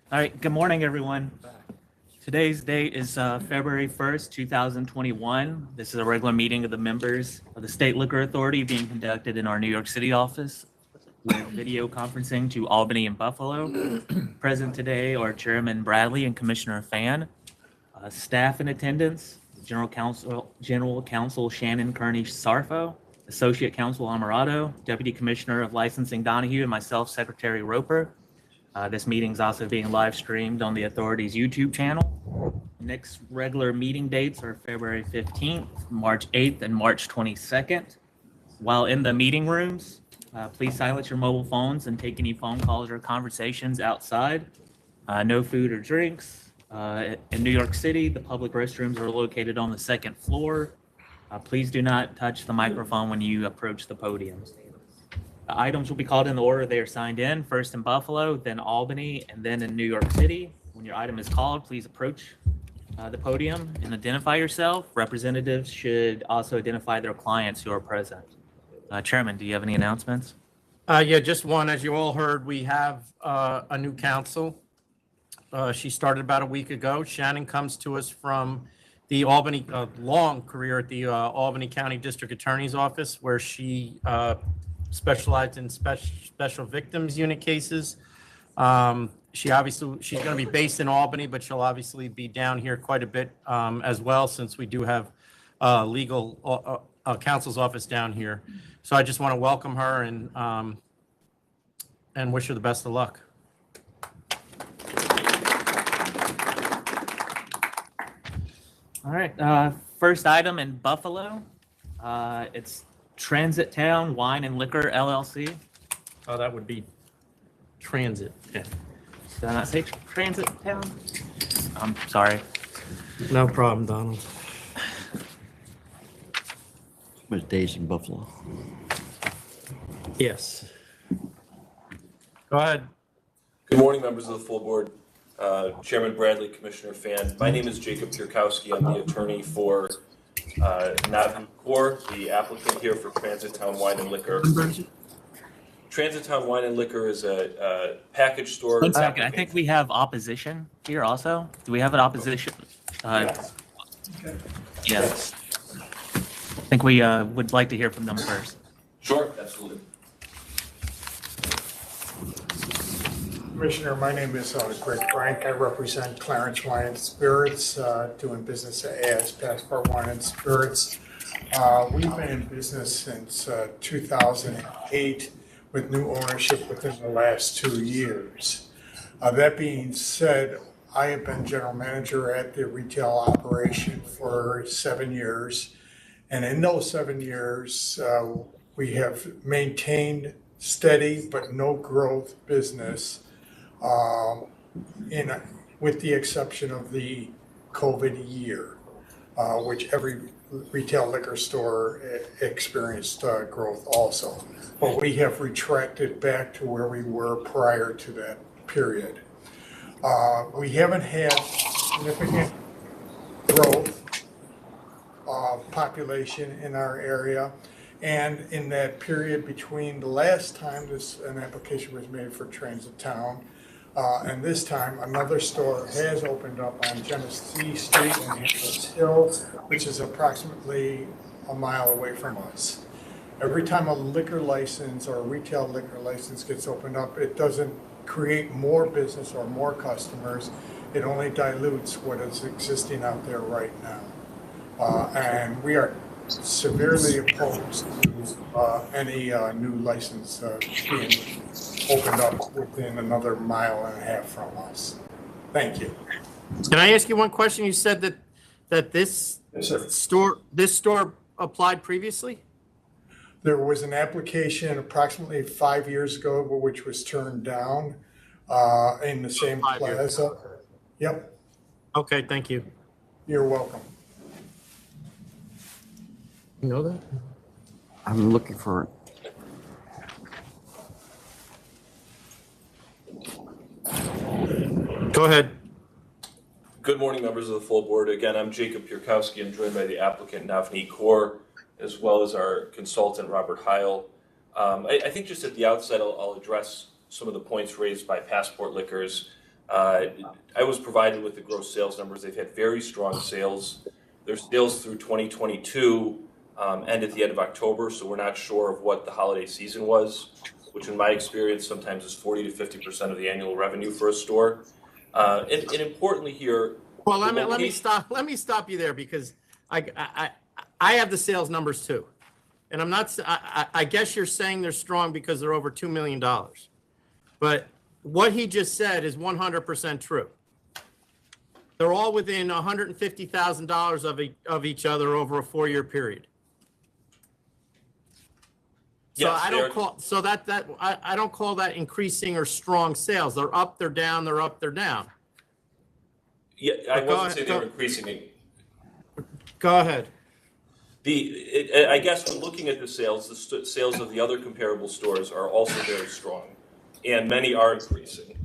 All right, good morning, everyone. Today's date is February 1st, 2021. This is a regular meeting of the members of the State Liquor Authority being conducted in our New York City office with video conferencing to Albany and Buffalo. Present today are Chairman Bradley and Commissioner Fan. Staff in attendance, General Counsel Shannon Kearney Sarfo, Associate Counsel Amorato, Deputy Commissioner of Licensing Donahue, and myself, Secretary Roper. This meeting is also being live streamed on the authority's YouTube channel. Next regular meeting dates are February 15th, March 8th, and March 22nd. While in the meeting rooms, please silence your mobile phones and take any phone calls or conversations outside. No food or drinks. In New York City, the public restrooms are located on the second floor. Please do not touch the microphone when you approach the podiums. The items will be called in the order they are signed in, first in Buffalo, then Albany, and then in New York City. When your item is called, please approach the podium and identify yourself. Representatives should also identify their clients who are present. Chairman, do you have any announcements? Yeah, just one. As you all heard, we have a new counsel. She started about a week ago. Shannon comes to us from the Albany, long career at the Albany County District Attorney's Office, where she specialized in special victims unit cases. She's going to be based in Albany, but she'll obviously be down here quite a bit as well, since we do have legal counsel's office down here. So I just want to welcome her and wish her the best of luck. All right, first item in Buffalo. It's TRANSITTOWN Wine and Liquor LLC. Oh, that would be Transit. Yeah. Did I not say TRANSITTOWN? I'm sorry. No problem, Donald. Much days in Buffalo. Yes. Go ahead. Good morning, members of the full board. Chairman Bradley, Commissioner Fan. My name is Jacob Pierkowski. I'm the attorney for CORP, the applicant here for TRANSITTOWN Wine and Liquor. TRANSITTOWN Wine and Liquor is a package store. 1 second, I think we have opposition here also. Do we have an opposition? Yes. Yes. I think we would like to hear from them first. Sure, absolutely. Commissioner, my name is Greg Frank. I represent Clarence Wine and Spirits, doing business as Passport Wine and Spirits. We've been in business since 2008 with new ownership within the last 2 years. That being said, I have been general manager at the retail operation for 7 years. And in those 7 years, we have maintained steady but no growth business, with the exception of the COVID year, which every retail liquor store experienced growth also. But we have retracted back to where we were prior to that period. We haven't had significant growth of population in our area. And in that period between the last time an application was made for TRANSITTOWN and this time, another store has opened up on Genesee Street in Hamlet's Hill, which is approximately a mile away from us. Every time a liquor license or a retail liquor license gets opened up, it doesn't create more business or more customers. It only dilutes what is existing out there right now. And we are severely opposed to any new license being opened up within another mile and a half from us. Thank you. Can I ask you one question? You said that this store applied previously? There was an application approximately 5 years ago, which was turned down in the same plaza. Yep. Okay, thank you. You're welcome. You know that? I'm looking for it. Go ahead. Good morning, members of the full board. Again, I'm Jacob Pierkowski. I'm joined by the applicant, Navneet Kaur, as well as our consultant, Robert Heil. I think just at the outset, I'll address some of the points raised by Passport Liquors. I was provided with the gross sales numbers. They've had very strong sales. Their sales through 2022 end at the end of October, so we're not sure of what the holiday season was, which in my experience sometimes is 40 to 50% of the annual revenue for a store. And importantly here, Well, the let me location- let me stop you there because I have the sales numbers too. And I'm not, I guess you're saying they're strong because they're over $2 million. But what he just said is 100% true. They're all within $150,000 of each other over a 4-year period. So Yes, I they are- don't call, so I don't call that increasing or strong sales. They're up, they're down, they're up, they're down. Yeah, I But go wasn't saying they ahead, were increasing it. Go ahead. I guess when looking at the sales, sales of the other comparable stores are also very strong, and many are increasing.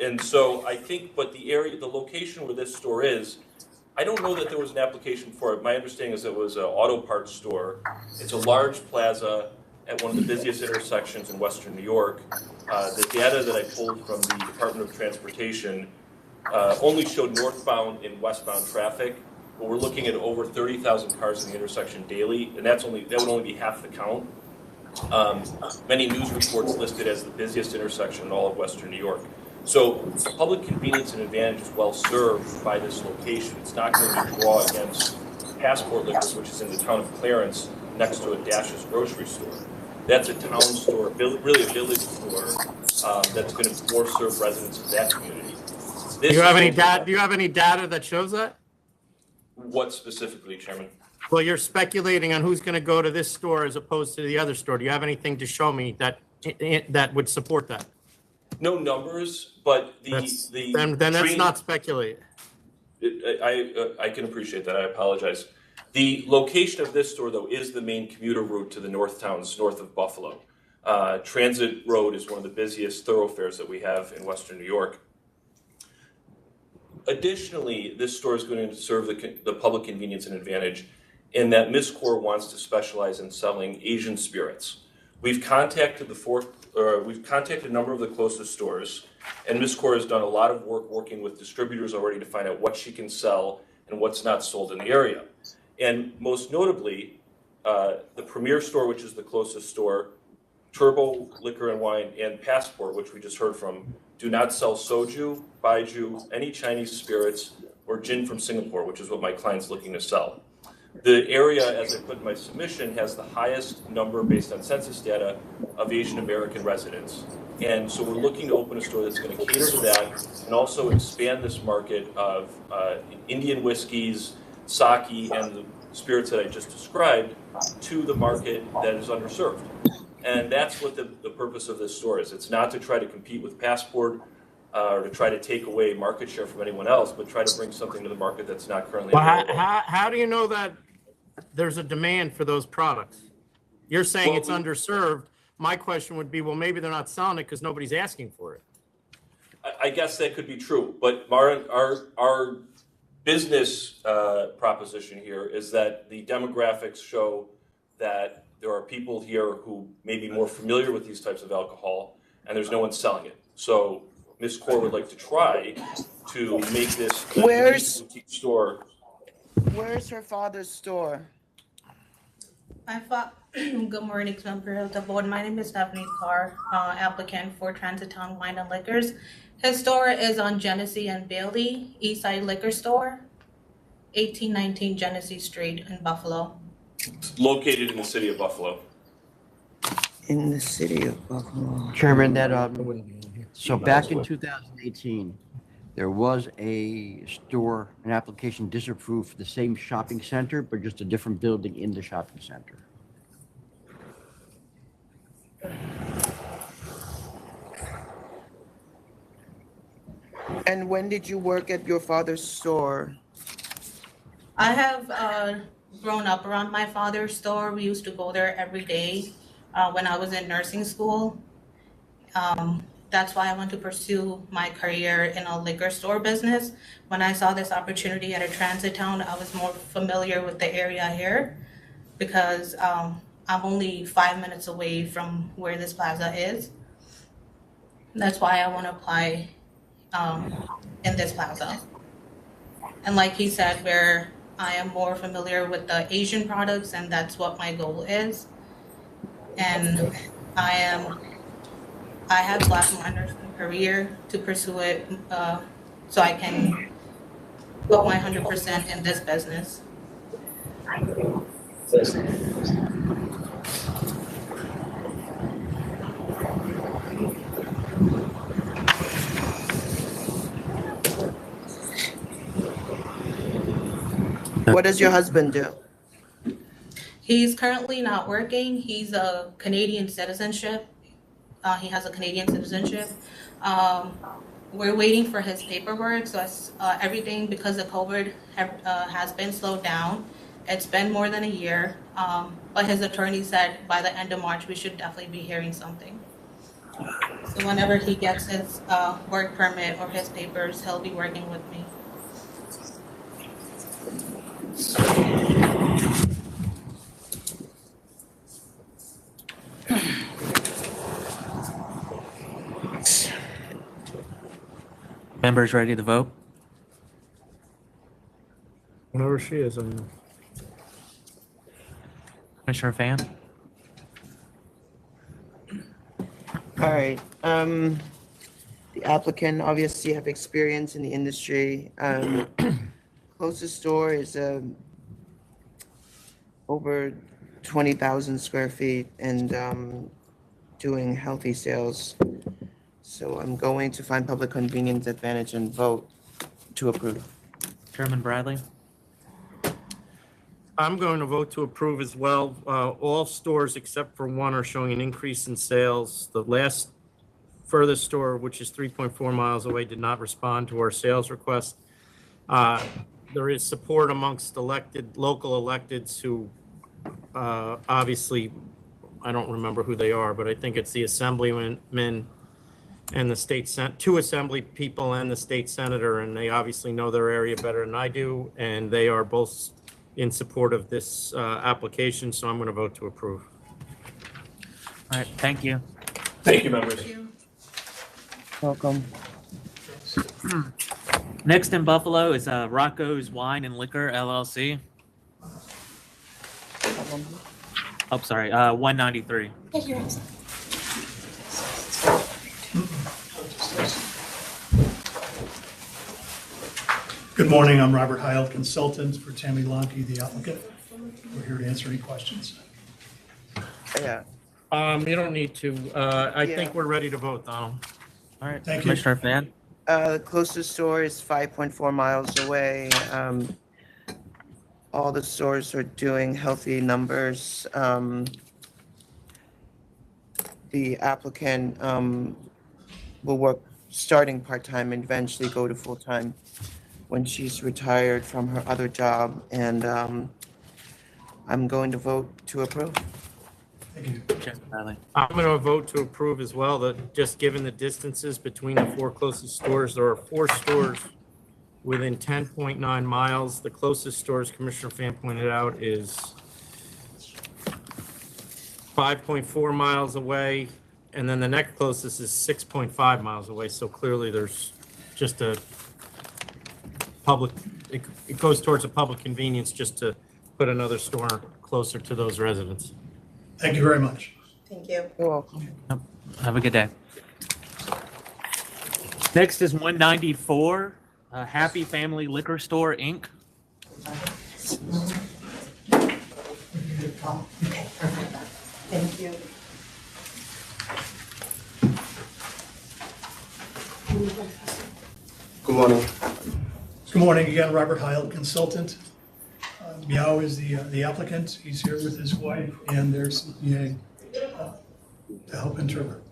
And so I think, but the location where this store is, I don't know that there was an application for it. My understanding is it was an auto parts store. It's a large plaza at one of the busiest intersections in Western New York. The data that I pulled from the Department of Transportation only showed northbound and westbound traffic, but we're looking at over 30,000 cars in the intersection daily, and that would only be half the count. Many news reports listed as the busiest intersection in all of Western New York. So public convenience and advantage is well served by this location. It's not going to draw against Passport Liquors, which is in the town of Clarence, next to a Dash's grocery store. That's a town store, really a village store, that's going to more serve residents of that community. Do you have any data? Do you have any data that shows that? What specifically, Chairman? Well, you're speculating on who's going to go to this store as opposed to the other store. Do you have anything to show me that would support that? No numbers, but Then that's not speculating. I can appreciate that. I apologize. The location of this store, though, is the main commuter route to the north towns north of Buffalo. Transit Road is one of the busiest thoroughfares that we have in Western New York. Additionally, this store is going to serve the public convenience and advantage in that MEZCAL wants to specialize in selling Asian spirits. We've contacted a number of the closest stores, and MEZCAL has done a lot of work working with distributors already to find out what she can sell and what's not sold in the area. And most notably, the Premier store, which is the closest store, Turbo Liquor and Wine, and Passport, which we just heard from, do not sell soju, baijiu, any Chinese spirits, or gin from Singapore, which is what my client's looking to sell. The area, as I put in my submission, has the highest number based on census data of Asian American residents. And so we're looking to open a store that's going to cater to that and also expand this market of Indian whiskeys, sake, and the spirits that I just described to the market that is underserved. And that's what the purpose of this store is. It's not to try to compete with Passport or to try to take away market share from anyone else, but try to bring something to the market that's not currently available. How do you know that there's a demand for those products? You're saying it's underserved. My question would be, well, maybe they're not selling it because nobody's asking for it. I guess that could be true, but our business proposition here is that the demographics show that there are people here who may be more familiar with these types of alcohol, and there's no one selling it. So Ms. Core would like to try to make this a boutique store. Where's her father's store? Good morning, member of the board. My name is Stephanie Carr, applicant for TRANSITTOWN Wine and Liquors. His store is on Genesee and Bailey, Eastside Liquor Store, 1819 Genesee Street in Buffalo. It's located in the city of Buffalo. In the city of Buffalo. Chairman, so back in 2018, there was a store, an application disapproved for the same shopping center, but just a different building in the shopping center. And when did you work at your father's store? I have grown up around my father's store. We used to go there every day when I was in nursing school. That's why I want to pursue my career in a liquor store business. When I saw this opportunity at a TRANSITTOWN, I was more familiar with the area here because I'm only 5 minutes away from where this plaza is. That's why I want to apply in this plaza. And like he said, where I am more familiar with the Asian products, and that's what my goal is. And I have left my nursing career to pursue it, so I can put my 100% in this business. What does your husband do? He's currently not working. He's a Canadian citizenship. He has a Canadian citizenship. We're waiting for his paperwork. So everything, because of COVID, has been slowed down. It's been more than a year. But his attorney said by the end of March, we should definitely be hearing something. So whenever he gets his work permit or his papers, he'll be working with me. Members ready to vote? Whenever she is, Commissioner Fan? All right. The applicant obviously have experience in the industry. Closest store is over 20,000 square feet and doing healthy sales. So I'm going to find public convenience advantage and vote to approve. Chairman Bradley? I'm going to vote to approve as well. All stores except for one are showing an increase in sales. The last furthest store, which is 3.4 miles away, did not respond to our sales request. There is support amongst local electeds who obviously, I don't remember who they are, but I think it's the assemblymen and the two assembly people and the state senator, and they obviously know their area better than I do, and they are both in support of this application, so I'm going to vote to approve. All right, thank you. Thank you, members. Welcome. Next in Buffalo is ROCCOS Wine and Liquor LLC. Oh, sorry, 193. Good morning, I'm Robert Heil, consultant for Tammy Lonke, the applicant. We're here to answer any questions. Yeah. You don't need to. I Yeah. think we're ready to vote, Donald. All right, Thank you. Commissioner Fan? The closest store is 5.4 miles away. All the stores are doing healthy numbers. The applicant will work starting part-time and eventually go to full-time when she's retired from her other job. And I'm going to vote to approve. Thank you. Chairman Bradley? I'm going to vote to approve as well, that just given the distances between the four closest stores, there are 4 stores within 10.9 miles. The closest store, as Commissioner Fan pointed out, is 5.4 miles away, and then the next closest is 6.5 miles away. So clearly there's just a public, it goes towards a public convenience just to put another store closer to those residents. Thank you very much. Thank you. You're welcome. Have a good day. Next is 194, Happy Family Liquor Store, Inc. Thank you. Good morning. Good morning again, Robert Heil, consultant. Meow is the applicant. He's here with his wife and their CPA to help interpret.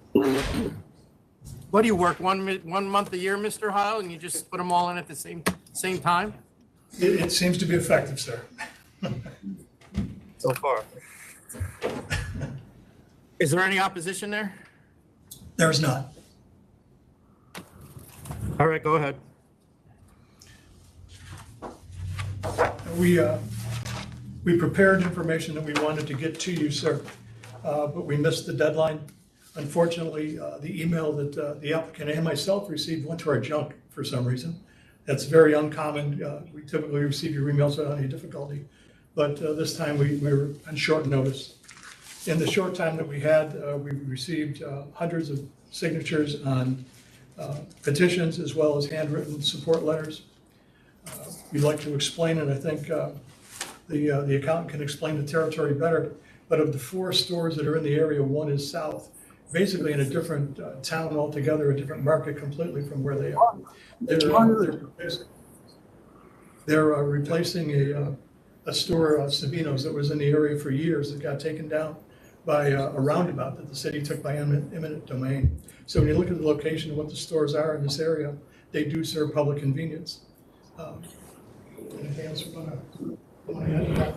What do you work, one month a year, Mr. Heil, and you just put them all in at the same time? It seems to be effective, sir. So far. Is there any opposition there? There's not. All right, go ahead. We prepared information that we wanted to get to you, sir, but we missed the deadline. Unfortunately, the email that the applicant and myself received went to our junk for some reason. That's very uncommon. We typically receive your emails without any difficulty, but this time we were on short notice. In the short time that we had, we received hundreds of signatures on petitions as well as handwritten support letters. We'd like to explain it. I think the accountant can explain the territory better, but of the 4 stores that are in the area, 1 is south, basically in a different town altogether, a different market completely from where they are. They're replacing a store, Savino's, that was in the area for years that got taken down by a roundabout that the city took by eminent domain. So when you look at the location of what the stores are in this area, they do serve public convenience. Anything else you want to add to that?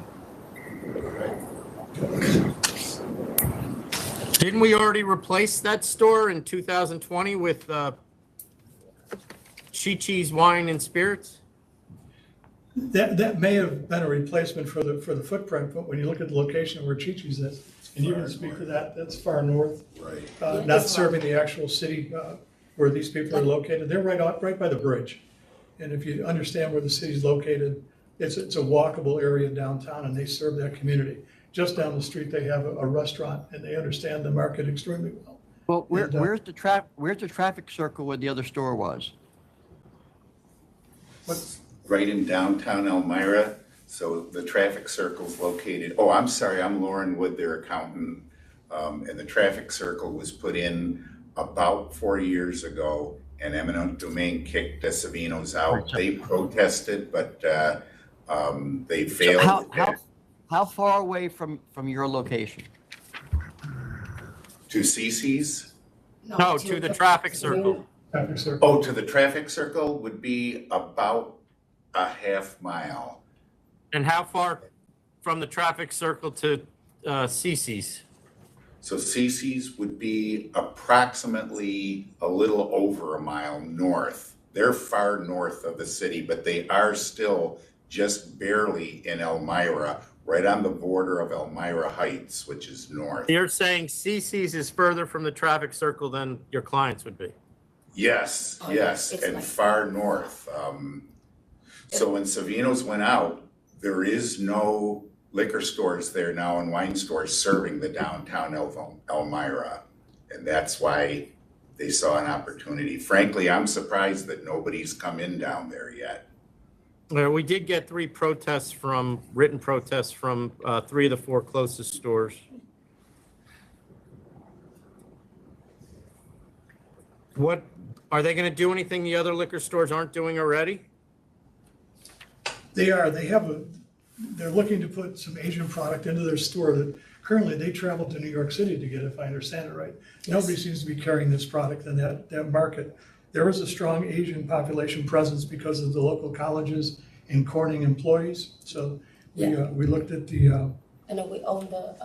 Didn't we already replace that store in 2020 with Chi-Chi's Wine and Spirits? That may have been a replacement for the footprint, but when you look at the location where Chi-Chi's is, and you can speak to that, that's far north. Right. Not serving the actual city where these people are located. They're right by the bridge. And if you understand where the city's located, it's a walkable area downtown, and they serve that community. Just down the street, they have a restaurant, and they understand the market extremely well. Well, And, where's the traffic circle where the other store was? Right in downtown Elmira. So the traffic circle's located, oh, I'm sorry, I'm Lauren Wood, their accountant. And the traffic circle was put in about 4 years ago, and eminent domain kicked the Savino's out. They protested, but they failed. How far away from your location? To CC's? No, to the traffic circle. Traffic circle. Oh, to the traffic circle would be about a half mile. And how far from the traffic circle to CC's? So CC's would be approximately a little over a mile north. They're far north of the city, but they are still just barely in Elmira, right on the border of Elmira Heights, which is north. You're saying CC's is further from the traffic circle than your clients would be? Yes, Oh, yes, it's and like- far north. So when Savino's went out, there is no liquor stores there now and wine stores serving the downtown Elmira. And that's why they saw an opportunity. Frankly, I'm surprised that nobody's come in down there yet. We did get 3 written protests from 3 of the 4 closest stores. What, are they going to do anything the other liquor stores aren't doing already? They are. They're looking to put some Asian product into their store that currently they travel to New York City to get, if I understand it right. Nobody seems to be carrying this product in that market. There is a strong Asian population presence because of the local colleges and Corning employees. So we looked at the. And then we own the,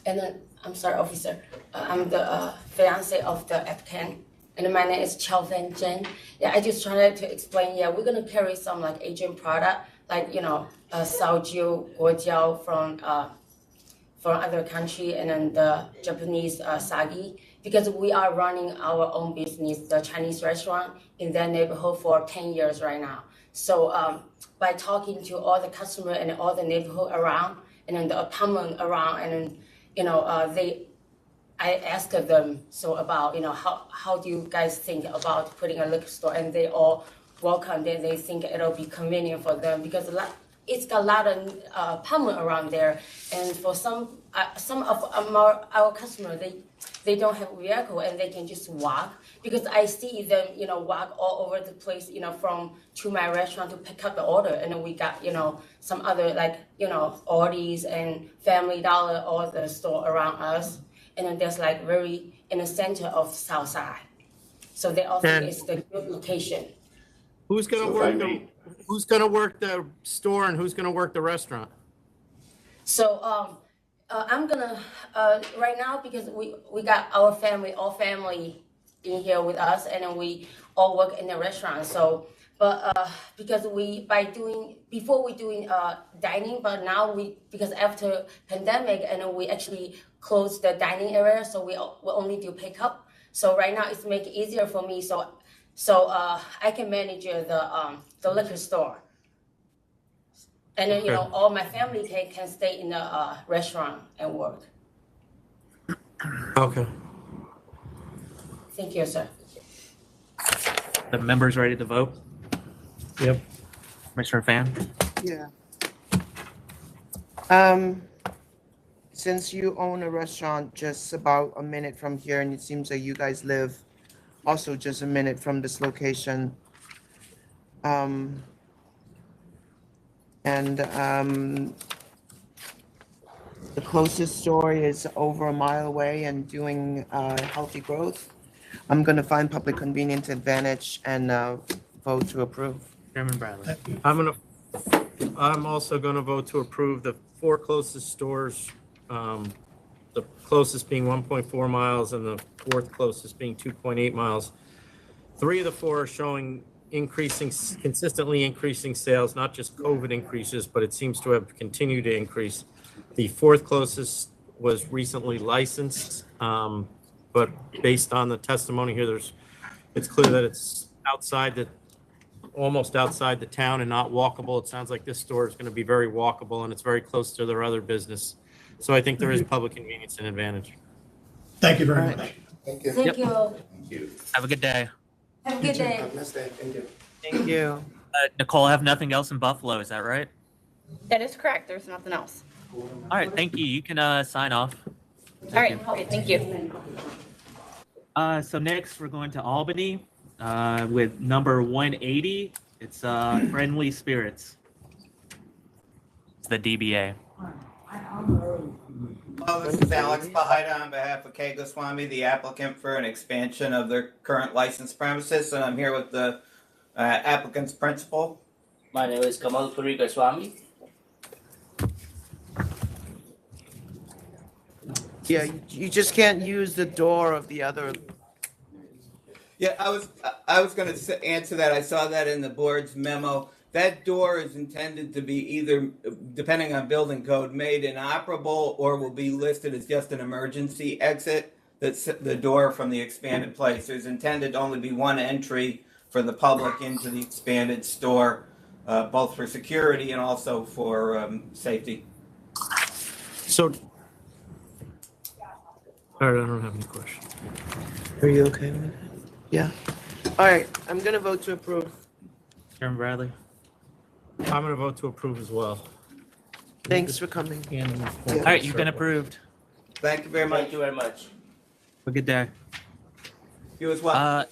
and then, I'm sorry, officer, I'm the fiance of the applicant. And my name is Chow Van Jen. Yeah, I just tried to explain, we're gonna carry some like Asian product, like, Saojiu, Guojiao from other country, and then the Japanese sagi, because we are running our own business, the Chinese restaurant in that neighborhood for 10 years right now. So by talking to all the customer and all the neighborhood around, and then the apartment around, and then, I asked them about, how do you guys think about putting a liquor store, and they all welcome it. They think it'll be convenient for them because it's got a lot of apartment around there, and for some of our customers, they don't have a vehicle and they can just walk, because I see them, walk all over the place, from to my restaurant to pick up the order. And then we got, some other like, Aldi's and Family Dollar, all the store around us. And then there's like very in the center of South Side. So they all think it's the good location. Who's gonna work the store and who's gonna work the restaurant? So I'm gonna right now, because we got all family in here with us, and then we all work in the restaurant. So, But because before we doing dining, but now because after pandemic and we actually closed the dining area, so we only do pickup. So right now it's make it easier for me, so I can manage the liquor store. And then, all my family can stay in the restaurant and work. Okay. Thank you, sir. The members ready to vote? Yep. Commissioner Fan? Yeah. Since you own a restaurant just about a minute from here, and it seems like you guys live also just a minute from this location, the closest store is over a mile away and doing healthy growth, I'm going to find public convenience advantage and vote to approve. Chairman Bradley? I'm also gonna vote to approve the 4 closest stores, the closest being 1.4 miles and the 4th closest being 2.8 miles. 3 of the 4 are showing consistently increasing sales, not just COVID increases, but it seems to have continued to increase. The 4th closest was recently licensed, but based on the testimony here, it's clear that it's almost outside the town and not walkable. It sounds like this store is going to be very walkable and it's very close to their other business. So I think there is public convenience and advantage. Thank you very much. Thank Yep. you. Have a good day. Have a good day. Thank you. Nicole, I have nothing else in Buffalo, is that right? That is correct. There's nothing else. All right, thank you. You can sign off. All right. Okay. Thank you. So next we're going to Albany with number 180. It's Friendly Spirits. It's the DBA. Hello, this is Alex Pahida on behalf of K. Goswami, the applicant for an expansion of their current licensed premises, and I'm here with the applicant's principal. My name is Kamal Puri Goswami. Yeah, you just can't use the door of the other. Yeah, I was going to answer that. I saw that in the board's memo. That door is intended to be either, depending on building code, made inoperable or will be listed as just an emergency exit. That's the door from the expanded place. There's intended to only be one entry for the public into the expanded store, both for security and also for safety. So, all right, I don't have any questions. Are you okay with it? Yeah. All right, I'm going to vote to approve. Chairman Bradley? I'm going to vote to approve as well. Thanks for coming. All right, you've been approved. Thank you very much. Thank you very much. Have a good day. You as well.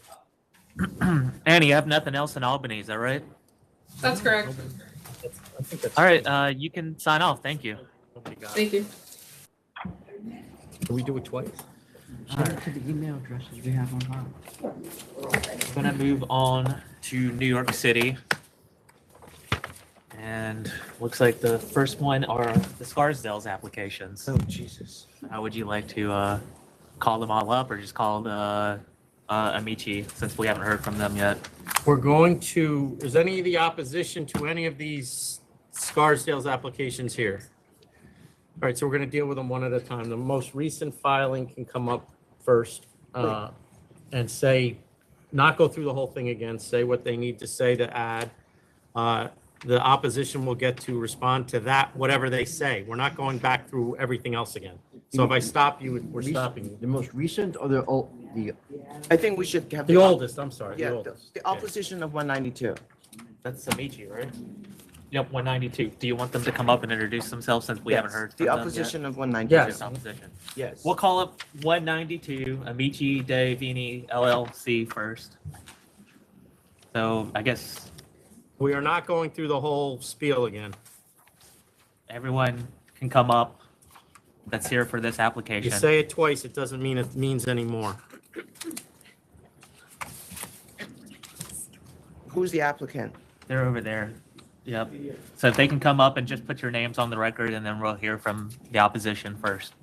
Annie, you have nothing else in Albany, is that right? That's correct. I think that's. All right, you can sign off. Thank you. Thank you. Can we do it twice? Send it to the email addresses we have on file. I'm gonna move on to New York City. And looks like the first one are the Scarsdale's applications. Oh, Jesus. How would you like to call them all up or just call AMICI since we haven't heard from them yet? We're going to, is any of the opposition to any of these Scarsdale's applications here? All right, so we're going to deal with them one at a time. The most recent filing can come up first and say, not go through the whole thing again, say what they need to say to add. The opposition will get to respond to that, whatever they say. We're not going back through everything else again. So if I stop you, we're stopping you. The most recent or the I think we should have The oldest, I'm sorry, Yeah, the oldest. the opposition of 192. That's AMICI, right? Yep, 192. Do you want them to come up and introduce themselves since we haven't Yes, heard from the them opposition yet? of 192. Yes. Just opposition. Yes. We'll call up 192 AMICI de Vini LLC first. So I guess We are not going through the whole spiel again. everyone can come up that's here for this You application. say it twice, it doesn't mean it means any more. Who's the applicant? They're over there. Yep. So if they can come up and just put your names on the record, and then we'll hear from the opposition first.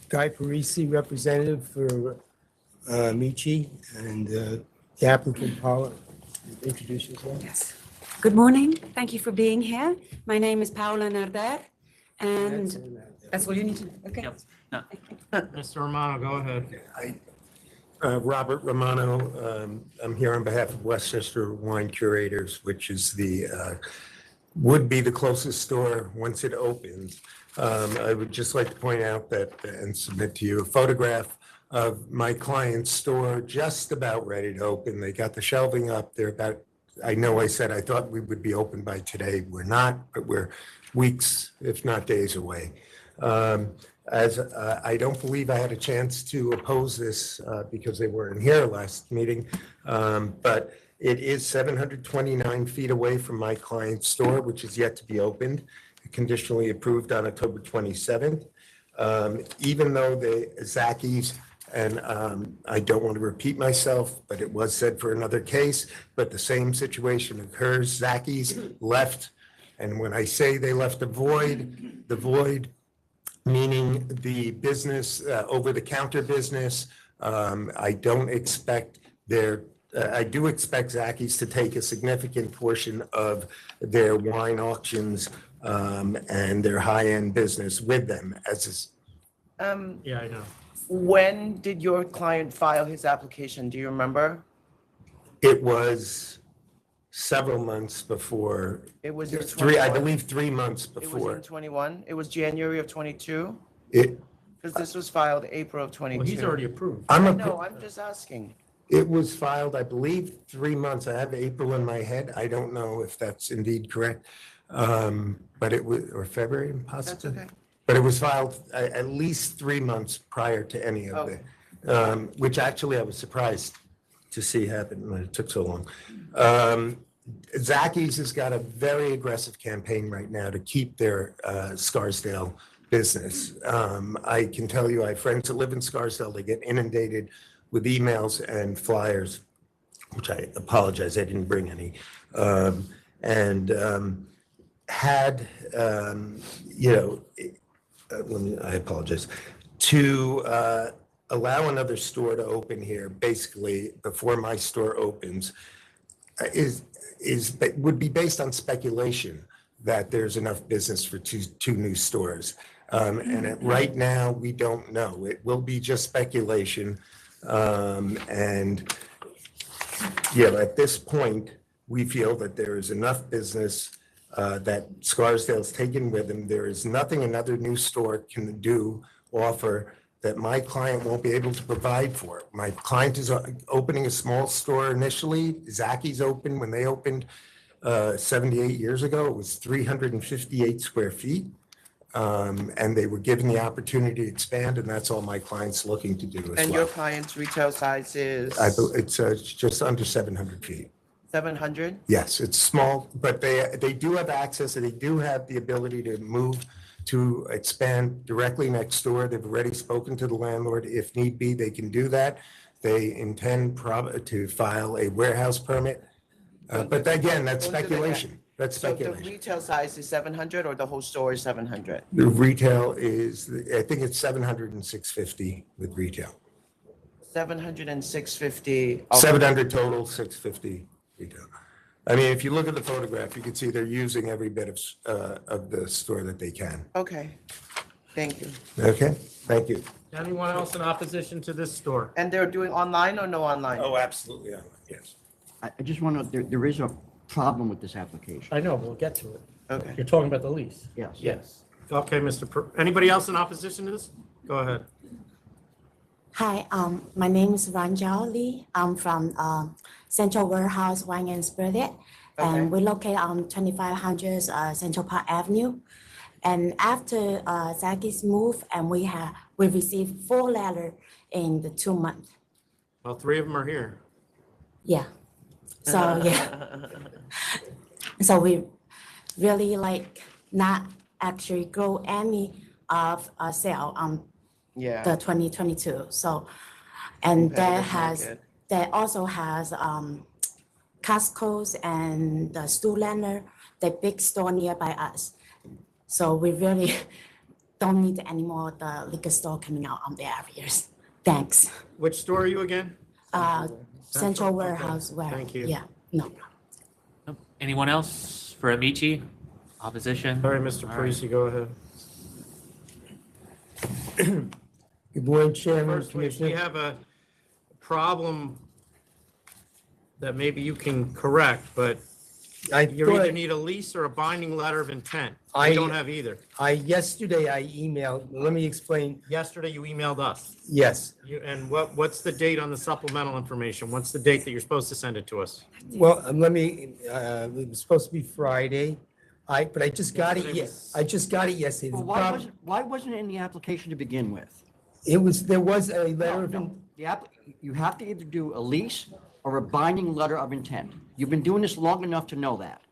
Guy Parisi, representative for AMICI, and the applicant, Paula, introduce yourself. Yes. Good morning. Thank you for being here. My name is Paula Narder, and that's all you need to know. Okay. Yep. No. Mr. Romano, go ahead. Robert Romano. I'm here on behalf of Westchester Wine Curators, which is would be the closest store once it opens. I would just like to point out that and submit to you a photograph of my client's store just about ready to open. They got the shelving up. They're about, I know I said I thought we would be open by today. We're not, but we're weeks, if not days away. As I don't believe I had a chance to oppose this because they weren't here last meeting, but it is 729 feet away from my client's store, which is yet to be opened, conditionally approved on October 27th. Even though the Zackies, and I don't want to repeat myself, but it was said for another case, but the same situation occurs. Zackies left, and when I say they left the void meaning the business, over-the-counter business, I don't expect I do expect Zackies to take a significant portion of their wine auctions and their high-end business with them as Yeah, I know. When did your client file his application? Do you remember? it was several months before. It was in I 21? believe 3 months It was before. in 21? It was January of 22? It, Because this was filed April of 22. Well, he's already approved. I'm I a- know, I'm just asking. It was filed, I believe, 3 months. I have April in my head. I don't know if that's indeed correct. But it was, or February That's possibly. okay. But it was filed at least 3 months prior to any of Okay. the, which actually I was surprised to see happen when it took so long. Zackies has got a very aggressive campaign right now to keep their Scarsdale business. I can tell you, I have friends that live in Scarsdale. They get inundated with emails and flyers, which I apologize, I didn't bring any. I apologize, to allow another store to open here, basically, before my store opens, would be based on speculation that there's enough business for two new stores. Right now, we don't know. It will be just speculation. At this point, we feel that there is enough business that Scarsdale's taken with them. There is nothing another new store can offer that my client won't be able to provide for. My client is opening a small store initially. Zackies opened, when they opened 78 years ago, it was 358 square feet. And they were given the opportunity to expand, and that's all my client's looking to do as well. And your client's retail size is? It's just under 700 feet. 700? Yes, it's small, but they do have access, and they do have the ability to move to expand directly next door. They've already spoken to the landlord. If need be, they can do that. They intend to file a warehouse permit. But again, that's speculation. That's So speculation. the retail size is 700 or the whole store is 700? The retail is, I think it's 700 and 650 with retail. 700 and 650. 700 total, 650 retail. I mean, if you look at the photograph, you can see they're using every bit of the store that they can. Okay, thank you. Okay, thank you. Anyone else in opposition to this store? And they're doing online or no online? Oh, absolutely, yes. I just want to, there is a problem with this application. I know, we'll get to it. Okay. You're talking about the lease? Yes. Yes. Okay, anybody else in opposition to this? Go ahead. Hi, my name is Ranjao Lee. I'm from Central Warehouse Wine and Spirit, and we locate on 2500 Central Park Avenue. And after Zacky's move, and we received 4 letters in the 2 months. Well, 3 of them are here. Yeah. So yeah. So we really not actually grow any of sale the 2022. So, and that also has Costco's and the Stoolander, the big store nearby us. So we really don't need any more the liquor store coming out on the areas. Thanks. Which store are you again? Central Okay. Warehouse Ware. Thank you. Yeah, no. Anyone else for AMICI? Opposition? All right, Mr. All right. Parisi, go ahead. Good morning, Chairman, First, we Commissioner. have a problem that maybe you can correct, but you thought- either need a lease or a binding letter of intent. I- We don't have either. Yesterday I emailed, let me explain. Yesterday, you emailed us. Yes. And what's the date on the supplemental information? What's the date that you're supposed to send it to us? Well, it was supposed to be Friday. But I just got it, I just got it yesterday. Well, The problem- why wasn't it in the application to begin with? there was a letter of, You have to either do a lease or a binding letter of intent. You've been doing this long enough to know that.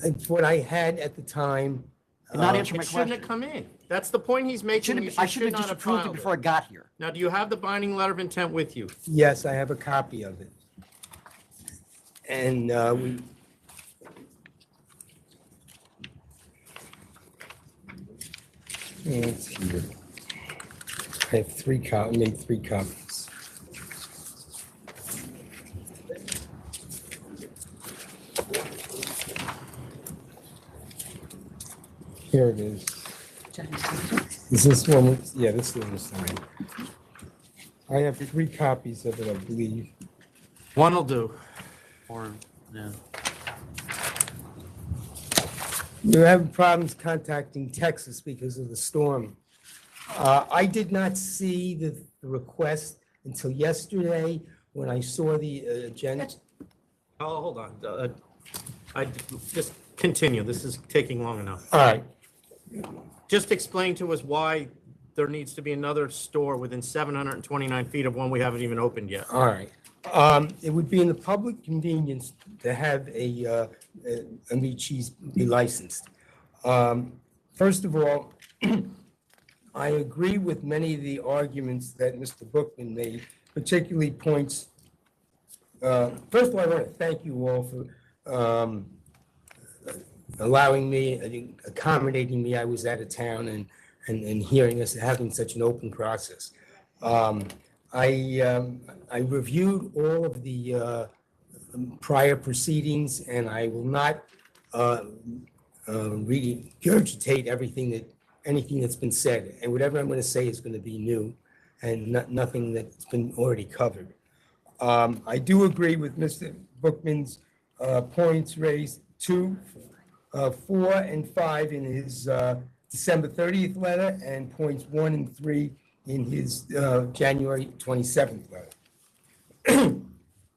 it's what I had at the time. You're not answering my It shouldn't question. have come in. That's the point he's making. You I should should have not have disapproved it filed before I got here. Now, do you have the binding letter of intent with you? Yes, I have a copy of it. And let's see here. I have made three copies. Here it is. Is this one, yeah, this one was signed. I have three copies of it, I believe. One will do. Or, yeah. We're having problems contacting Texas because of the storm. I did not see the request until yesterday when I saw the agenda. Oh, hold on. Just continue. This is taking long enough. All right. Just explain to us why there needs to be another store within 729 feet of one we haven't even opened yet. All right. It would be in the public convenience to have a AMICI's be licensed. First of all, I agree with many of the arguments that Mr. Bookman made, particularly points. First of all, I want to thank you all for allowing me, I think, accommodating me. I was out of town and hearing us having such an open process. I reviewed all of the prior proceedings, and I will not regurgitate anything that's been said. And whatever I'm going to say is going to be new and nothing that's been already covered. I do agree with Mr. Bookman's points raised 2, 4, and 5 in his December 30th letter, and points 1 and 3 in his January 27th letter.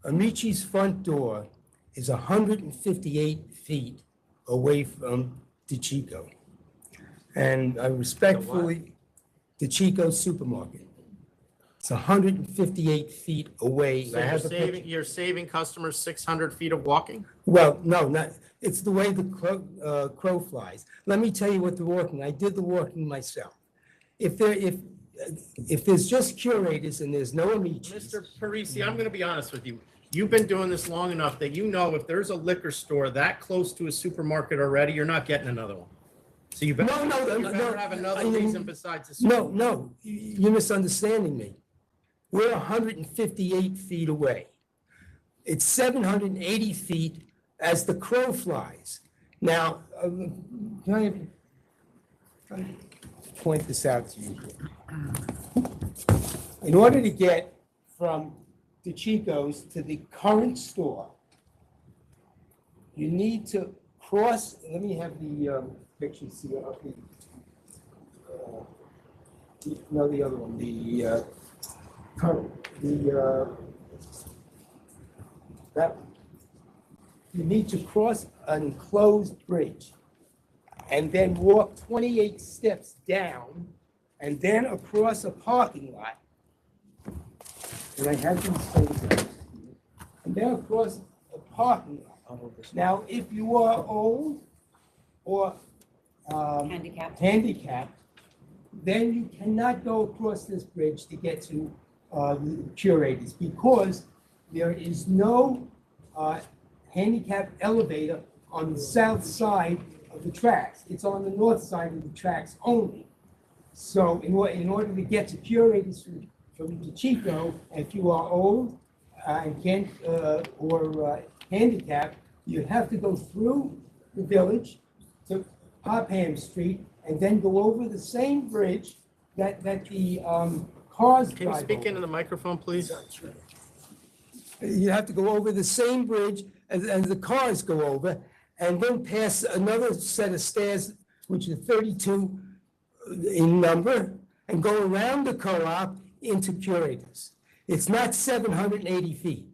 AMICI's front door is 158 feet away from DeChico. And I respectfully, DeChico supermarket. It's 158 feet away. So I have a picture. you're saving customers 600 feet of walking? Well, no, not, it's the way the crow flies. Let me tell you what the walking, I did the walking myself. If there's just curators and there's no AMICI's. Mr. Parisi, I'm going to be honest with you. You've been doing this long enough that you know if there's a liquor store that close to a supermarket already, you're not getting another one. So you better, you better have another reason besides the supermarket. No, you're misunderstanding me. We're 158 feet away. It's 780 feet as the crow flies. Now, can I point this out to you? In order to get from DeChico's to the current store, you need to cross, let me have the pictures here. No, the other one, that one. You need to cross an enclosed bridge and then walk 28 steps down and then across a parking lot. And I have these things. And then across a parking lot. Now, if you are old or handicapped, then you cannot go across this bridge to get to the curators because there is no handicap elevator on the south side of the tracks. It's on the north side of the tracks only. So in order to get to curators from the Chico, if you are old and can't, or handicapped, you have to go through the village to Popham Street and then go over the same bridge that the cars Can you drive speak over. into the microphone, please? You have to go over the same bridge as the cars go over, and then pass another set of stairs, which are 32 in number, and go around the co-op into curators. It's not 780 feet.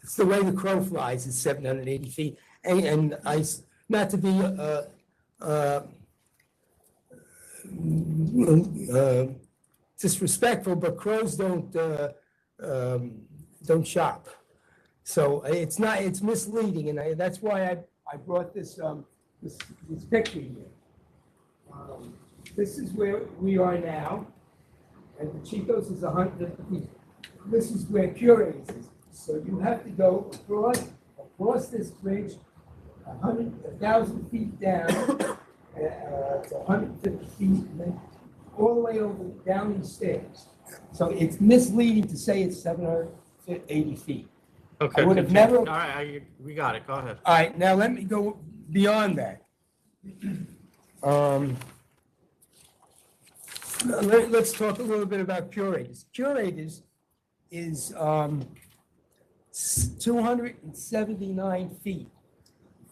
It's the way the crow flies, it's 780 feet. And not to be disrespectful, but crows don't shop. So it's misleading, and that's why I brought this picture here. This is where we are now, and the Chico's is 100. This is where Curators is. So you have to go across this bridge, 1,000 feet down, to 150 feet, and then all the way over down these stairs. So it's misleading to say it's 780 feet. Okay. I would have continue. never. All right, we got it. Go ahead. All right, now let me go beyond that. Let's talk a little bit about Curators. Curators is 279 feet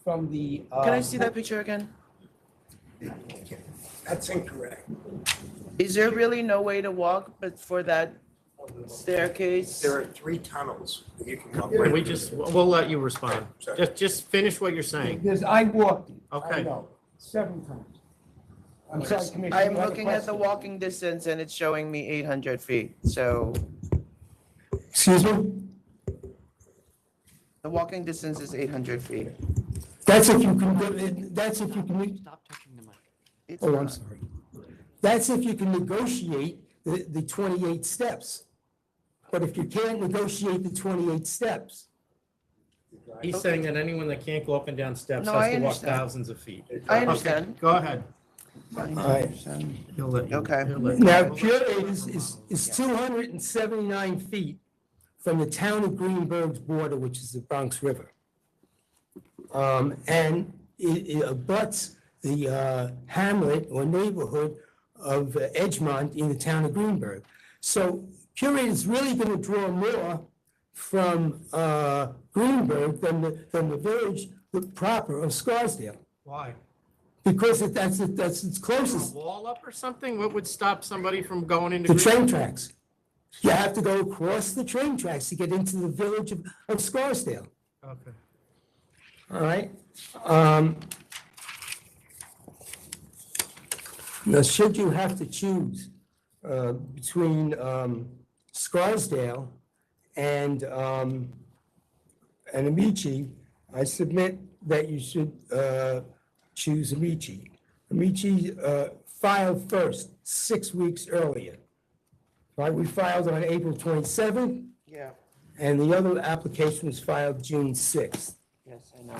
from the. Can I see that picture again? That's incorrect. Is there really no way to walk but for that staircase? There are 3 tunnels that you can walk. We'll let you respond. Just finish what you're saying. Because I walked it. Okay. I know, several times. I'm sorry, Commissioner. I'm you had a looking at the question. walking distance and it's showing me 800 feet, so Excuse me? the walking distance is 800 feet. That's if you can, that's if you can. Stop touching the mic. It's Oh, I'm not. sorry. That's if you can negotiate the 28 steps. But if you can't negotiate the 28 steps. He's saying that anyone that can't go up and down steps No, I has to walk understand. thousands of feet. I Okay, understand. Go ahead. All right. He'll let you- Okay. he'll let you- Now, Curators is 279 feet from the town of Greenberg's border, which is the Bronx River. And it abuts the hamlet or neighborhood of Edgemont in the town of Greenberg. So Curators is really going to draw more from Greenberg than the village proper of Scarsdale, Why? because that's its A closest. wall up or something? What would stop somebody from going into? The Green- train tracks. You have to go across the train tracks to get into the village of Scarsdale, Okay. all right? Now, should you have to choose between Scarsdale and AMICI, I submit that you should choose AMICI. AMICI filed first, 6 weeks earlier. Right, we filed on April 27th, Yeah, and the other application was filed June 6th. yes, I know.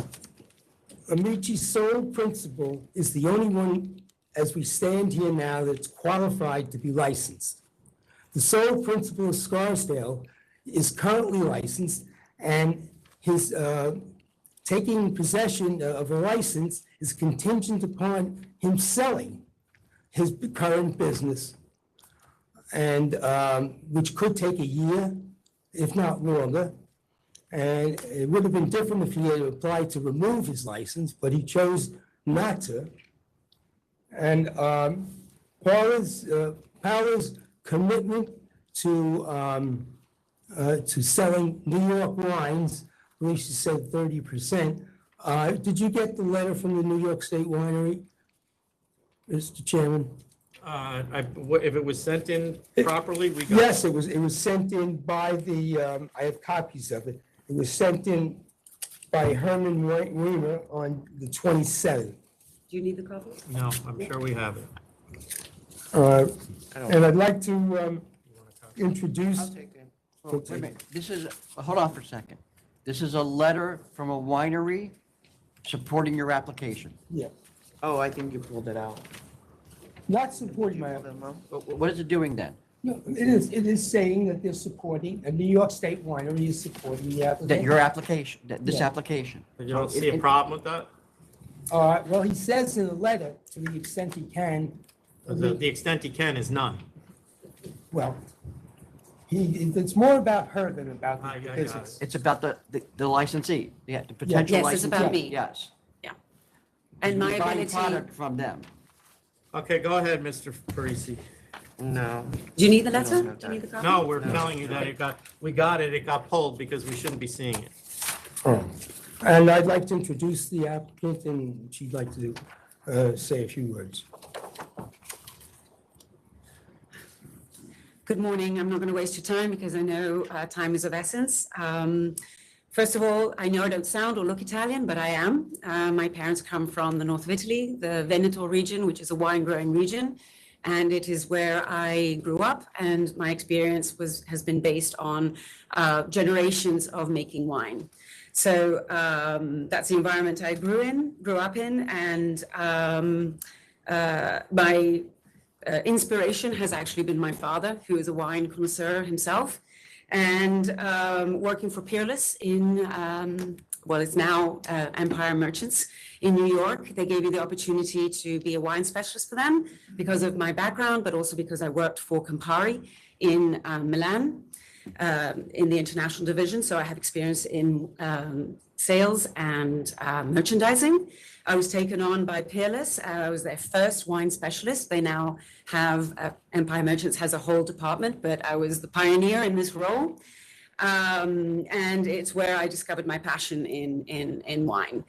AMICI's sole principal is the only one, as we stand here now, that's qualified to be licensed. The sole principal of Scarsdale is currently licensed, and his taking possession of a license is contingent upon him selling his current business, and which could take a year, if not longer. And it would have been different if he had applied to remove his license, but he chose not to. And Paula's commitment to selling New York wines, I believe she said 30%. Did you get the letter from the New York State Winery, Mr. Chairman? If it was sent in properly, we got. Yes, it was sent in by the, I have copies of it. It was sent in by Herman Weimer on the 27th. Do you need the copy? No, I'm sure we have it. And I'd like to introduce. I'll take it. Oh, wait a minute. This is, hold on for a second. This is a letter from a winery supporting your application. Yeah. Oh, I think you pulled it out. Not supporting my, What is it doing then? no, it is saying that they're supporting, a New York State winery is supporting the applicant. That your application, this Yeah. application? You don't see a problem with that? Well, he says in the letter, to the extent he can, The extent he can is none. well, it's more about her than about I the got business. It's about the licensee, the potential Yes, licensee. it's about me. Yes. And my You're buying ability, product from them. Okay, go ahead, Mr. Parisi. No. do you need the I don't letter? have Do you need the copy? No, we're telling you that we got it, it got pulled because we shouldn't be seeing it. And I'd like to introduce the applicant, and she'd like to say a few words. Good morning. I'm not going to waste your time because I know time is of essence. First of all, I know I don't sound or look Italian, but I am. My parents come from the north of Italy, the Veneto region, which is a wine-growing region, and it is where I grew up. And my experience has been based on generations of making wine. So that's the environment I grew up in, and my inspiration has actually been my father, who is a wine connoisseur himself. And working for Peerless in, it's now Empire Merchants in New York. They gave me the opportunity to be a wine specialist for them because of my background, but also because I worked for Campari in Milan in the international division. So I have experience in sales and merchandising. I was taken on by Peerless. I was their first wine specialist. They now have, Empire Merchants has a whole department, but I was the pioneer in this role. And it's where I discovered my passion in wine.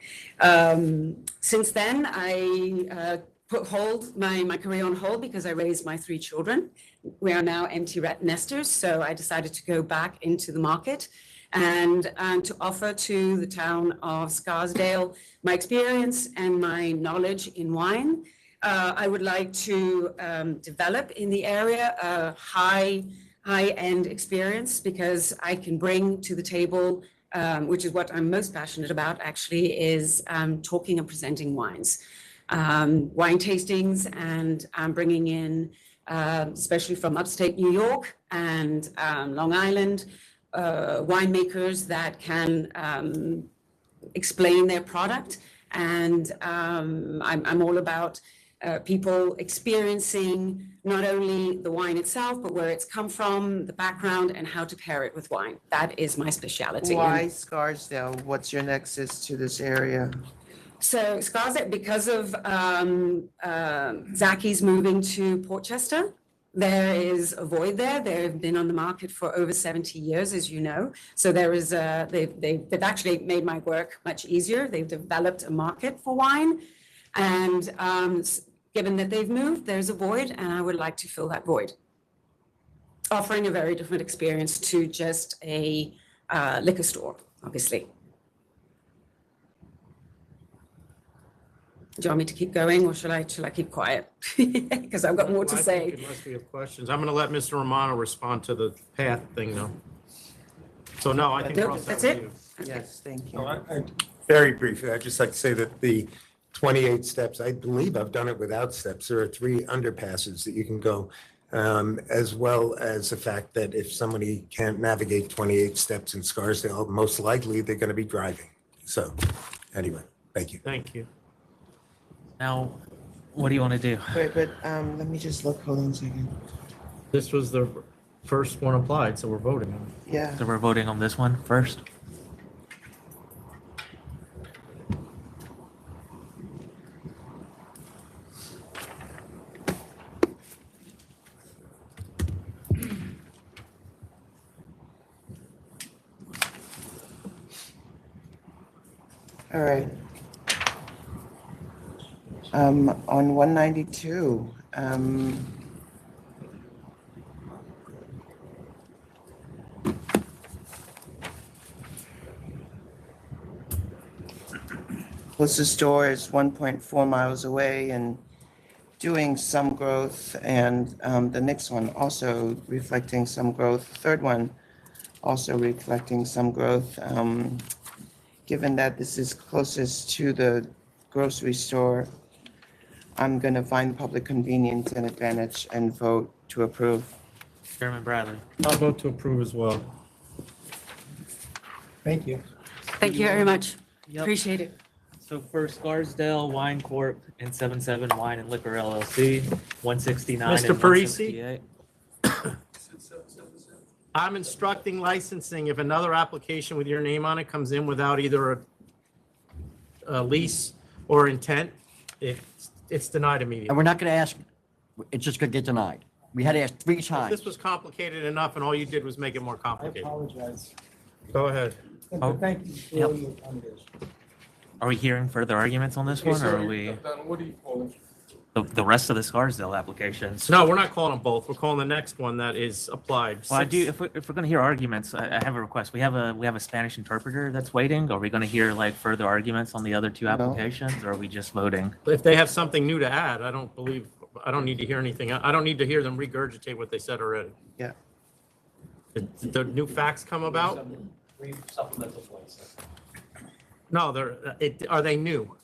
Since then, I put my career on hold because I raised my 3 children. We are now empty nesters, so I decided to go back into the market and to offer to the town of Scarsdale my experience and my knowledge in wine. I would like to develop in the area a high-end experience because I can bring to the table, which is what I'm most passionate about actually, is talking and presenting wines. Wine tastings, and I'm bringing in, especially from upstate New York and Long Island, winemakers that can explain their product. And I'm all about people experiencing not only the wine itself, but where it's come from, the background, and how to pair it with wine. That is my specialty. Why Scarsdale? What's your nexus to this area? So Scarsdale, because of Zacky's moving to Portchester, there is a void there. They've been on the market for over 70 years, as you know. So there is they've actually made my work much easier. They've developed a market for wine. And given that they've moved, there's a void, and I would like to fill that void, offering a very different experience to just a liquor store, obviously. Do you want me to keep going, or shall I keep quiet? Because I've got more to say. I think unless we have questions. I'm going to let Mr. Romano respond to the path thing, though. So no, I think we're all set That's with it? you. Yes, thank you. Very briefly, I'd just like to say that the 28 steps, I believe I've done it without steps. There are 3 underpasses that you can go, as well as the fact that if somebody can't navigate 28 steps in Scarsdale, most likely they're going to be driving. So anyway, thank you. Thank you. Now, what do you want to do? Wait, but let me just look, hold on a second. This was the first one applied, so we're voting on it. Yeah. So we're voting on this one first? All right. On 192, closest store is 1.4 miles away and doing some growth, and the next one also reflecting some growth. The third one also reflecting some growth. Given that this is closest to the grocery store, I'm gonna find public convenience and advantage and vote to approve. Chairman Bradley. I'll vote to approve as well. Thank you. Thank you very much. Yep. Appreciate it. So for Scarsdale Wine Corp. and 77 Wine and Liquor LLC, 169 Mr. and Parisi? 168. I'm instructing licensing, if another application with your name on it comes in without either a lease or intent, it's denied And immediately. we're not going to ask, it's just going to get denied. We had to ask 3 If times. this was complicated enough and all you did was make it more I complicated. apologize. Go ahead. Oh, Thank you for yep. your accommodation. Are we hearing further arguments on this one, or are we What do you call it? the rest of the Scarsdale applications? No, we're not calling them both. We're calling the next one that is applied. Well, I do. If we're going to hear arguments, I have a request. We have a Spanish interpreter that's waiting. Are we going to hear like further arguments on the other 2 applications, or are we just voting? If they have something new to add, I don't need to hear anything. I don't need to hear them regurgitate what they said already. Yeah. Did the new facts come about? Supplemental points. No, are they new?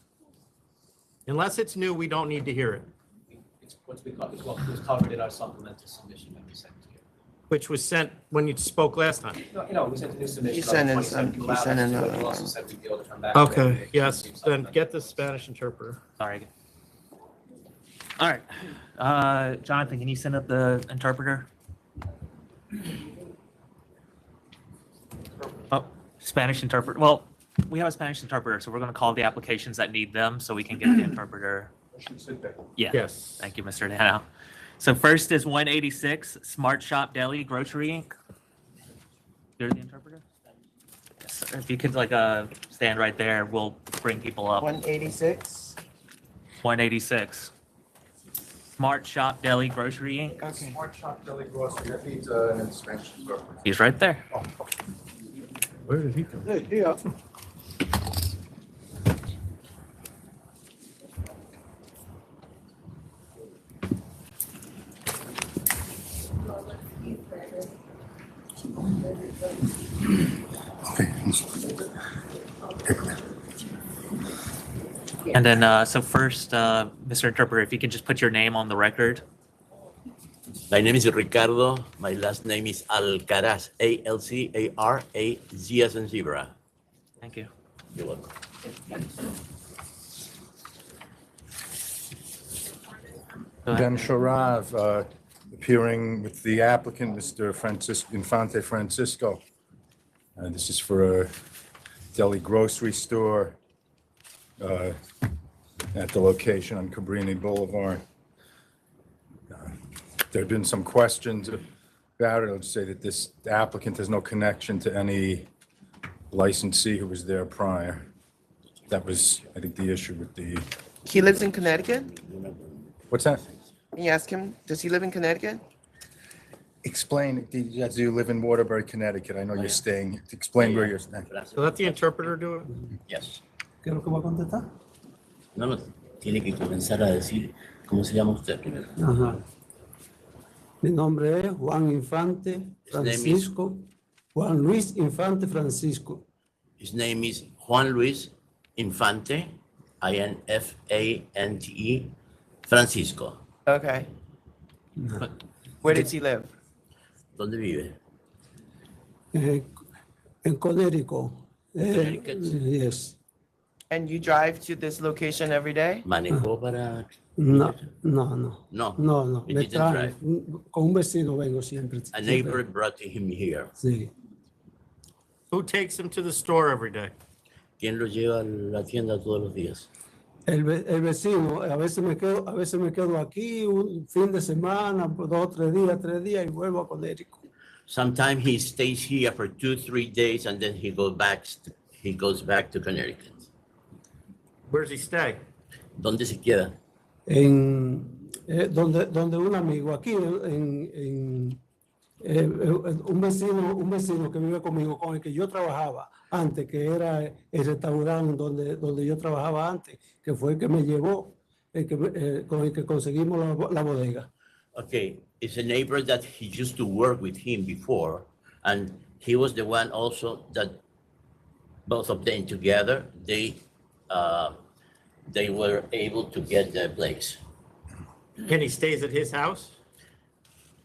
Unless it's new, we don't need to hear it, It's what was covered in our supplemental submission that we sent to you. which was sent when you spoke last time. No, we sent a new submission. He sent in on some- 27th. he You allowed sent us in to, a- but you also said we'd be able to come back. to that Okay, and yes, receive then supplemental. get the Spanish interpreter. Sorry. All right. Jonathan, can you send up the interpreter? Oh, Spanish interpreter. Well, we have a Spanish interpreter, so we're going to call the applications that need them so we can get the interpreter. Yeah. Yes. Thank you, Mr. Dano. So first is 186 Smart Shop Deli Grocery Inc. You're the interpreter? Yes, sir. If you could stand right there, we'll bring people up. 186? 186. Smart Shop Deli Grocery Inc. Okay. Smart Shop Deli Grocery, that needs an inspection. He's right there. Where did he come? Yeah. And then, so first, Mr. Interpreter, if you could just put your name on the record. My name is Ricardo. My last name is Alcaraz. Alcaraz as in zebra. Thank you. You're welcome. Ben Sharav, appearing with the applicant, Mr. Infante Francisco. This is for a deli grocery store at the location on Cabrini Boulevard. There have been some questions about it. I would say that this applicant has no connection to any licensee who was there prior. That was, I think, the issue with the, He lives in Connecticut? what's that? Can you ask him, does he live in Connecticut? Explain, do you live in Waterbury, Connecticut? I know you're staying, explain where you're staying. So let the interpreter do it. Yes. ¿Qué es lo que va a contestar? No, no, tiene que comenzar a decir cómo se llama usted primero. Ajá. Mi nombre es Juan Infante Francisco. Juan Luis Infante Francisco. His name is Juan Luis Infante, Infante, Francisco. Okay. Where does he live? ¿Dónde vive? En Connecticut. Connecticut. Yes. And you drive to this location every day? ¿Manejó para...? No, no, no. No. No, no. He Me didn't trae. drive. Con un vecino vengo siempre. A neighbor brought him here. Sí. Who takes him to the store every day? ¿Quién lo lleva a la tienda todos los días? El vecino, a veces me quedo aquí un fin de semana, 2 o 3 días y vuelvo a Connecticut. Sometimes he stays here for 2-3 days and then he goes back to Connecticut. Where does he stay? ¿Dónde se queda? Donde un amigo, aquí un vecino que vive conmigo, con el que yo trabajaba antes, que era el restaurante donde yo trabajaba antes, que fue el que me llevó, con el que conseguimos la bodega. Okay, it's a neighbor that he used to work with him before, and he was the one also that both of them together, they they were able to get the place. And he stays at his house?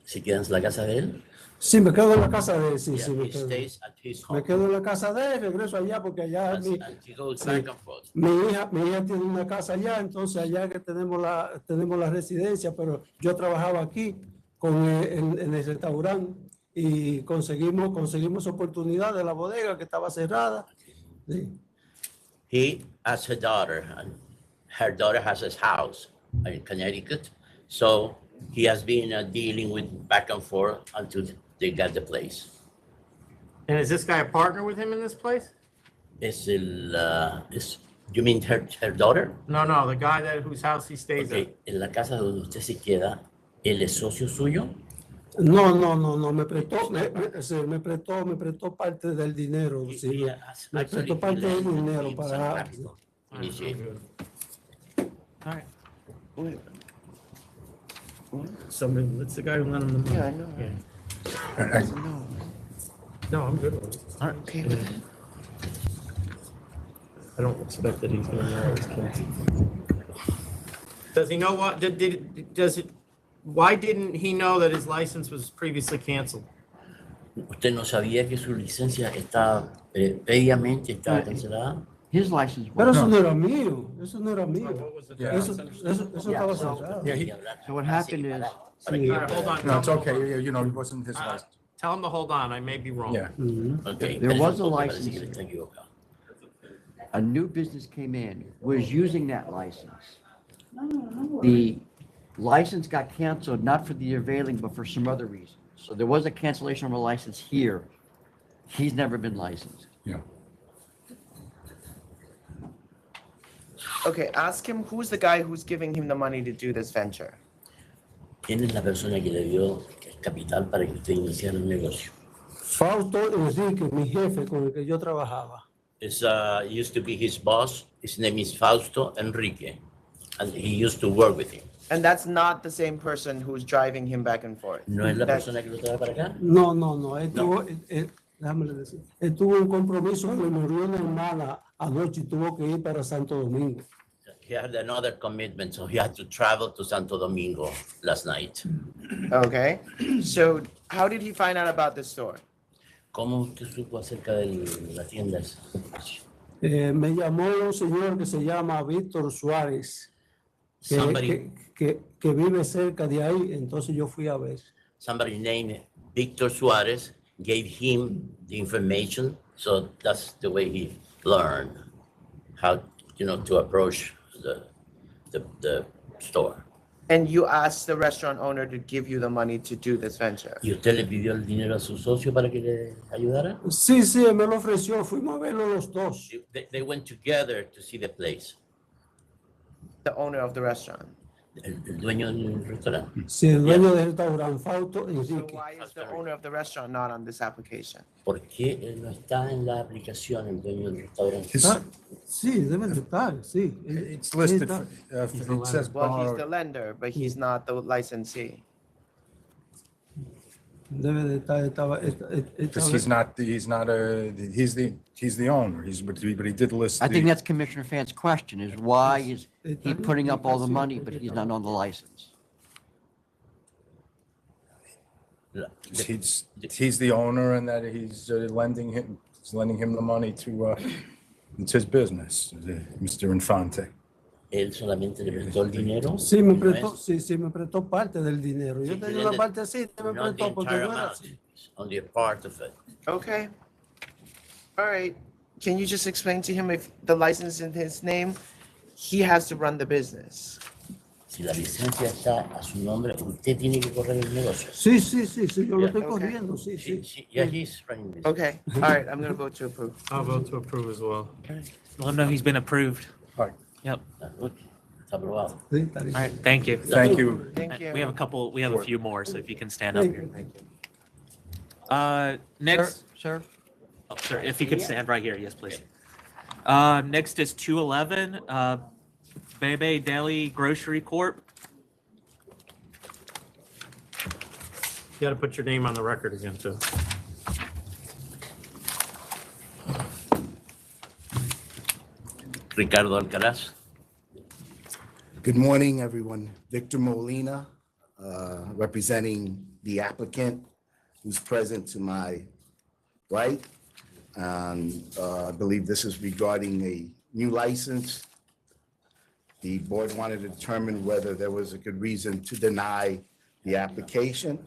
¿Se quedan en la casa de él? Sí, me quedo en la casa de él, sí, Yeah, sí, me he quedo. stays at his Me home. quedo en la casa de él, regreso allá porque allá And he goes sí, back and forth. mi hija tiene una casa allá, entonces allá que tenemos la residencia, pero yo trabajaba aquí en el restaurante y conseguimos oportunidad de la bodega que estaba cerrada. Sí. He has a daughter, and her daughter has his house in Connecticut. So he has been dealing with back and forth until they got the place. And is this guy a partner with him in this place? You mean her daughter? No, the guy whose house he stays at. Okay, en la casa donde usted se queda, ¿él es socio suyo? No, me prestó parte del dinero, sí. Me prestó parte del dinero para... All right. It's the guy who lent him the money. Yeah, I know. No, I'm good with it. All right, okay. I don't expect that he's gonna know his kids. Does he know what, why didn't he know that his license was previously canceled? ¿Usted no sabía que su licencia está previamente cancelada? His license. Pero eso no era mío, eso no era mío. Yeah. Eso estaba cerrado. Yeah, So what happened is, All right, hold on. No, it's okay, you know, it wasn't his license. Tell him to hold on, I may be wrong. Yeah. Okay. there was a license. A new business came in, was using that license. The license got canceled, not for the availing, but for some other reason. So there was a cancellation of a license here. He's never been licensed. Yeah. Okay, ask him who's the guy who's giving him the money to do this venture. ¿Quién es la persona que le dio el capital para que usted iniciara el negocio? Fausto Enrique, mi jefe con el que yo trabajaba. It's used to be his boss. His name is Fausto Enrique, and he used to work with him. And that's not the same person who's driving him back and forth. ¿No es la That's- persona que lo trae para acá? No, déjame decir, él tuvo un compromiso, le murió una hermana anoche y tuvo que ir para Santo Domingo. He had another commitment, so he had to travel to Santo Domingo last night. Okay, so how did he find out about this store? ¿Cómo usted supo acerca de la tienda esa? Me llamó un señor que se llama Víctor Suárez, Somebody- que vive cerca de ahí, entonces yo fui a ver. Somebody named Victor Suarez gave him the information, so that's the way he learned how, to approach the store. And you asked the restaurant owner to give you the money to do this venture? ¿Y usted le pidió el dinero a su socio para que le ayudara? Sí, él me lo ofreció, fuimos a verlo los dos. They went together to see the place. The owner of the restaurant? El dueño del restaurante. Sí, el dueño del restaurante, Fausto So Enrique. why is the owner of the restaurant not on this application? ¿Por qué él no está en la aplicación, el dueño del restaurante? Sí, debe de estar, sí. It's listed, it says Well, he's bar. the lender, but he's not the licensee. Debe de estar, Because he's the owner, but he did list. I think that's Commissioner Fan's question, is why is he putting up all the money, but he's not on the license? He's the owner and that he's lending him the money to, it's his business, Mr. Infante. Él solamente le prestó el dinero. Sí, me ¿no prestó, es? sí, me prestó parte del dinero. Yo tenía una parte así, me Not the prestó porque entire no era amount, así. it's only a part of it. Okay. All right. Can you just explain to him if the license in his name, he has to run the business? Si la licencia está a su nombre, usted tiene que correr el negocio. Sí, yo lo estoy Yeah. corriendo, sí. Yeah, he's running this. Okay. All right. I'm going to vote to approve. I'll vote to approve as well. Let him know he's been approved. Right. Yep. Está aprobado. Sí, está All bien. right, thank you. Thank you. Thank you. We have a few more, so if you can stand up Thank here. you. Next, Sir? oh, sir, if you could stand right here, yes, please. Next is 211, BEBE Deli Grocery Corp. You gotta put your name on the record again, too. Ricardo Alcaraz. Good morning, everyone. Victor Molina, representing the applicant who's present to my right. And I believe this is regarding a new license. The board wanted to determine whether there was a good reason to deny the application.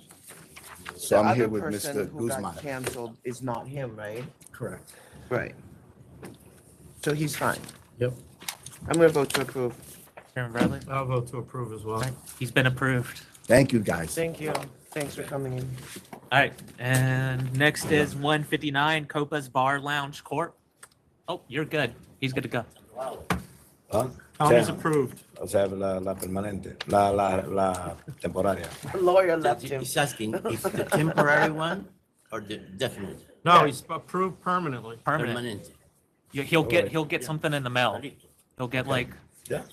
So I'm here with The Mr. other person who Guzman. got canceled is not him, right? Correct. Right. So he's fine. Yep. I'm gonna vote to approve. Chairman Bradley? I'll vote to approve as well. He's been approved. Thank you, guys. Thank you. Thanks for coming in. All right, and next is 159 Copas Bar Lounge Corp. Oh, you're good. He's good to go. ¿Ah? Tony's approved. O sea, la permanente, la temporaria. Lawyer left him. He's asking if the temporary one or the definite? No, he's approved permanently. Permanent. He'll get something in the mail. He'll get like. Yeah.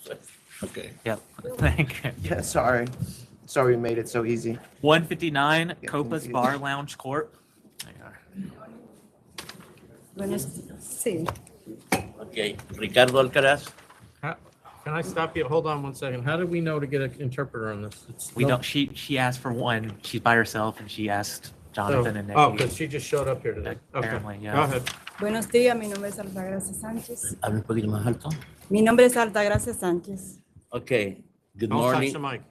Okay. Yep. Thank you. Yeah, sorry. Sorry we made it so easy. 159 Copas Bar Lounge Corp. Sí. Okay, Ricardo Alcaraz. Can I stop you? Hold on one second. How did we know to get an interpreter on this? We don't. She asked for one. She's by herself, and she asked Jonathan and Nikki. Oh, because she just showed up here today. Okay, Apparently, yeah. go ahead. Buenos días, mi nombre es Altagracia Sánchez. Habla un poquito más alto. Mi nombre es Altagracia Sánchez. Okay, good Don't morning. touch the mic.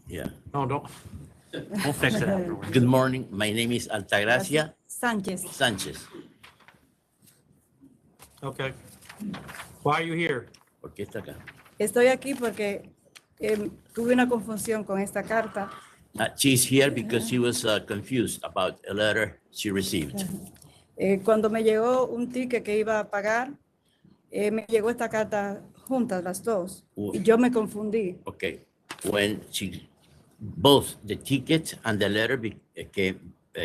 Yeah. No, don't. We'll fix it afterwards. Good morning. My name is Altagracia Sánchez. Sánchez. Okay. Why are you here? ¿Por qué está acá? Estoy aquí porque tuve una confusión con esta carta. She's here because she was confused about a letter she received. Cuando me llegó un ticket que iba a pagar, me llegó esta carta juntas las dos y yo me confundí. Okay, when both the ticket and the letter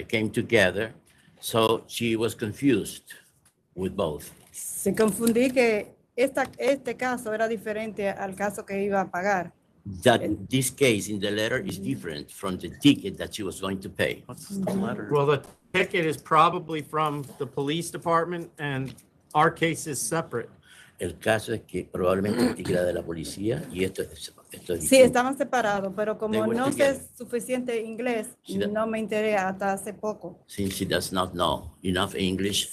came together, so she was confused with both. Se confundí que este caso era diferente al caso que iba a pagar. That this case in the letter is different from the ticket that she was going to pay. What's the letter? Well, the ticket is probably from the police department and our case is separate. El caso es que probablemente el ticket era de la policía y esto es Sí, distinto. estaban separados, pero como They were no sé together. suficiente inglés, Sí, da- no me enteré hasta hace poco. Since she does not know enough English,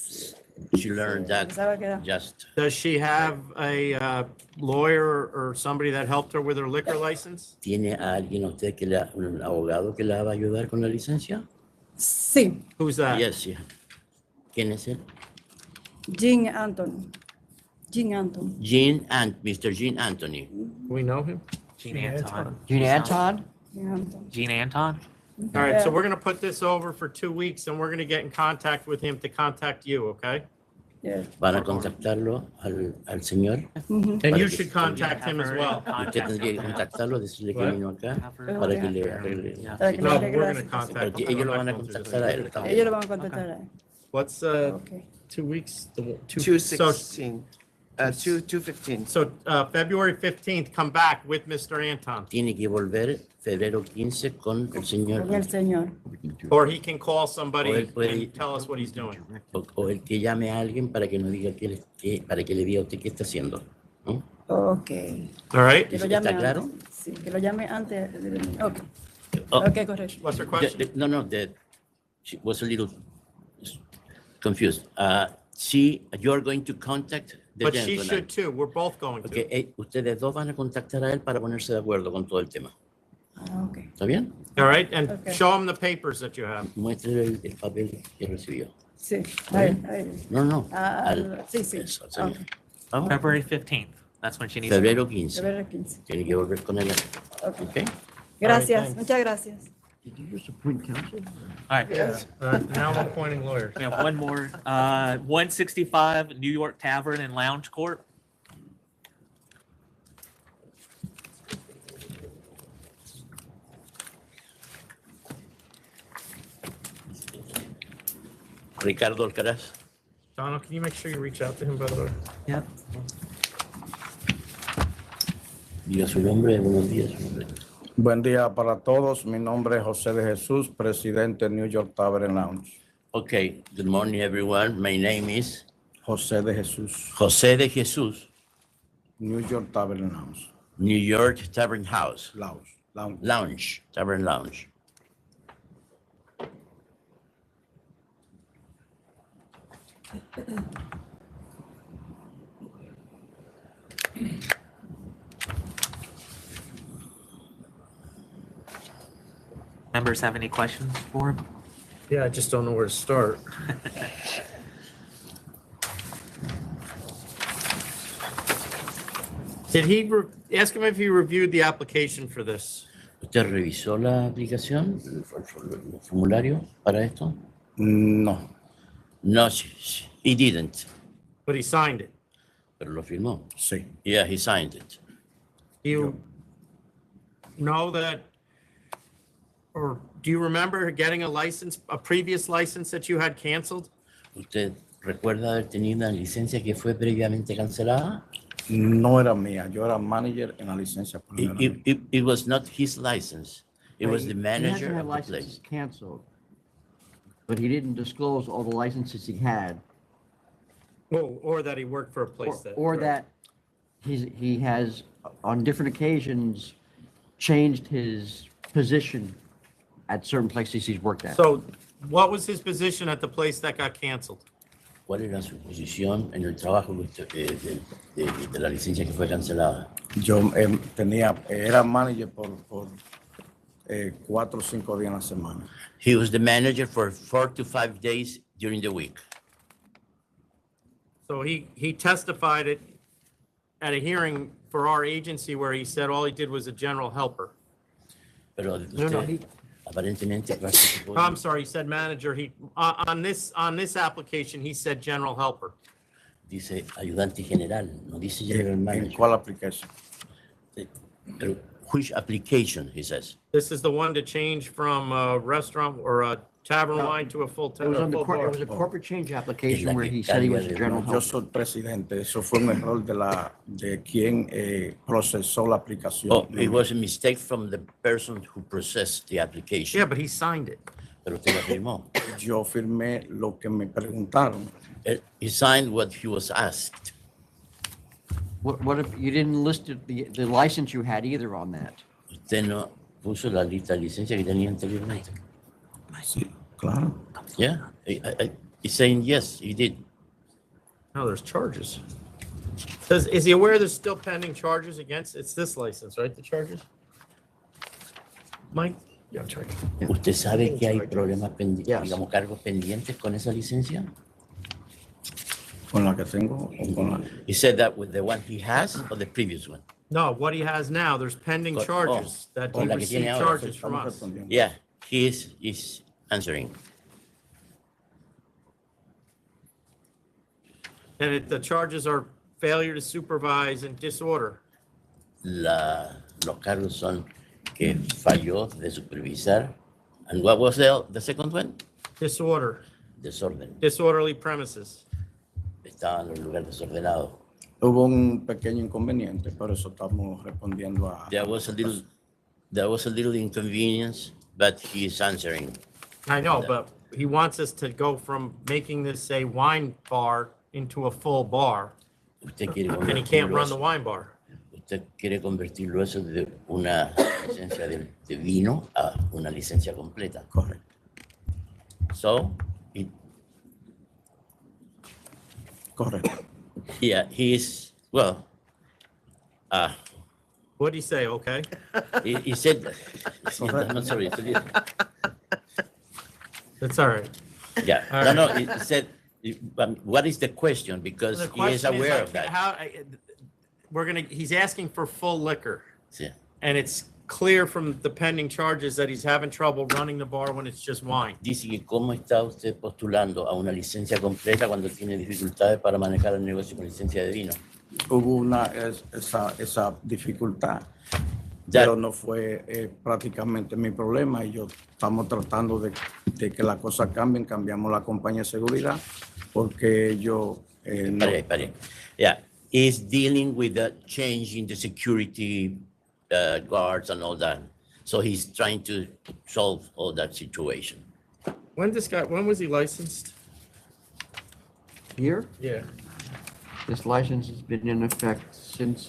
she learned that Pensaba que era- just. Does she have a lawyer or somebody that helped her with her liquor license? ¿Tiene a alguien usted un abogado que la va a ayudar con la licencia? Sí, Who's that? Yes, yeah. ¿Quién es él? Jean Anthony. Jean Anthony. Mr. Jean Anthony. We know him? Gene Anton. Gene Anton? Jean Anthony. Gene Anton? All right, so we're going to put this over for 2 weeks and we're going to get in contact with him to contact you, okay? Yeah. ¿Van a contactarlo al señor? And you should contact him as well. Usted tendría que contactarlo, decirle que vino acá para que le arregle. Para que No, le we're arregle going to la contact Porque him. ellos lo van a contactar a él. situación. Ellos lo van a contestar a él. What's Okay. 2 weeks? 216. 215. So February 15th, come back with Mr. Anton. Tiene que volver febrero 15 con el señor. Con el señor. Or he can call O somebody él puede- and tell us what he's doing. O el que llame a alguien para que nos diga para que le diga a usted qué está haciendo. ¿no? Okay. All right? Que lo llame ¿Está claro? antes. Sí, que lo llame antes. Okay. Oh, Okay, correcto. What's her question? No, she was a little confused. You're going to contact the But she gentleman. should too. We're both going to. Okay, ustedes dos van a contactar a él para ponerse de acuerdo con todo el tema. Okay. ¿Está bien? All right, and Okay. show him the papers that you have. Muéstrele el papel que recibió. Sí. Ahí, ahí. No. Sí, sí. Eso, al señor. Okay. Vamos. February 15th. That's when she needs Febrero 15. Febrero 15. Tiene que volver con él. Okay. Okay. Gracias. thanks. Muchas gracias. Did you just appoint counsel? All right. Now I'm appointing lawyers. We have one more. 165 New York Tavern and Lounge Corp. Ricardo Alcaraz. Donald, can you make sure you reach out to him, by the way? Yep. Diga su nombre. Buenos días. Su nombre. Buen día para todos. Mi nombre es José de Jesús, presidente New York Tavern Lounge. Okay. Good morning, everyone. My name is José de Jesús, José de Jesús, New York Tavern Lounge. New York Tavern House. Lounge. Lounge. Tavern Lounge. Members have any questions for him? Yeah, I just don't know where to start. Did he, ask him if he reviewed the application for this? ¿Usted revisó la aplicación, el formulario para esto? No. No, he didn't. But he signed it. Pero lo firmó. Sí. Yeah, he signed it. You know that, or do you remember getting a license, a previous license that you had canceled? ¿Usted recuerda haber tenido una licencia que fue previamente cancelada? No era mía, yo era manager en la licencia. It was not his license. It was the manager He of the hasn't had place. licenses canceled, but he didn't disclose all the licenses he had, Oh, or that he worked for a place that. or that he has, on different occasions, changed his position at certain places he's worked at. So what was his position at the place that got canceled? ¿Cuál era su posición en el trabajo de la licencia que fue cancelada? Yo era manager por 4 o 5 días en la semana. He was the manager for 4 to 5 days during the week. So he testified at a hearing for our agency where he said all he did was a general helper. Pero usted aparentemente participó. I'm sorry, he said manager. He on this application, he said general helper. Dice ayudante general, no dice general manager. ¿En cuál aplicación? Pero which application, he says? This is the one to change from a restaurant or a tavern wine to a full It was on the full bar. it was a corporate change application where he said he was a general Yo helper. soy presidente, eso fue un error de quien procesó la aplicación. Oh, it was a mistake from the person who processed the application. Yeah, but he signed it. Pero usted lo firmó. Yo firmé lo que me preguntaron. He signed what he was asked. What if you didn't list the license you had either on that? Usted no puso la lista de licencia que tenía anteriormente. Sí, claro. Yeah, he's saying yes, he did. No, there's charges. Is he aware there's still pending charges against, it's this license, right, the charges? Mike? Yeah, check. ¿Usted sabe que hay problemas pendientes, digamos, cargos pendientes con esa licencia? ¿Con la que tengo o con la? He said that with the one he has or the previous one? No, what he has now, there's pending charges that he con la que received tiene ahora. charges from us. Yeah, he is answering. And the charges are failure to supervise and disorder. Los cargos son que falló de supervisar. And what was the second one? Disorder. Desorden. Disorderly premises. Estaba en un lugar desordenado. Hubo un pequeño inconveniente, por eso estamos respondiendo a... There was a little inconvenience, but he is answering. I know, but he wants us to go from making this a wine bar into a full bar. Usted quiere And he can't run the wine bar. Usted quiere convertirlo eso de una licencia de vino a una licencia completa. Correcto. So, Correcto. yeah, he is, well, What did he say, okay? he said, I'm sorry. That's all right. Yeah, All no, right. he said, what is the question? Because The he is question aware like, of that. He's asking for full liquor. Yeah. And it's clear from the pending charges that he's having trouble running the bar when it's just wine. Dice que cómo está usted postulando a una licencia completa cuando tiene dificultades para manejar el negocio con licencia de vino. Hubo esa dificultad, pero no fue prácticamente mi problema y yo estamos tratando de que las cosas cambien, cambiamos la compañía de seguridad porque yo... Pare. Yeah, he's dealing with the change in the security guards and all that. So he's trying to solve all that situation. When was he licensed? Here? Yeah. This license has been in effect since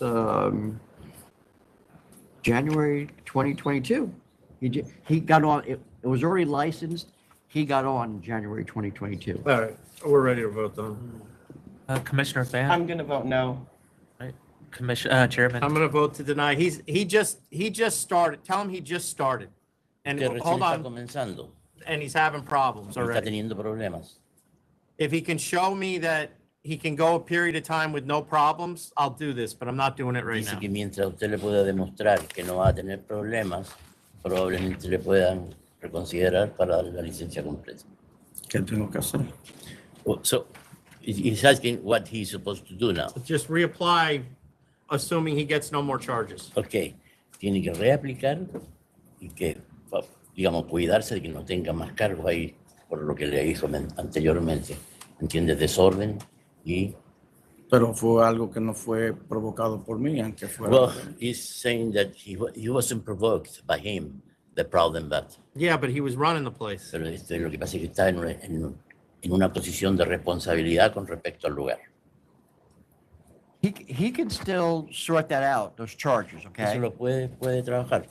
January 2022. He got on, it was already licensed. He got on January 2022. All right, we're ready to vote then. Commissioner Fan? I'm gonna vote no. Chairman? I'm gonna vote to deny. He just started. Tell him he just started. And Que recién hold está on, comenzando. and he's having problems Está already. teniendo problemas. If he can show me that he can go a period of time with no problems, I'll do this, but I'm not doing it right Dice now. que mientras usted le pueda demostrar que no va a tener problemas, probablemente le puedan reconsiderar para darle la licencia completa. ¿Qué tengo que hacer? So he's asking what he's supposed to do now. Just reapply, assuming he gets no more charges. Ok, tiene que reaplicar y que, digamos, cuidarse de que no tenga más cargos ahí por lo que le dijo anteriormente. ¿Entiende? Desorden y... Pero fue algo que no fue provocado por mí, aunque fuera. Well, he's saying that he wasn't provoked by him, the problem, but... Yeah, but he was running the place. Pero lo que pasa es que está en una posición de responsabilidad con respecto al lugar. He can still sort that out, those charges, okay? Eso lo puede trabajar.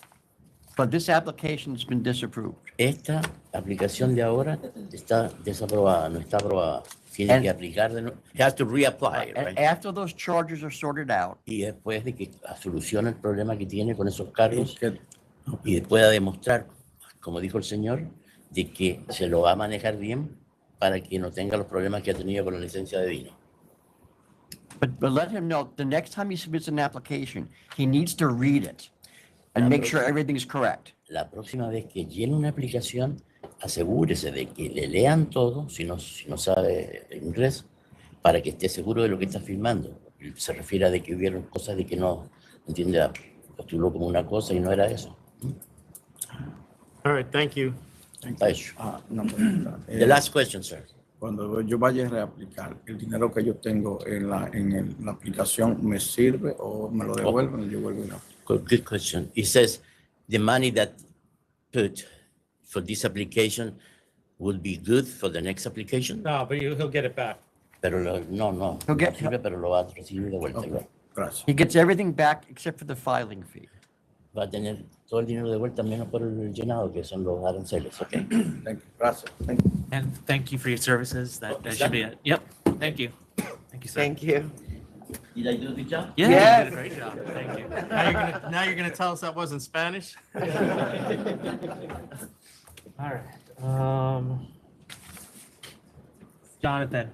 But this application's been disapproved. Esta aplicación de ahora está desaprobada, no está aprobada. Tiene que aplicar de nuevo. He has to reapply, And right? after those charges are sorted out, Y después de que solucione el problema que tiene con esos cargos y pueda demostrar, como dijo el señor, de que se lo va a manejar bien para que no tenga los problemas que ha tenido con la licencia de vino. but let him know, the next time he submits an application, he needs to read it and make sure everything's correct. La próxima vez que llene una aplicación, asegúrese de que le lean todo, si no sabe inglés, para que esté seguro de lo que está firmando. Se refiere a de que hubieron cosas de que no, entiende, postuló como una cosa y no era eso. All right, thank you. Una pregunta. The last question, sir. Cuando yo vaya a reaplicar, ¿el dinero que yo tengo en la aplicación me sirve o me lo devuelven y yo vuelvo a ir a Good question. It says the money that put for this application will be good for the next application. No, but he'll get it back. Pero no sirve, pero lo va a recibir de vuelta. igual. Gracias. He gets everything back except for the filing fee. Va a tener todo el dinero de vuelta menos por el llenado, que son los aranceles, ¿ok? Gracias. And thank you for your services. That should be it. Yep. Thank you. Thank you, sir. Thank you. Did I do a good job? Yeah, Yes. you did a great job. Thank you. Now you're gonna tell us that wasn't Spanish? All right. Jonathan.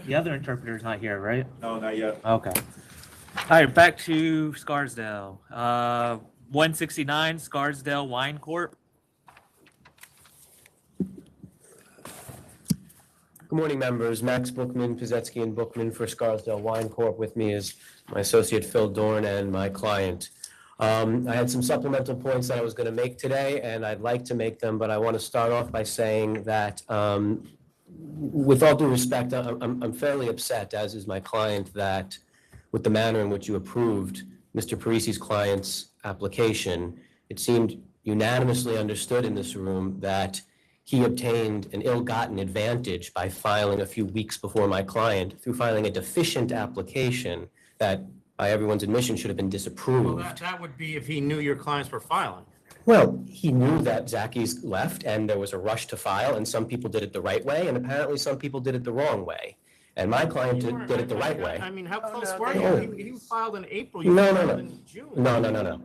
The other interpreter's not here, right? No, not yet. Okay. All right, back to Scarsdale. 169 Scarsdale Wine Corp. Good morning, members. Max Bookman, Pizetsky and Bookman for Scarsdale Wine Corp. With me is my associate Phil Dorn and my client. I had some supplemental points that I was going to make today, and I'd like to make them, but I want to start off by saying that with all due respect, I'm fairly upset, as is my client, that with the manner in which you approved Mr. Parisi's client's application, it seemed unanimously understood in this room that he obtained an ill-gotten advantage by filing a few weeks before my client through filing a deficient application that, by everyone's admission, should have been disapproved. Well, that would be if he knew your clients were filing. Well, he knew that Zacky's left and there was a rush to file, and some people did it the right way, and apparently some people did it the wrong way. And my client did it the right way. I mean, how close were no. you? He filed in April. You No. filed in June. No.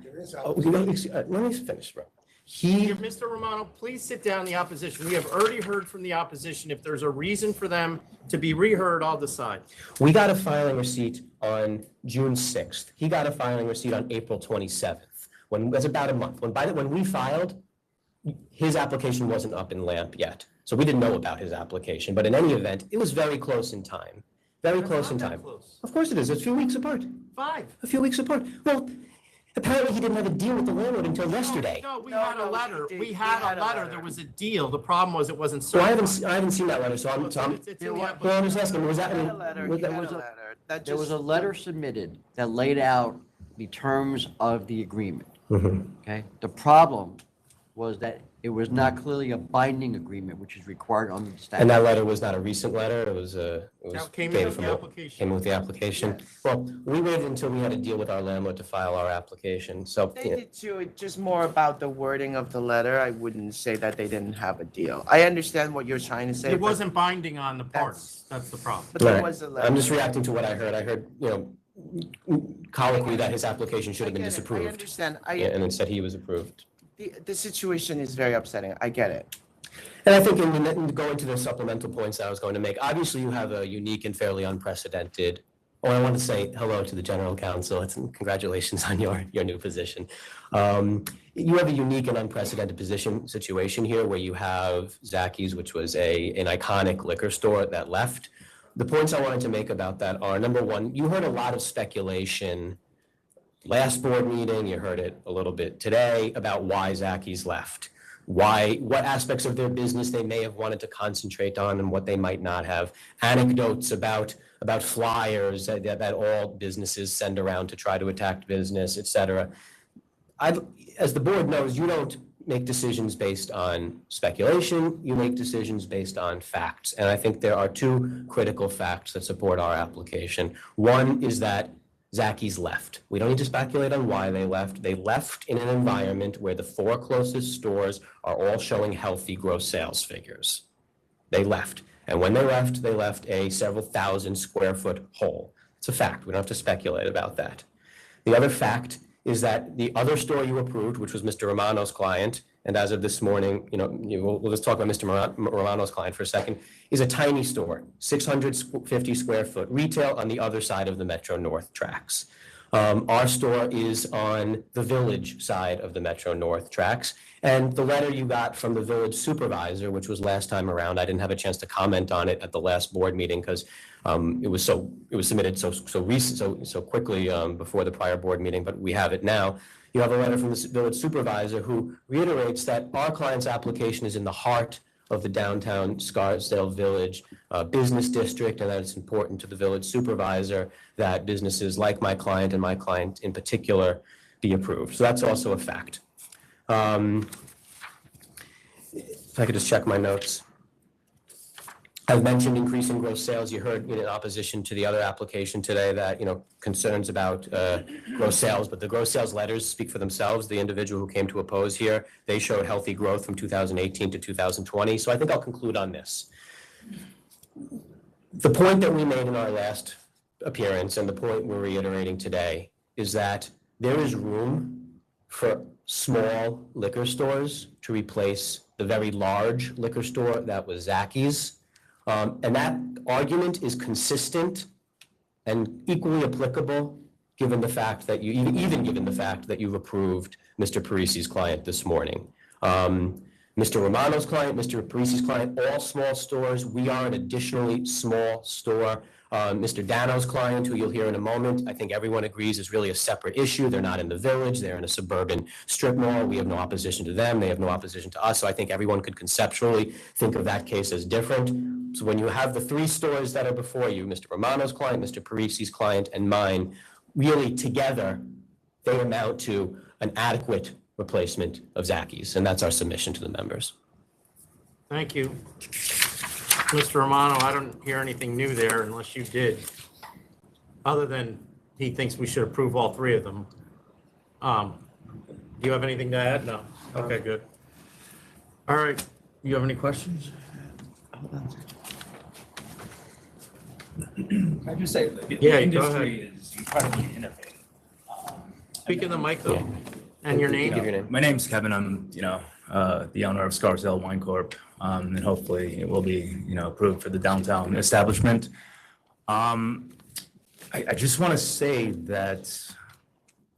Oh, let me finish, bro. Mr. Romano, please sit down, the opposition. We have already heard from the opposition. If there's a reason for them to be reheard, I'll decide. We got a filing receipt on June 6th. He got a filing receipt on April 27th. That's about a month. When we filed, his application wasn't up in LAMP yet. So we didn't know about his application. But in any event, it was very close in time. Very close in time. Of course it is. It's a few weeks apart. 5. A few weeks apart. Well, apparently he didn't have a deal with the landlord until yesterday. No, we had a letter. We had a letter. There was a deal. The problem was it wasn't So I certified. haven't seen that letter, so I'm well, I'm just asking, was that? There was a letter submitted that laid out the terms of the agreement. Okay? The problem was that It was not clearly a binding agreement, which is required under the statute. And that letter was not a recent letter, it was That came in dated with from the the- application. Came with the application. Well, we waited until we had to deal with our landlord to file our application, so. They did too, it's just more about the wording of the letter. I wouldn't say that they didn't have a deal. I understand what you're trying to say. It but- wasn't binding on the parties, that's the problem. But there Right. was a letter. I'm just reacting to what I heard. I heard, colloquy that his application should have been I get it. disapproved. I understand. Yeah, and instead he was approved. The situation is very upsetting. I get it. And I think in going to the supplemental points that I was going to make, obviously you have a unique and fairly unprecedented, I want to say hello to the general counsel. Congratulations on your new position. You have a unique and unprecedented situation here where you have Zacky's, which was an iconic liquor store that left. The points I wanted to make about that are, number one, you heard a lot of speculation last board meeting, you heard it a little bit today about why Zacky's left. What aspects of their business they may have wanted to concentrate on and what they might not have. Anecdotes about flyers that all businesses send around to try to attack business, et cetera. As the board knows, you don't make decisions based on speculation, you make decisions based on facts. And I think there are two critical facts that support our application. One is that Zacky's left. We don't need to speculate on why they left. They left in an environment where the 4 closest stores are all showing healthy gross sales figures. They left. And when they left a several thousand square foot hole. It's a fact. We don't have to speculate about that. The other fact is that the other store you approved, which was Mr. Romano's client, and as of this morning, we'll just talk about Mr. Romano's client for a second, is a tiny store, 650 square foot retail on the other side of the Metro North tracks. Our store is on the Village side of the Metro North tracks. And the letter you got from the Village supervisor, which was last time around, I didn't have a chance to comment on it at the last board meeting because it was submitted so quickly before the prior board meeting, but we have it now. You have a letter from the Village supervisor who reiterates that our client's application is in the heart of the downtown Scarsdale Village business district, and that it's important to the Village supervisor that businesses like my client and my client in particular be approved. So that's also a fact. If I could just check my notes. I've mentioned increasing gross sales. You heard in opposition to the other application today that, concerns about gross sales, but the gross sales letters speak for themselves. The individual who came to oppose here, they showed healthy growth from 2018 to 2020. So I think I'll conclude on this. The point that we made in our last appearance and the point we're reiterating today is that there is room for small liquor stores to replace the very large liquor store that was Zacky's. And that argument is consistent and equally applicable given the fact that even given the fact that you've approved Mr. Parisi's client this morning. Mr. Romano's client, Mr. Parisi's client, all small stores. We are an additionally small store. Mr. Dano's client, who you'll hear in a moment, I think everyone agrees is really a separate issue. They're not in the Village. They're in a suburban strip mall. We have no opposition to them. They have no opposition to us. So I think everyone could conceptually think of that case as different. So when you have the 3 stores that are before you, Mr. Romano's client, Mr. Parisi's client, and mine, really together, they amount to an adequate replacement of Zacky's. And that's our submission to the members. Thank you. Mr. Romano, I don't hear anything new there unless you did, other than he thinks we should approve all 3 of them. Do you have anything to add? No. Okay, good. All right. You have any questions? I just say, the Yeah, go industry ahead. is incredibly innovative. Speak in the mic though, and your name. My name's Kevin. I'm, the owner of Scarsdale Wine Corp. And hopefully it will be, approved for the downtown establishment. I just want to say that,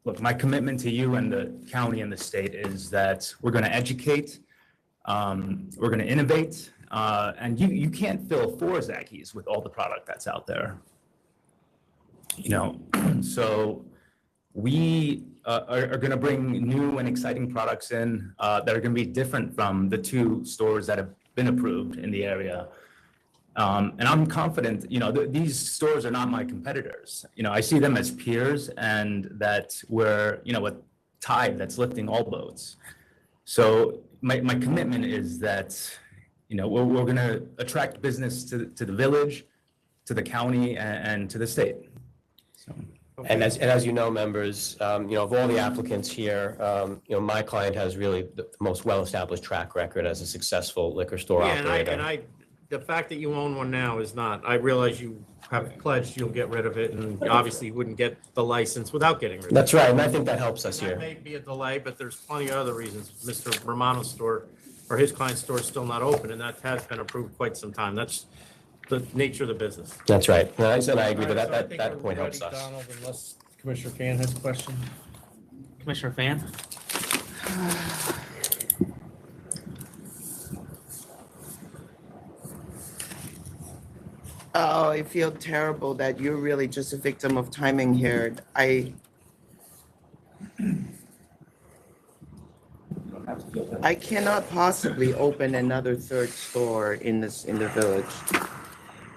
look, my commitment to you and the county and the state is that we're going to educate, we're going to innovate, and you can't fill 4 Zacky's with all the product that's out there. So we are going to bring new and exciting products in that are going to be different from the 2 stores that have been approved in the area. And I'm confident, these stores are not my competitors. I see them as peers, and that we're, a tide that's lifting all boats. So, my commitment is that, we're going to attract business to the village, to the county, and to the state. So. And as you know, members, of all the applicants here, my client has really the most well-established track record as a successful liquor store Yeah, operator. the fact that you own one now is not, I realize you have pledged you'll get rid of it, and obviously you wouldn't get the license without getting rid of it. That's right, and I think that helps us That here. may be a delay, but there's plenty of other reasons. Mr. Romano's store, or his client's store is still not open, and that has been approved quite some time. That's the nature of the business. That's right. And I agree All right, that so I think that we're point helps ready, us. Donald, unless Commissioner Fan has a question. Commissioner Fan? Oh, I feel terrible that you're really just a victim of timing here. I cannot possibly open another third store in the village.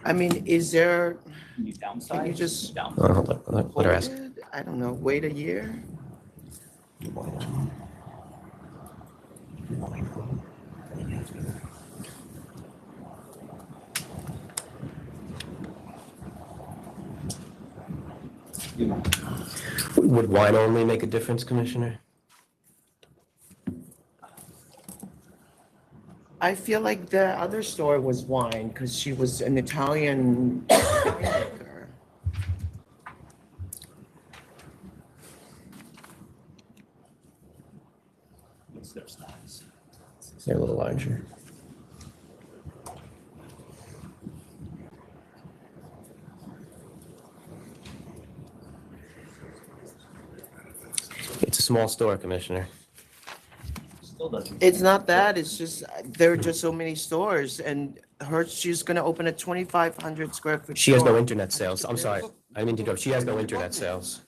I mean, is there, can you just, Let her ask. I don't know, wait a year? Would wine only make a difference, Commissioner? I feel like the other store was wine because she was an Italian winemaker. What's their size? They're a little larger. It's a small store, Commissioner. It's not that, it's just, there are just so many stores and she's gonna open a 2,500 square foot She has no store. internet sales. I'm sorry. I didn't mean to interrupt. She has no internet sales.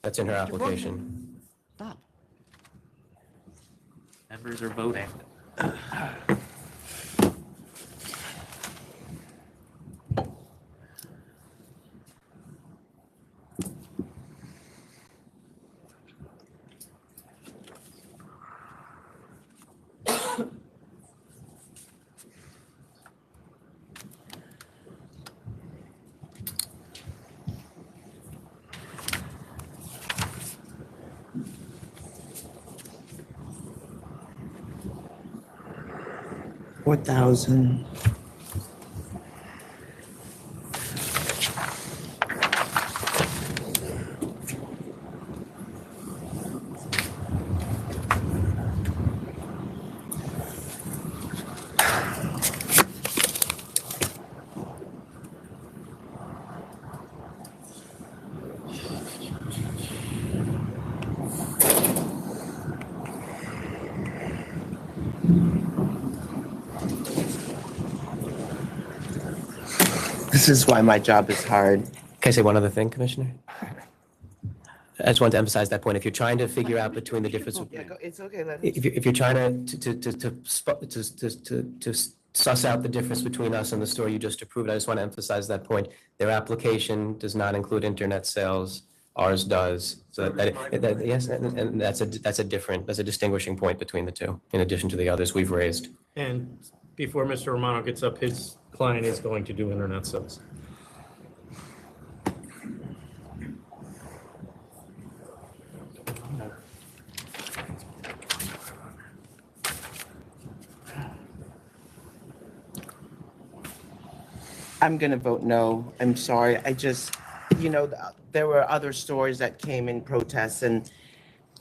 That's in her application. Members are voting. $4,000. This is why my job is hard. Can I say one other thing, Commissioner? I just want to emphasize that point. If you're trying to figure out between the difference, It's okay, let if you're trying to suss out the difference between us and the store you just approved, I just want to emphasize that point. Their application does not include internet sales. Ours does. So yes, and that's a distinguishing point between the two, in addition to the others we've raised. And before Mr. Romano gets up, his client is going to do internet sales. I'm gonna vote no. I'm sorry. I just, there were other stores that came in protests and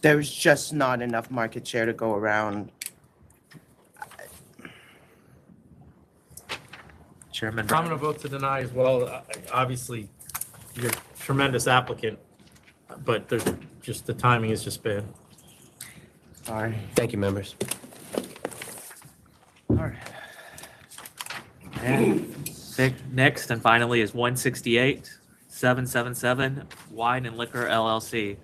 there was just not enough market share to go around. Chairman. I'm going to vote to deny as well. Obviously, you're a tremendous applicant, but there's just, the timing is just bad. Sorry. Thank you, members. All right. And next and finally is 168-777 Wine and Liquor LLC.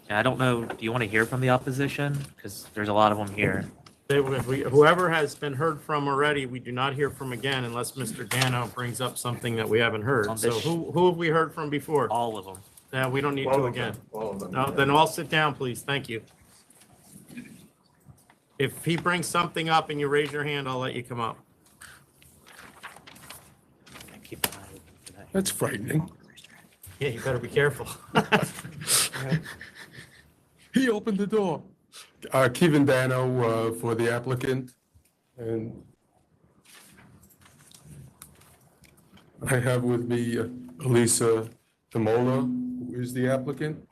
And I don't know, do you want to hear from the opposition? Because there's a lot of them here. Whoever has been heard from already, we do not hear from again unless Mr. Dano brings up something that we haven't heard. So who have we heard from before? All of them. Yeah, we don't need to again. All of them. No, then all sit down, please. Thank you. If he brings something up and you raise your hand, I'll let you come up. That's frightening. Yeah, you better be careful. He opened the door. Kevin Dano for the applicant. And I have with me Elisa Tamola, who is the applicant.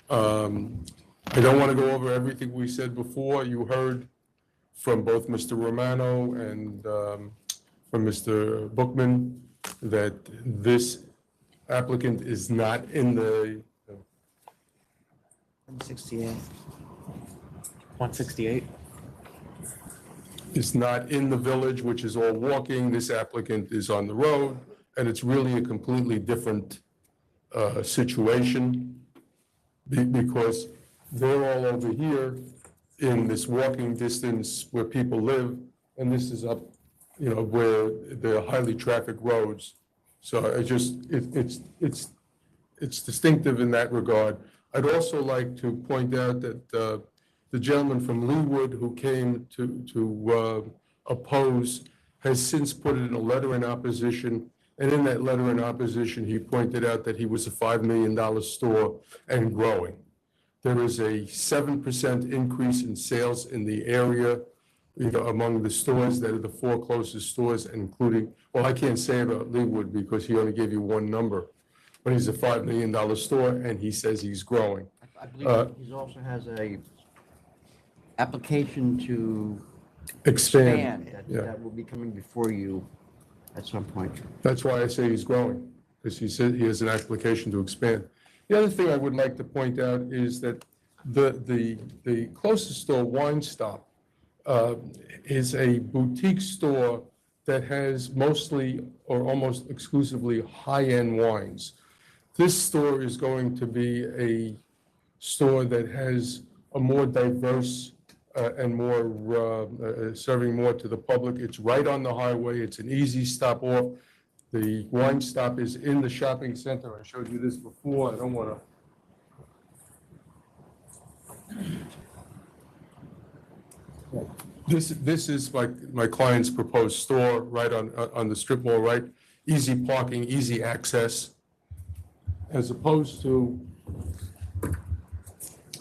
I don't want to go over everything we said before. You heard from both Mr. Romano and from Mr. Bookman that this applicant is not in the 168. 168. is not in the village, which is all walking. This applicant is on the road, and it's really a completely different situation because they're all over here in this walking distance where people live, and this is up, where they're highly trafficked roads. So it's distinctive in that regard. I'd also like to point out that the gentleman from Leewood who came to oppose has since put in a letter in opposition. And in that letter in opposition, he pointed out that he was a $5 million store and growing. There is a 7% increase in sales in the area, among the stores that are the 4 closest stores, including, well, I can't say about Leewood because he only gave you one number, but he's a $5 million store and he says he's growing. I believe he also has a application to Expand. that will be coming before you at some point. That's why I say he's growing, because he said he has an application to expand. The other thing I would like to point out is that the closest store, Wine Stop, is a boutique store that has mostly or almost exclusively high-end wines. This store is going to be a store that has a more diverse and more serving more to the public. It's right on the highway. It's an easy stop off. The Wine Stop is in the shopping center. I showed you this before. I don't want to. This is my client's proposed store right on the strip mall, right? Easy parking, easy access, as opposed to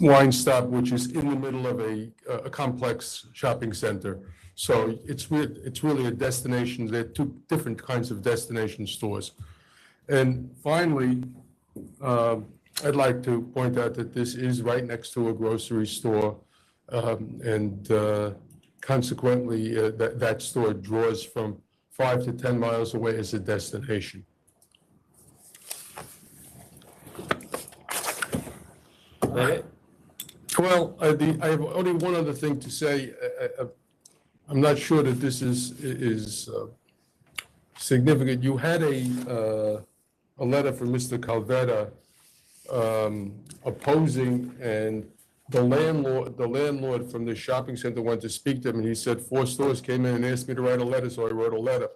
Wine Stop, which is in the middle of a complex shopping center. So it's really a destination. They're 2 different kinds of destination stores. And finally, I'd like to point out that this is right next to a grocery store, and consequently, that store draws from 5 to 10 miles away as a destination. Well, I have only one other thing to say. I'm not sure that this is significant. You had a letter from Mr. Calvetta opposing, and the landlord from the shopping center went to speak to him, and he said 4 stores came in and asked me to write a letter, so I wrote a letter.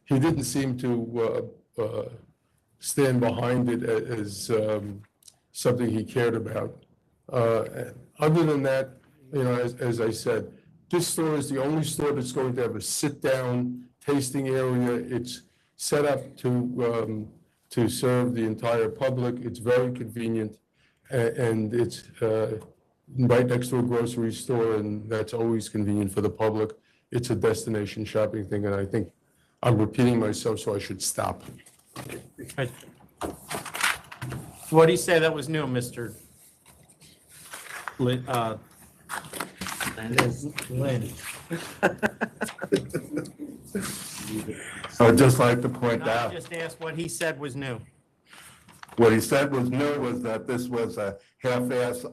He didn't seem to stand behind it as something he cared about. Other than that, as I said, this store is the only store that's going to have a sit-down tasting area. It's set up to serve the entire public. It's very convenient, and it's right next to a grocery store, and that's always convenient for the public. It's a destination shopping thing, and I think I'm repeating myself, so I should stop. What do you say that was new, Mr. Lynn? I would just like to point No, out, I just asked what he said was new. what he said was new was that this was a half-ass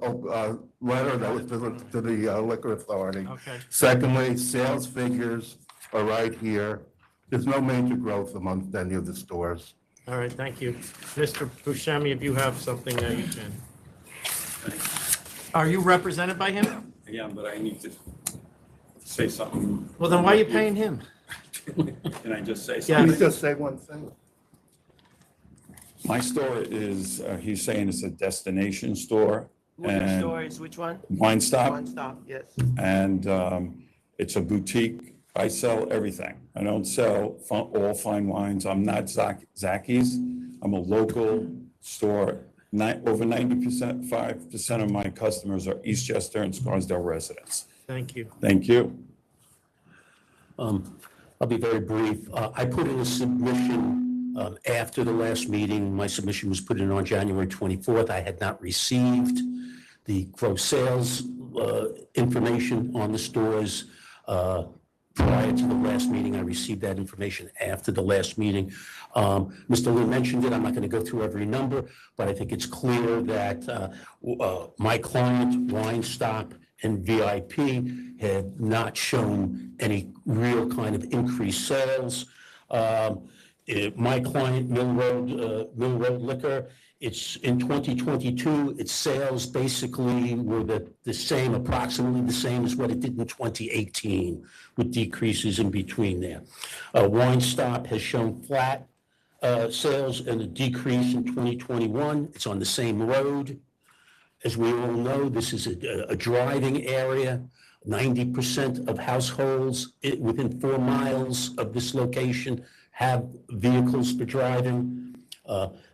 letter that was to the liquor authority. Okay. Secondly, sales figures are right here. There's no major growth among any of the stores. All right, thank you. Mr. Buscemi, if you have something that you can. Are you represented by him? Yeah, but I need to say something. Well, then why are you paying him? Can I just say Yeah. something? Please just say one thing. My store is, he's saying it's a destination store. Who are the And stores? Which one? Wine Stop. One Stop, yes. And it's a boutique. I sell everything. I don't sell all fine wines. I'm not Zacky's. I'm a local store. Over 90%, 5% of my customers are Eastchester and Scarsdale residents. Thank you. Thank you. I'll be very brief. I put in a submission after the last meeting. My submission was put in on January 24th. I had not received the gross sales information on the stores prior to the last meeting. I received that information after the last meeting. Mr. Lee mentioned it. I'm not going to go through every number, but I think it's clear that my client, Wine Stop, and VIP had not shown any real kind of increased sales. My client, Mill Road Liquor, it's in 2022, its sales basically were the same, approximately the same as what it did in 2018, with decreases in between there. Wine Stop has shown flat sales and a decrease in 2021. It's on the same road. As we all know, this is a driving area. 90% of households within 4 miles of this location have vehicles for driving.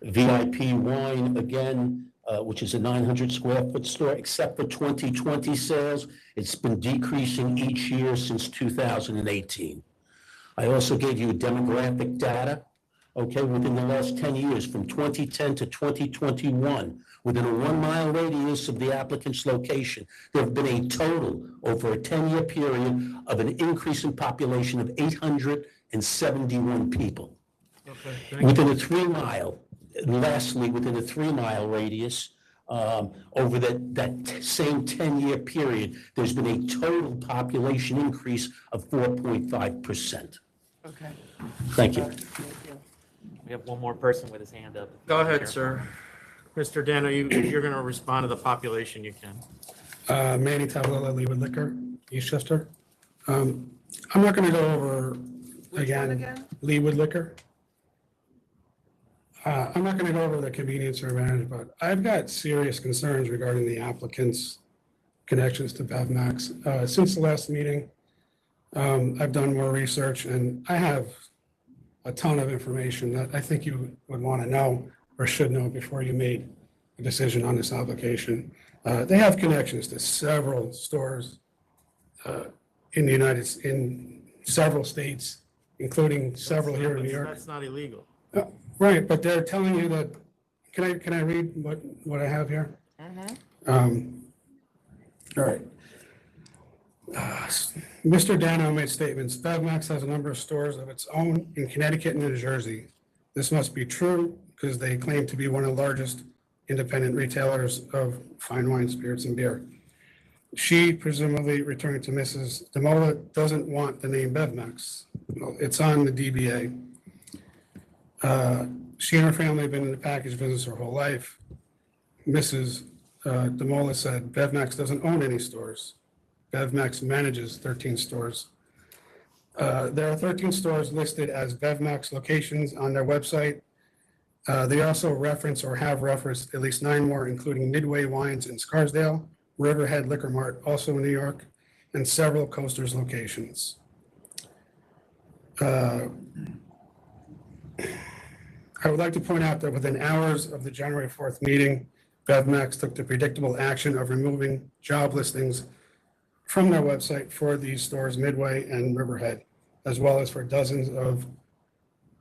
VIP Wine, again, which is a 900 square foot store, except for 2020 sales, it's been decreasing each year since 2018. I also gave you demographic data, okay, within the last 10 years, from 2010 to 2021, within a 1 mile radius of the applicant's location, there have been a total over a 10-year period of an increase in population of 871 people. Okay, Within a 3 mile, lastly, within a 3 mile radius, over that same 10-year period, there's been a total population increase of 4.5%. Okay. Thank you. We have one more person with his hand up. Go ahead, sir. Mr. Dano, if you're going to respond to the population, you can. Manny Tavalla, Leewood Liquor, Eastchester. I'm not going to go over, again, Leewood Liquor. I'm not going to go over the convenience or advantage, but I've got serious concerns regarding the applicant's connections to BevMax. Since the last meeting, I've done more research, and I have a ton of information that I think you would want to know or should know before you made a decision on this application. They have connections to several stores in several states, including several here in New York. That's not illegal. Right, but they're telling you that, can I read what I have here? All right. Mr. Dano made statements. BevMax has a number of stores of its own in Connecticut and New Jersey. This must be true because they claim to be one of the largest independent retailers of fine wine, spirits, and beer. She, presumably returning to Mrs. DeMola, doesn't want the name BevMax. Well, it's on the DBA. She and her family have been in the package business her whole life. Mrs. DeMola said BevMax doesn't own any stores. BevMax manages 13 stores. There are 13 stores listed as BevMax locations on their website. They also reference or have referenced at least 9 more, including Midway Wines in Scarsdale, Riverhead Liquor Mart, also in New York, and several Coasters locations. I would like to point out that within hours of the January 4th meeting, BevMax took the predictable action of removing job listings from their website for these stores, Midway and Riverhead, as well as for dozens of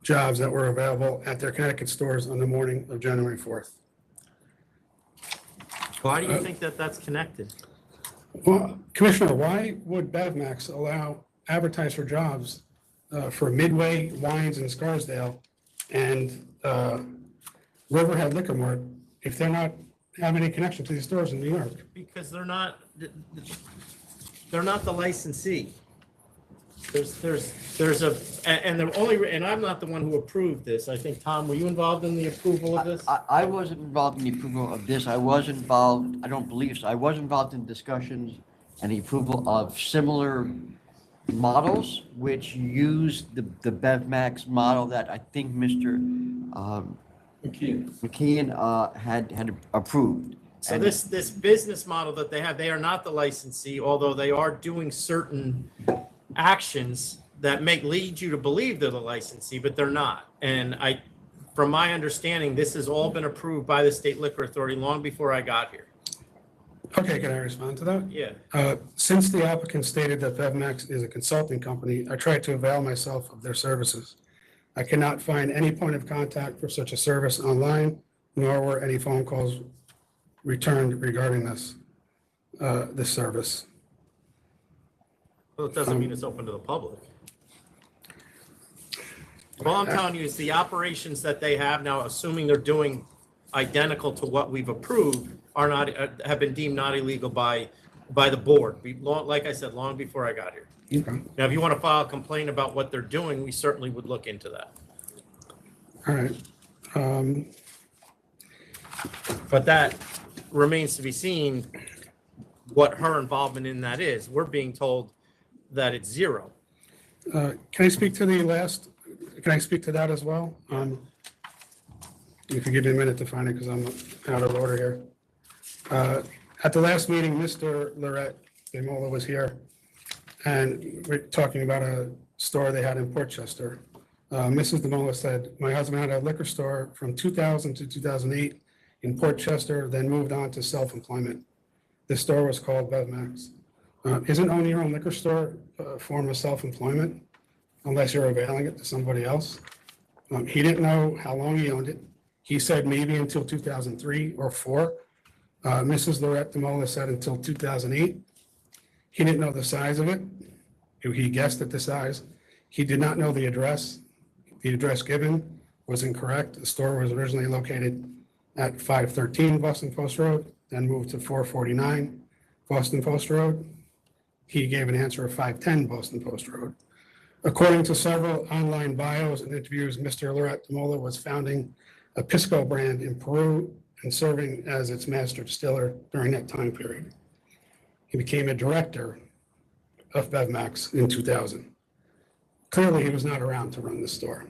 jobs that were available at their Connecticut stores on the morning of January 4th. Why do you think that that's connected? Well, Commissioner, why would BevMax advertise for jobs for Midway Wines in Scarsdale and Riverhead Liquor Mart if they're not have any connection to these stores in New York? Because they're not the licensee. There's a, and the only, and I'm not the one who approved this. I think, Tom, were you involved in the approval of this? I wasn't involved in the approval of this. I was involved, I don't believe so. I was involved in discussions and the approval of similar models which use the BevMax model that I think Mr. McKeon had approved. So And- this business model that they have, they are not the licensee, although they are doing certain actions that lead you to believe they're the licensee, but they're not. And from my understanding, this has all been approved by the State Liquor Authority long before I got here. Okay, can I respond to that? Yeah. Since the applicant stated that BevMax is a consulting company, I tried to avail myself of their services. I cannot find any point of contact for such a service online, nor were any phone calls returned regarding this service. Well, it doesn't mean it's open to the public. All I'm telling you is the operations that they have now, assuming they're doing identical to what we've approved, are not, have been deemed not illegal by the board. Like I said, long before I got here. Okay. Now, if you want to file a complaint about what they're doing, we certainly would look into that. All right. But that remains to be seen what her involvement in that is. We're being told that it's zero. Can I speak to can I speak to that as well? You can give me a minute to find it because I'm out of order here. At the last meeting, Mr. Lorette DeMola was here, and we're talking about a store they had in Portchester. Mrs. DeMola said, my husband had a liquor store from 2000 to 2008 in Portchester, then moved on to self-employment. This store was called BevMax. Isn't owning your own liquor store a form of self-employment unless you're availing it to somebody else? He didn't know how long he owned it. He said maybe until 2003 or 4. Mrs. Lorette DeMola said until 2008. He didn't know the size of it. He guessed at the size. He did not know the address. The address given was incorrect. The store was originally located at 513 Boston Post Road, then moved to 449 Boston Post Road. He gave an answer of 510 Boston Post Road. According to several online bios and interviews, Mr. Lorette DeMola was founding a Pisco brand in Peru and serving as its master distiller during that time period. He became a director of BevMax in 2000. Clearly, he was not around to run the store.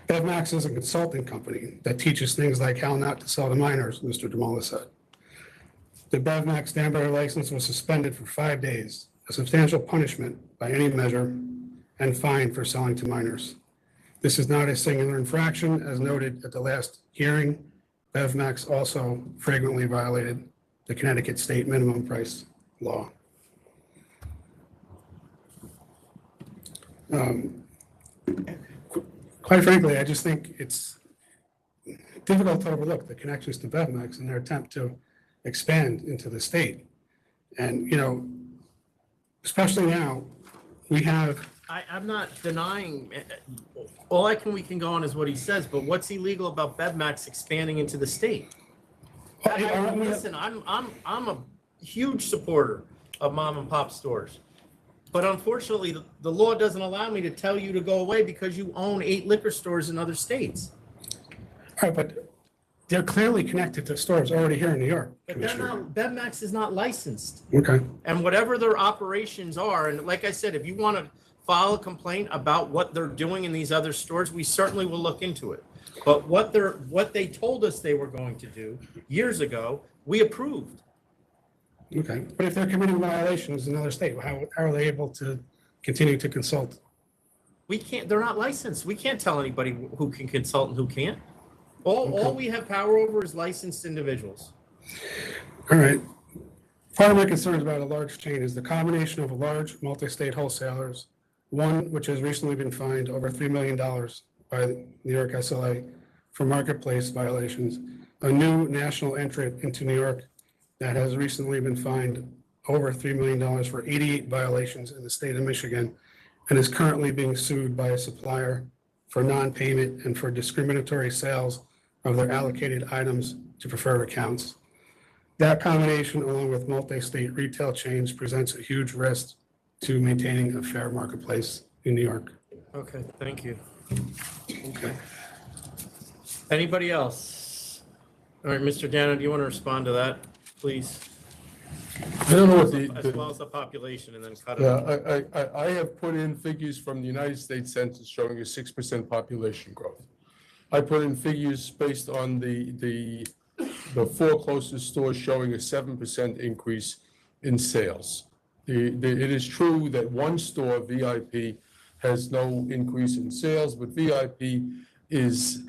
BevMax is a consulting company that teaches things like how not to sell to minors, Mr. DeMola said. The BevMax standby license was suspended for 5 days, a substantial punishment by any measure, and fined for selling to minors. This is not a singular infraction. As noted at the last hearing, BevMax also flagrantly violated the Connecticut state minimum price law. Quite frankly, I just think it's difficult to overlook the connections to BevMax and their attempt to expand into the state. And, you know, especially now, we have. I'm not denying, all we can go on is what he says, but what's illegal about BevMax expanding into the state? Listen, I'm a huge supporter of mom and pop stores. But unfortunately, the law doesn't allow me to tell you to go away because you own 8 liquor stores in other states. All right, but they're clearly connected to stores already here in New York. But they're not, BevMax is not licensed. Okay. And whatever their operations are, and like I said, if you want to file a complaint about what they're doing in these other stores, we certainly will look into it. But what they told us they were going to do years ago, we approved. Okay, but if they're committing violations in another state, how are they able to continue to consult? We can't, they're not licensed. We can't tell anybody who can consult and who can't. All we have power over is licensed individuals. All right. Part of my concerns about a large chain is the combination of a large multi-state wholesalers, one which has recently been fined over $3 million by the New York SLA for marketplace violations, a new national entrant into New York that has recently been fined over $3 million for 88 violations in the state of Michigan and is currently being sued by a supplier for non-payment and for discriminatory sales of their allocated items to preferred accounts. That combination, along with multi-state retail chains, presents a huge risk to maintaining a fair marketplace in New York. Okay, thank you. Okay. Anybody else? All right, Mr. Dano, do you want to respond to that, please? I don't know what As well as the population, and then cut it off. Yeah, I have put in figures from the United States Census showing a 6% population growth. I put in figures based on the four closest stores showing a 7% increase in sales. It is true that one store, VIP, has no increase in sales, but VIP is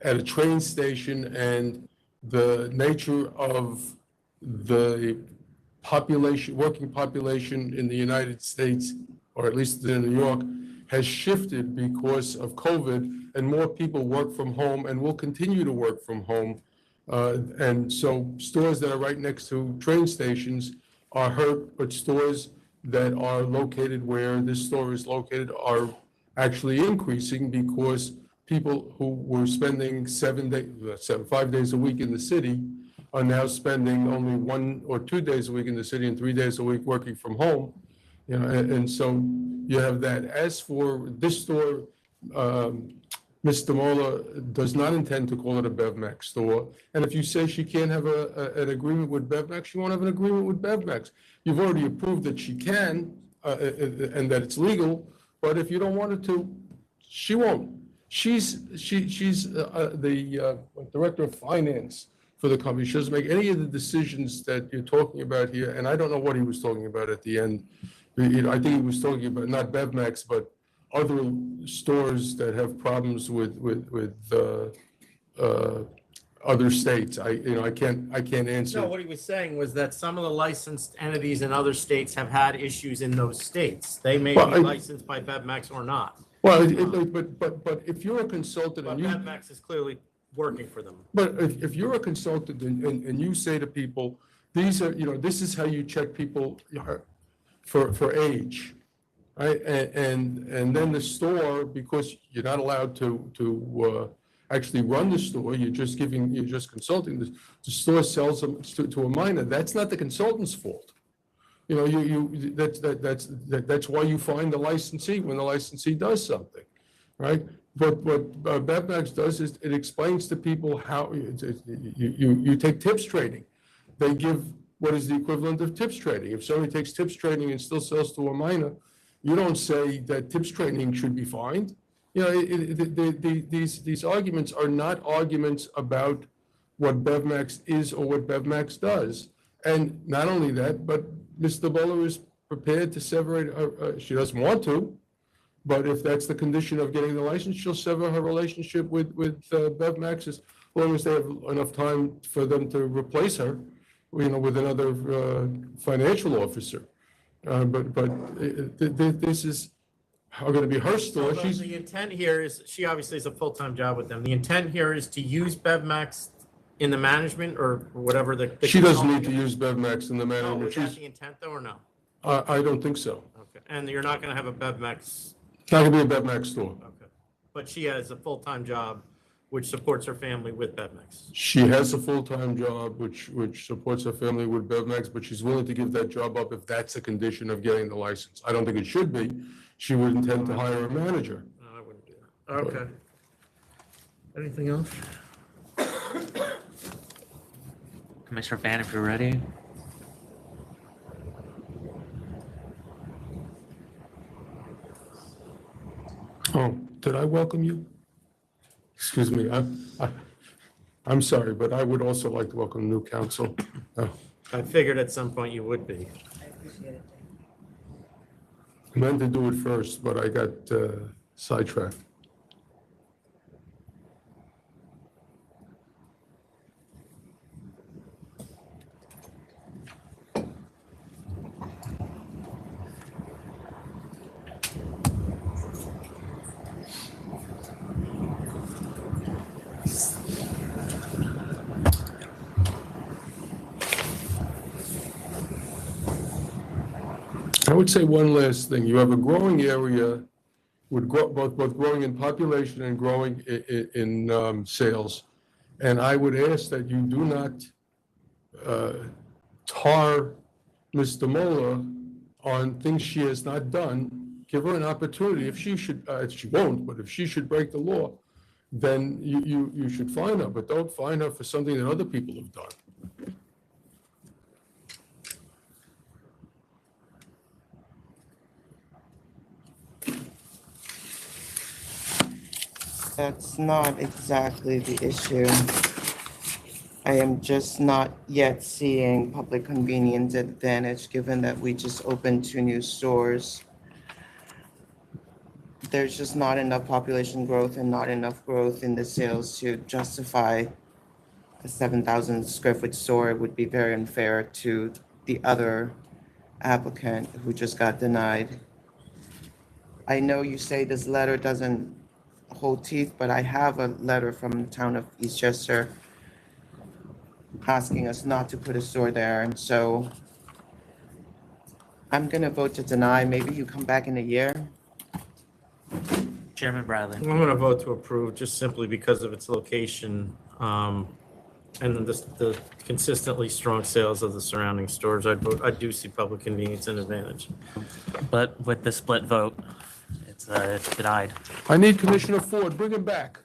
at a train station, and the nature of the population, working population in the United States, or at least in New York, has shifted because of COVID, and more people work from home and will continue to work from home. And so stores that are right next to train stations are hurt, but stores that are located where this store is located are actually increasing because people who were spending 5 days a week in the city are now spending only 1 or 2 days a week in the city and 3 days a week working from home. You know, and so you have that. As for this store, Ms. DeMola does not intend to call it a BevMax store. And if you say she can't have an agreement with BevMax, she won't have an agreement with BevMax. You've already approved that she can and that it's legal, but if you don't want her to, she won't. She's the director of finance for the company. She doesn't make any of the decisions that you're talking about here, and I don't know what he was talking about at the end. You know, I think he was talking about not BevMax, but other stores that have problems with other states. I can't answer. No, what he was saying was that some of the licensed entities in other states have had issues in those states. They may be licensed by BevMax or not. Well, but if you're a consultant But and you. BevMax is clearly working for them. But if you're a consultant and you say to people, these are, this is how you check people for age, right? And then the store, because you're not allowed to actually run the store, you're just consulting, the store sells them to a minor. That's not the consultant's fault. That's why you find the licensee when the licensee does something, right? But what BevMax does is it explains to people how you take tips trading. They give what is the equivalent of tips trading. If somebody takes tips trading and still sells to a minor, you don't say that tips trading should be fined. These arguments are not arguments about what BevMax is or what BevMax does. And not only that, but Ms. DeBola is prepared to separate she doesn't want to, but if that's the condition of getting the license, she'll sever her relationship with BevMax as long as they have enough time for them to replace her, with another financial officer. But this is going to be her store. So the intent here is, she obviously has a full-time job with them. The intent here is to use BevMax in the management or whatever the. She doesn't need to use BevMax in the No, management. is that the intent though, or no? I don't think so. Okay, and you're not gonna have a BevMax, It's not going to be a BevMax store. okay. But she has a full-time job which supports her family with BevMax. She has a full-time job which supports her family with BevMax, but she's willing to give that job up if that's a condition of getting the license. I don't think it should be. She would intend to hire a manager. No, I wouldn't do that. Okay. Anything else? Commissioner Fan, if you're ready. Oh, did I welcome you? Excuse me, I'm sorry, but I would also like to welcome new council. I figured at some point you would be. I meant to do it first, but I got sidetracked. I would say one last thing. You have a growing area with both growing in population and growing in sales. And I would ask that you do not tar Ms. DeMola on things she has not done. Give her an opportunity. If she should, she won't, but if she should break the law, then you should fine her, but don't fine her for something that other people have done. That's not exactly the issue. I am just not yet seeing public convenience advantage, given that we just opened 2 new stores. There's just not enough population growth and not enough growth in the sales to justify a 7,000 square foot store. It would be very unfair to the other applicant who just got denied. I know you say this letter doesn't hold teeth, but I have a letter from the town of Eastchester asking us not to put a store there, and so I'm gonna vote to deny. Maybe you come back in a year. Chairman Bradley. I'm going to vote to approve just simply because of its location and the consistently strong sales of the surrounding stores. I do see public convenience and advantage. But with the split vote, it's denied. I need Commissioner Ford, bring him back.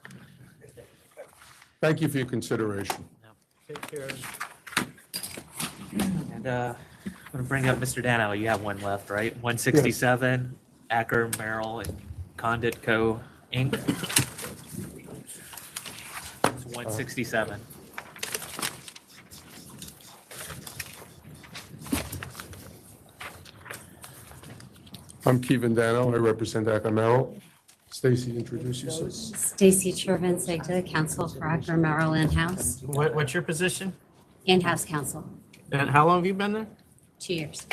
Thank you for your consideration. Take care. And I'm going to bring up Mr. Dano. You have one left, right? 167, ACKER, MERRALL, and CONDIT Co. Inc. It's 167. I'm Kevin Dano, I represent ACKER MERRALL. Stacy, introduce yourself. Stacy Chervinsky to the council for ACKER MERRALL in-house. What's your position? In-house counsel, And how long have you been there? 2 years.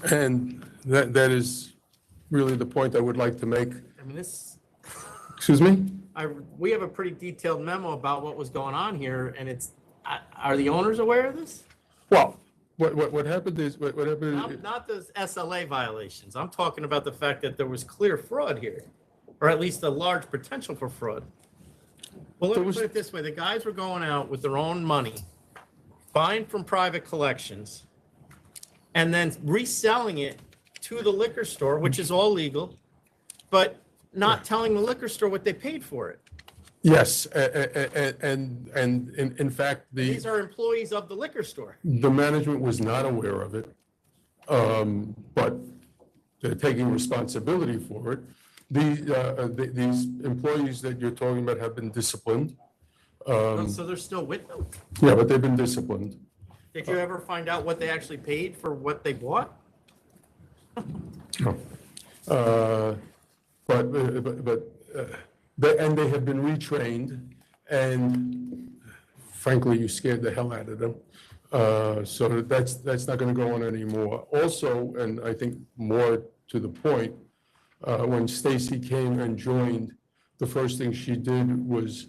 And that is really the point I would like to make. I mean, Excuse me? we have a pretty detailed memo about what was going on here, and are the owners aware of this? Well, what happened is, what happened, Not those SLA violations. I'm talking about the fact that there was clear fraud here, or at least a large potential for fraud. Well, let me put it this way. The guys were going out with their own money, buying from private collections, and then reselling it to the liquor store, which is all legal, but not telling the liquor store what they paid for it. yes, and in fact, These are employees of the liquor store. the management was not aware of it, but they're taking responsibility for it. These employees that you're talking about have been disciplined. So they're still with them? Yeah, but they've been disciplined. Did you ever find out what they actually paid for what they bought? No. And they have been retrained, and frankly, you scared the hell out of them. So that's not going to go on anymore. Also, and I think more to the point, when Stacy came and joined, the first thing she did was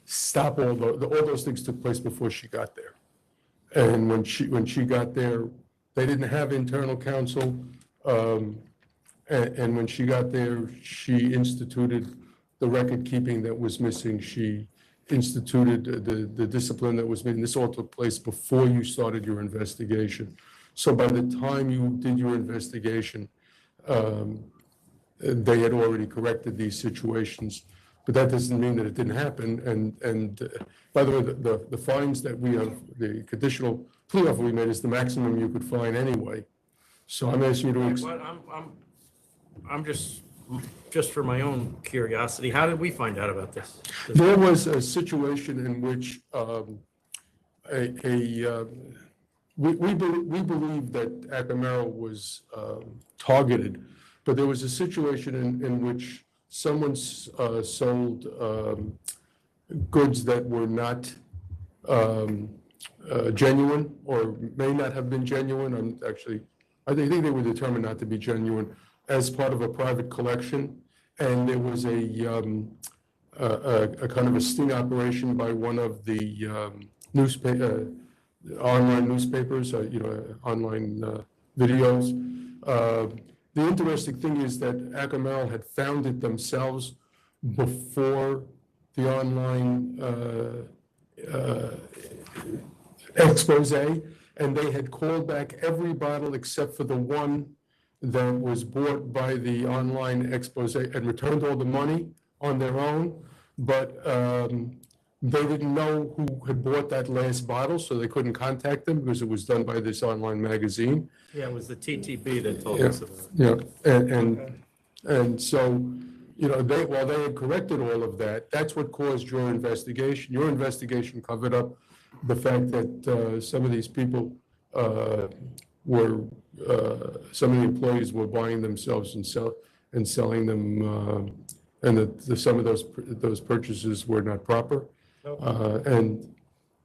stop all those things took place before she got there. And when she got there, they didn't have internal counsel. And when she got there, she instituted the record keeping that was missing. She instituted the discipline that was made. And this all took place before you started your investigation. So by the time you did your investigation, they had already corrected these situations. But that doesn't mean that it didn't happen. And by the way, the fines that we have, the conditional plea offer we made is the maximum you could fine anyway. So I'm asking you to. But I'm just for my own curiosity, how did we find out about this? There was a situation in which we believe that ACKER MERRALL was targeted, but there was a situation in which someone sold goods that were not genuine or may not have been genuine. I think they were determined not to be genuine as part of a private collection. And there was a kind of a sting operation by one of the online newspapers, online videos. The interesting thing is that ACKER MERRALL had found it themselves before the online expose, and they had called back every bottle except for the one that was bought by the online expose and returned all the money on their own, but they didn't know who had bought that last bottle, so they couldn't contact them because it was done by this online magazine. Yeah, it was the TTB that told us about it. Yeah, and so, while they had corrected all of that, that's what caused your investigation. Your investigation covered up the fact that some of these people some of the employees were buying themselves and selling them, and that some of those purchases were not proper. And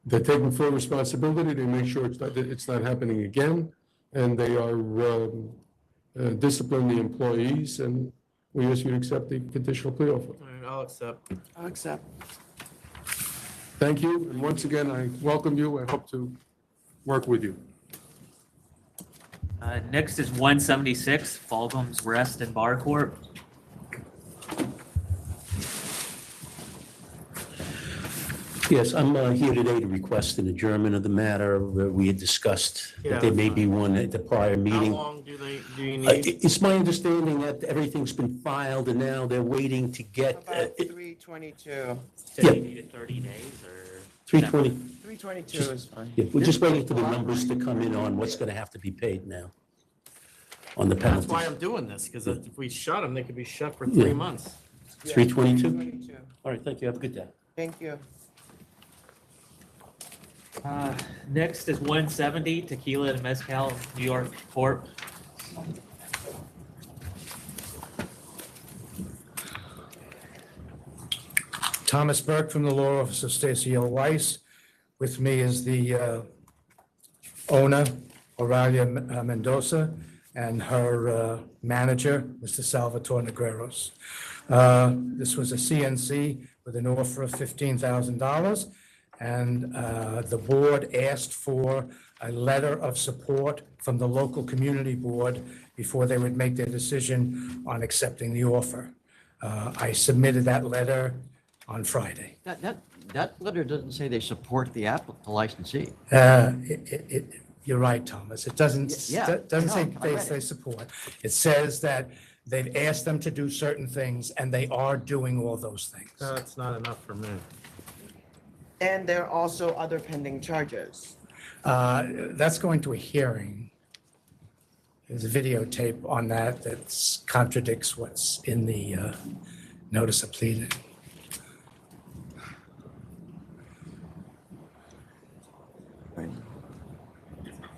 they're taking full responsibility to make sure it's not happening again, and they are discipline the employees, and we ask you to accept the conditional plea offer. I'll accept. I'll accept. Thank you, and once again, I welcome you. I hope to work with you. Next is 176, Fulgum's Rest and Bar Corp. Yes, I'm here today to request an adjournment of the matter. We had discussed that there may be one at the prior meeting. How long do you need? It's my understanding that everything's been filed and now they're waiting to get. About 322. So you needed 30 days or? 320. 322 is fine. Yeah, we're just waiting for the numbers to come in on what's going to have to be paid now on the That's penalties. why I'm doing this, because if we shut them, they could be shut for 3 months. 322? All right, thank you. Have a good day. Thank you. Next is 170, Tequila and Mezcal, New York Corp. Thomas Burke from the Law Office of Stacy L. Weiss. With me is the owner, Auralia Mendoza, and her manager, Mr. Salvatore Negreros. This was a CNC with an offer of $15,000, and the board asked for a letter of support from the local community board before they would make their decision on accepting the offer. I submitted that letter on Friday. That letter doesn't say they support the licensee. You're right, Thomas. It doesn't say they support. It says that they've asked them to do certain things, and they are doing all those things. That's not enough for me. And there are also other pending charges. That's going to a hearing. There's a videotape on that that contradicts what's in the notice of pleading.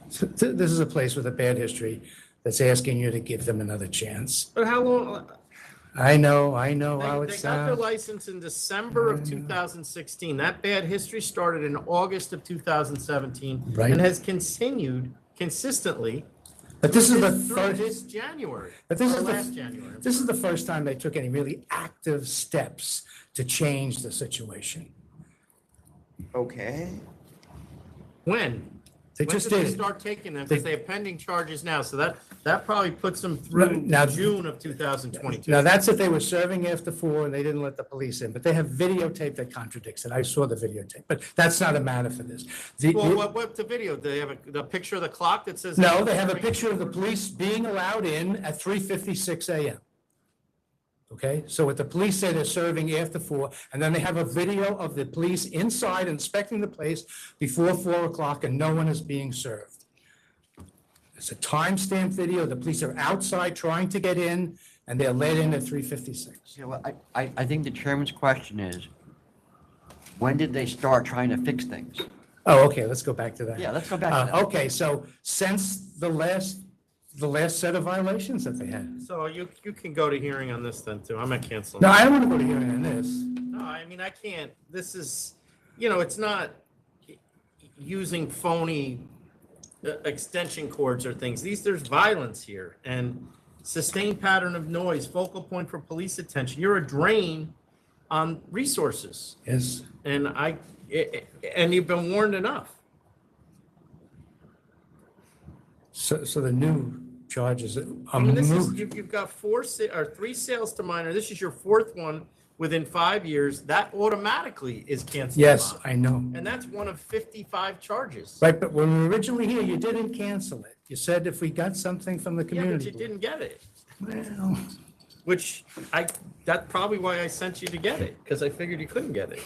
So this is a place with a bad history that's asking you to give them another chance. But how long? I know how They it's. got their license in December of 2016. That bad history started in August of 2017 Right. and has continued consistently. But this is through the this- through first. this January. But this or is last January. This is the first time they took any really active steps to change the situation. Okay. When? They When just did they did it. start taking them? They- Because they have pending charges now, so that probably puts them through Now- June of 2022. Now, that's if they were serving after 4 and they didn't let the police in, but they have videotape that contradicts it. I saw the videotape, but that's not a matter for this. Well, what's the video? Do they have the picture of the clock that says? No, they have a picture of the police being allowed in at 3:56 a.m. Okay, so what the police say they're serving after 4, and then they have a video of the police inside inspecting the place before 4 o'clock, and no one is being served. It's a timestamped video. The police are outside trying to get in, and they're let in at 3:56. Yeah, well, I think the chairman's question is, when did they start trying to fix things? Oh, okay, let's go back to that. Yeah, let's go back to that. Okay, so since the last set of violations that they had. So you can go to hearing on this then too. I'm not canceling. No, I don't want to go to hearing on this. No, I mean, I can't. This is, it's not using phony extension cords or things. There's violence here and sustained pattern of noise, focal point for police attention. You're a drain on resources. Yes. And and you've been warned enough. So the new charges are I mean, this is, moved. you've got 3 sales to minor. This is your 4th one within 5 years. That automatically is canceled. Yes, I know. And that's one of 55 charges. Right, but when we were originally here, you didn't cancel it. You said if we got something from the Yeah, but community. you didn't get it. Well, Which that's probably why I sent you to get it, because I figured you couldn't get it.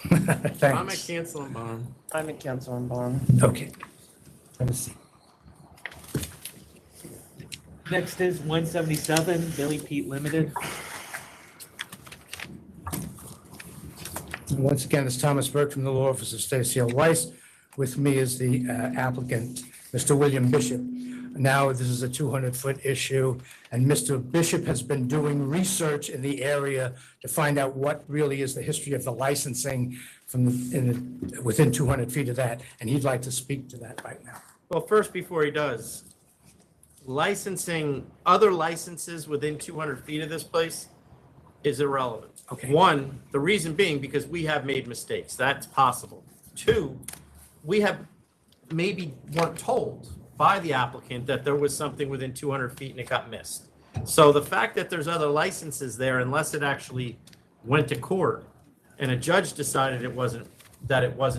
I'm at cancel and bond. I'm at cancel and bond. Okay. Let me see. Next is 177, BILLYPETE Limited. Once again, it's Thomas Burke from the Law Office of Stacey L. Weiss. With me is the applicant, Mr. William Bishop. Now, this is a 200-foot issue, and Mr. Bishop has been doing research in the area to find out what really is the history of the licensing from within 200 feet of that, and he'd like to speak to that right now. Well, first, before he does, licensing other licenses within 200 feet of this place is irrelevant. Okay. One, the reason being because we have made mistakes. That's possible. Two, we have maybe weren't told by the applicant that there was something within 200 feet and it got missed. So the fact that there's other licenses there, unless it actually went to court and a judge decided it wasn't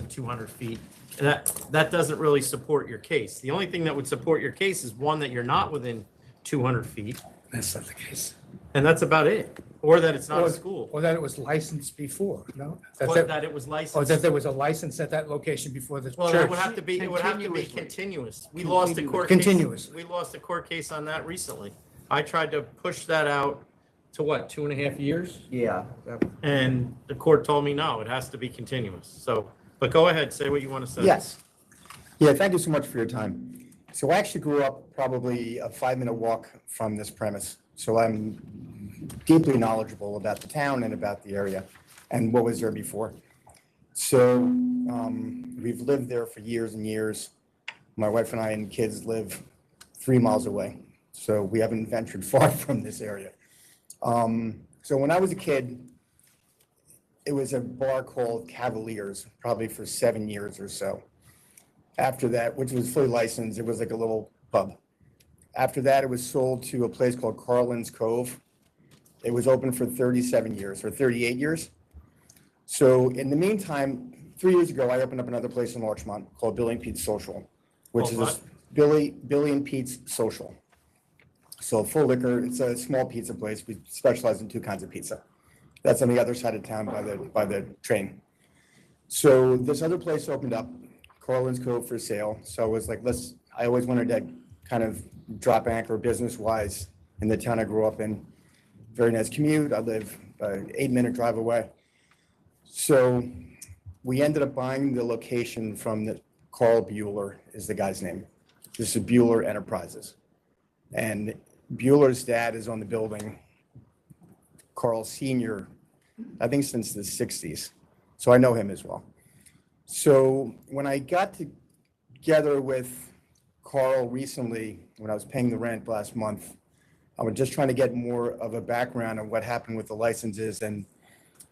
200 feet, that doesn't really support your case. The only thing that would support your case is one, that you're not within 200 feet. That's not the case. And that's about it. Or that it's not a school. Or that it was licensed before, no? That it was licensed. Or that there was a license at that location before the church. Well, it would have to be continuous. We lost a court case. Continuous. We lost a court case on that recently. I tried to push that out to what, 2.5 years? Yeah. And the court told me, no, it has to be continuous. So, but go ahead, say what you want to say. Yes. Yeah, thank you so much for your time. So I actually grew up probably a 5-minute walk from this premise. So I'm deeply knowledgeable about the town and about the area and what was there before. So we've lived there for years and years. My wife and I and kids live 3 miles away. So we haven't ventured far from this area. So when I was a kid, it was a bar called Cavaliers, probably for 7 years or so. After that, which was fully licensed, it was like a little pub. After that, it was sold to a place called Carlin's Cove. It was open for 37 years or 38 years. So in the meantime, 3 years ago, I opened up another place in Larchmont called Billy and Pete's Social, which is Billy and Pete's Social. So full liquor, it's a small pizza place. We specialize in 2 kinds of pizza. That's on the other side of town by the train. So this other place opened up, Carlin's Cove, for sale. So I was like, I always wanted to kind of drop anchor business-wise in the town I grew up in. Very nice commute. I live an 8-minute drive away. So we ended up buying the location from Carl Bueller is the guy's name. This is Bueller Enterprises. And Bueller's dad is on the building, Carl Sr., I think since the 60s. So I know him as well. So when I got together with Carl recently, when I was paying the rent last month, I was just trying to get more of a background on what happened with the licenses and,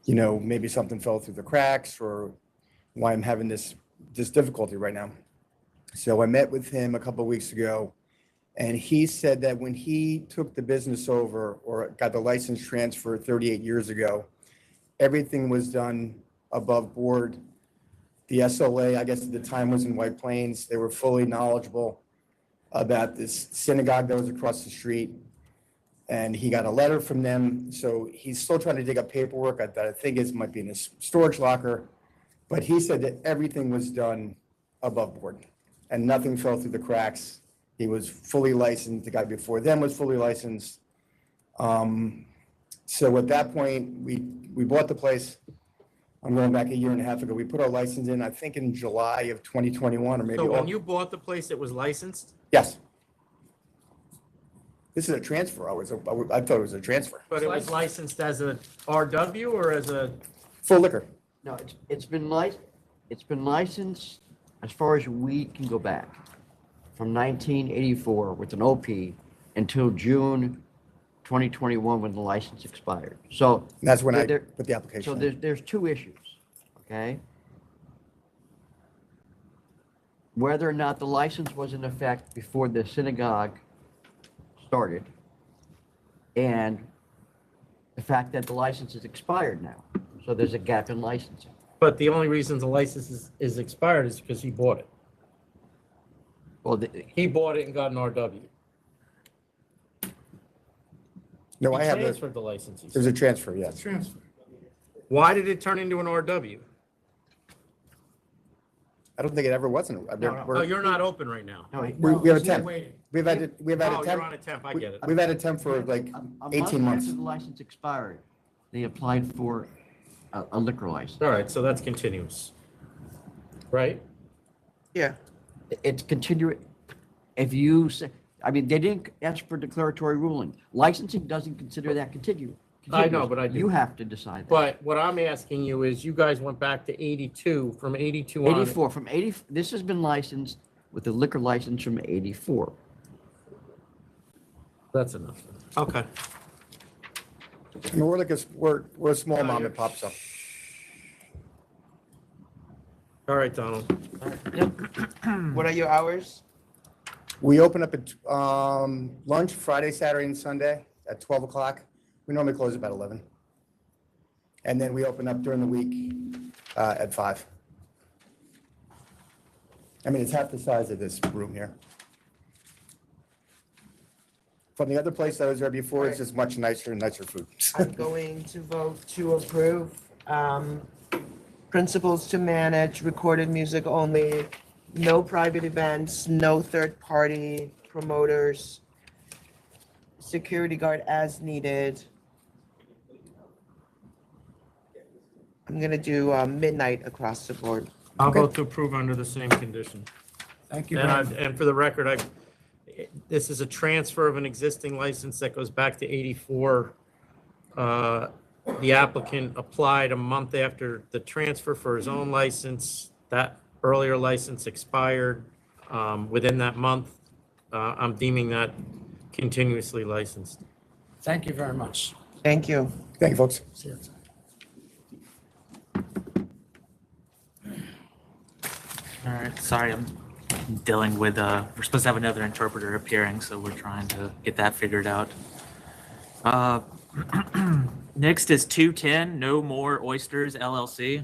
maybe something fell through the cracks or why I'm having this difficulty right now. So I met with him a couple of weeks ago, and he said that when he took the business over or got the license transferred 38 years ago, everything was done above board. The SLA, I guess at the time, was in White Plains. They were fully knowledgeable about this synagogue that was across the street. And he got a letter from them. So he's still trying to dig up paperwork that I think might be in his storage locker. But he said that everything was done above board and nothing fell through the cracks. He was fully licensed. The guy before them was fully licensed. So at that point, we bought the place. I'm going back 1.5 years ago. We put our license in, I think in July of 2021 or maybe. So when you bought the place, it was licensed? Yes. This is a transfer. I thought it was a transfer. But it was licensed as a RW or as a? Full liquor. No, it's been licensed as far as we can go back from 1984 with an OP until June 2021 when the license expired. So that's when I put the application. So there's 2 issues, okay? Whether or not the license was in effect before the synagogue started, and the fact that the license is expired now. So there's a gap in licensing. But the only reason the license is expired is because he bought it. Well, he bought it and got an RW. No, I have transferred the license. It was a transfer, yes. Transfer. Why did it turn into an RW? I don't think it ever was. No, you're not open right now. We have a temp. We've had a You're temp. on a temp, I get it. We've had a temp for like A 18 month months. after the license expired, they applied for a liquor license. All right, so that's continuous, right? Yeah. It's continuing. If you say, I mean, they didn't ask for declaratory ruling. Licensing doesn't consider that continuous. I know, but I do. You have to decide that. But what I'm asking you is, you guys went back to 82, from 82 on. 84, from 80, this has been licensed with a liquor license from 84. That's enough. Okay. I mean, we're a small mom and pop shop. All right, Donald. What are your hours? We open up at lunch Friday, Saturday, and Sunday at 12 o'clock. We normally close about 11. And then we open up during the week at 5. I mean, it's half the size of this room here. From the other place I was there before, it's just much nicer and nicer food. I'm going to vote to approve. Principles to manage, recorded music only, no private events, no third-party promoters, security guard as needed. I'm gonna do midnight across the board. I'll vote to approve under the same condition. Thank you. And for the record, this is a transfer of an existing license that goes back to 84. The applicant applied a month after the transfer for his own license. That earlier license expired within that month. I'm deeming that continuously licensed. Thank you very much. Thank you. Thank you, folks. See you. All right, sorry, I'm dealing with, we're supposed to have another interpreter appearing, so we're trying to get that figured out. Next is 210, No More Oysters LLC.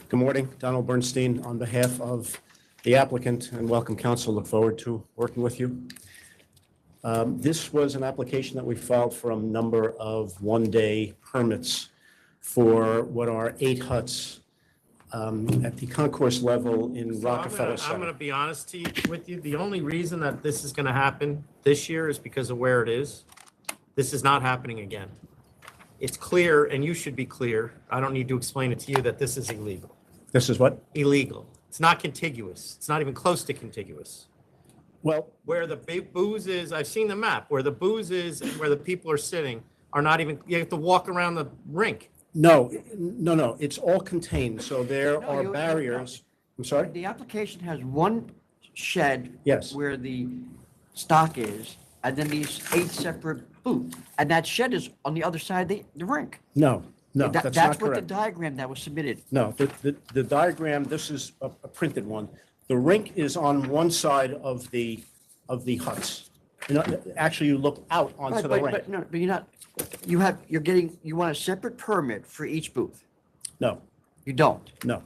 Good morning, Donald Bernstein on behalf of the applicant, and welcome counsel. Look forward to working with you. This was an application that we filed for a number of one-day permits for what are 8 huts at the concourse level in Rockefeller I'm Center. going to be honest with you. The only reason that this is going to happen this year is because of where it is. This is not happening again. It's clear, and you should be clear, I don't need to explain it to you, that this is illegal. This is what? Illegal. It's not contiguous. It's not even close to contiguous. Well, where the big booze is, I've seen the map, where the booze is and where the people are sitting are not even, you have to walk around the rink. No, it's all contained, so there are barriers. I'm sorry? The application has one shed. Yes. Where the stock is, and then these 8 separate booths. And that shed is on the other side of the rink. No, that's not That's what the correct. diagram that was submitted. No, the diagram, this is a printed one. The rink is on one side of the huts. You know, actually, you look out onto the rink. But no, but you're not, you want a separate permit for each booth? No. You don't? No.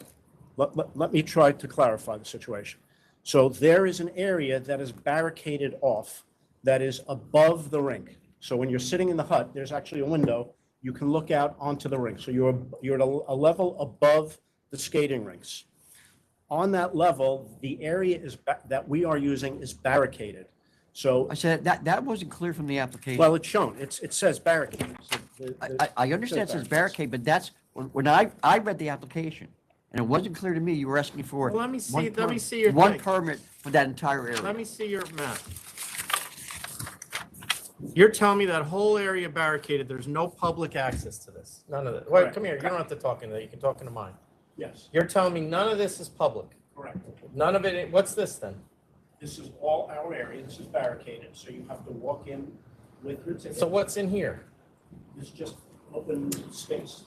Let me try to clarify the situation. So there is an area that is barricaded off that is above the rink. So when you're sitting in the hut, there's actually a window. You can look out onto the rink. So you're at a level above the skating rinks. On that level, the area that we are using is barricaded. So I said that wasn't clear from the application. well, it's shown. It says barricade. I understand it says barricade, but that's, when I read the application, and it wasn't clear to me, you were asking for. Well, let me see one your one thing. permit for that entire area. Let me see your map. You're telling me that whole area barricaded, there's no public access to this? None of it. Wait, come here. You don't have to talk into that. You can talk into mine. Yes. You're telling me none of this is public? Correct. None of it, what's this then? This is all our area. This is barricaded, so you have to walk in with your ticket. So what's in here? It's just open space.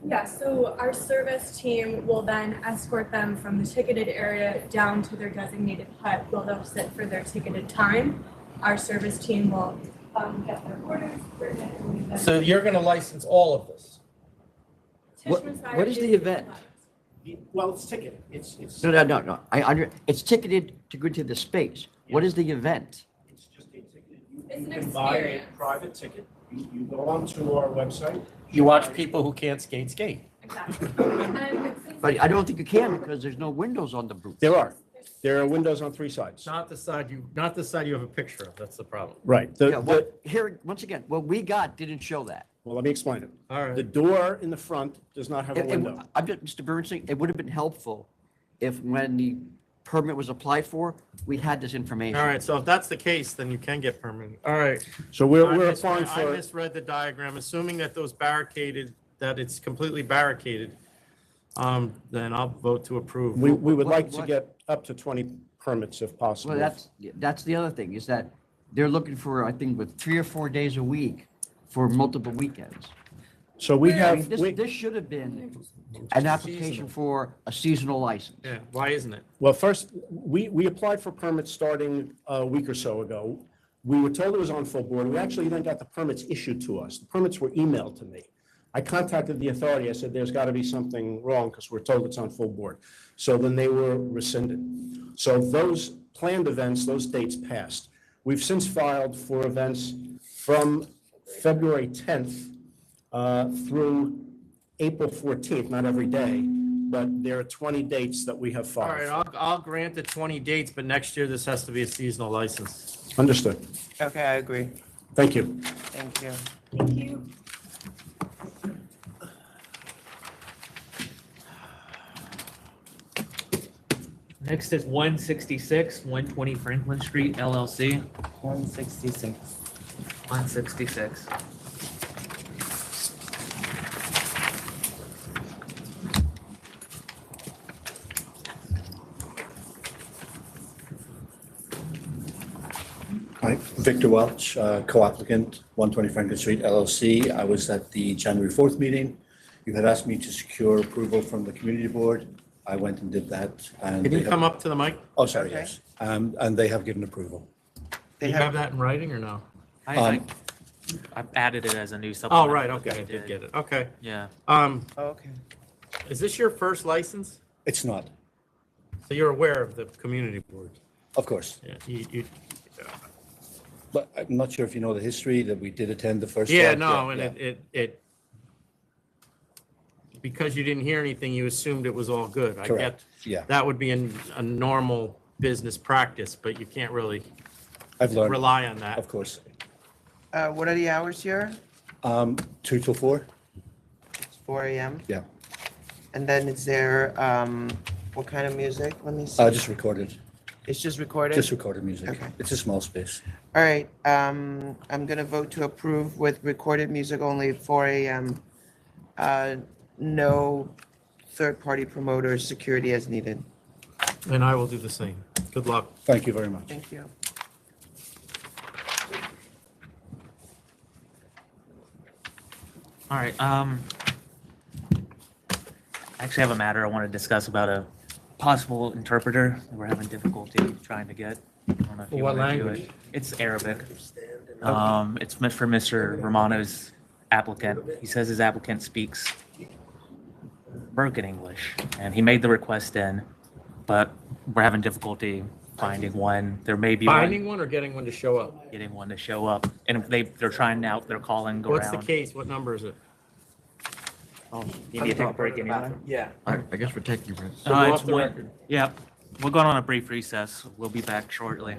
Yeah, so our service team will then escort them from the ticketed area down to their designated hut where they'll sit for their ticketed time. Our service team will get their orders. So you're going to license all of this? What is the event? Well, it's ticketed. It's No. It's ticketed to go to the space. What is the event? It's just a ticket. It's an can buy a experience. private ticket. You go onto our website. You watch people who can't skate. Exactly. But I don't think you can because there's no windows on the booth. There are. There are windows on 3 sides. Not the side you have a picture of, that's the problem. Right. Yeah, what, here, once again, what we got didn't show that. Well, let me explain it. All right. The door in the front does not have a window. Mr. Bernstein, it would have been helpful if when the permit was applied for, we had this information. All right, so if that's the case, then you can get permitted. All right. So we're applying I for, misread the diagram, assuming that those barricaded, that it's completely barricaded, then I'll vote to approve. we would like to what- get up to 20 permits if possible. Well, that's the other thing, is that they're looking for, I think, with 3 or 4 days a week for multiple weekends. So we I have, mean, this should have been an application for a seasonal license. Yeah, why isn't it? well, first, we applied for permits starting a week or so ago. We were told it was on full board. We actually then got the permits issued to us. The permits were emailed to me. I contacted the authority. I said, there's got to be something wrong because we're told it's on full board. So then they were rescinded. So those planned events, those dates passed. We've since filed for events from February 10th through April 14th, not every day, but there are 20 dates that we have All filed. right, I'll grant the 20 dates, but next year this has to be a seasonal license. Understood. Okay, I agree. Thank you. Thank you. Thank you. Next is 166, 120 Franklin Street LLC. 166. 166. Hi, Victor Welch, co-applicant, 120 Franklin Street LLC. I was at the January 4th meeting. You had asked me to secure approval from the community board. I went and did that. And Can they you have- come up to the mic? Oh, sorry, Okay. yes. And they have given approval. Do you have that in writing or no? I added it as a new supplement. Oh, right, okay, I did get it, okay. Yeah. Okay. Is this your first license? It's not, So you're aware of the community board? of course. Yeah, you, But I'm not sure if you know the history that we did attend the first. yeah, one. no, and Yeah. it, because you didn't hear anything, you assumed it was all good. I get, Correct, yeah. that would be a normal business practice, but you can't really I've learned, rely on that. of course. What are the hours here? 2 till 4? It's 4 a.m. Yeah. And then is there, what kind of music? Let me see. Just recorded, It's just recorded? just recorded music. Okay. It's a small space. All right, I'm gonna vote to approve with recorded music only, 4 a.m. No third-party promoters, security as needed. And I will do the same. Good luck. Thank you very much. Thank you. All right, actually have a matter I want to discuss about a possible interpreter that we're having difficulty trying to get. I don't know if you What want to do language? it. It's Arabic. It's meant for Mr. Romano's applicant. He says his applicant speaks broken English, and he made the request in, but we're having difficulty finding one. There may be Finding one or getting one to show up? getting one to show up, and if they're trying out, they're calling What's the around. case? What number is it? You need to take a break anyway? Yeah. I guess we're taking a break. So go It's off the one- record. Yep, we're going on a brief recess. We'll be back shortly.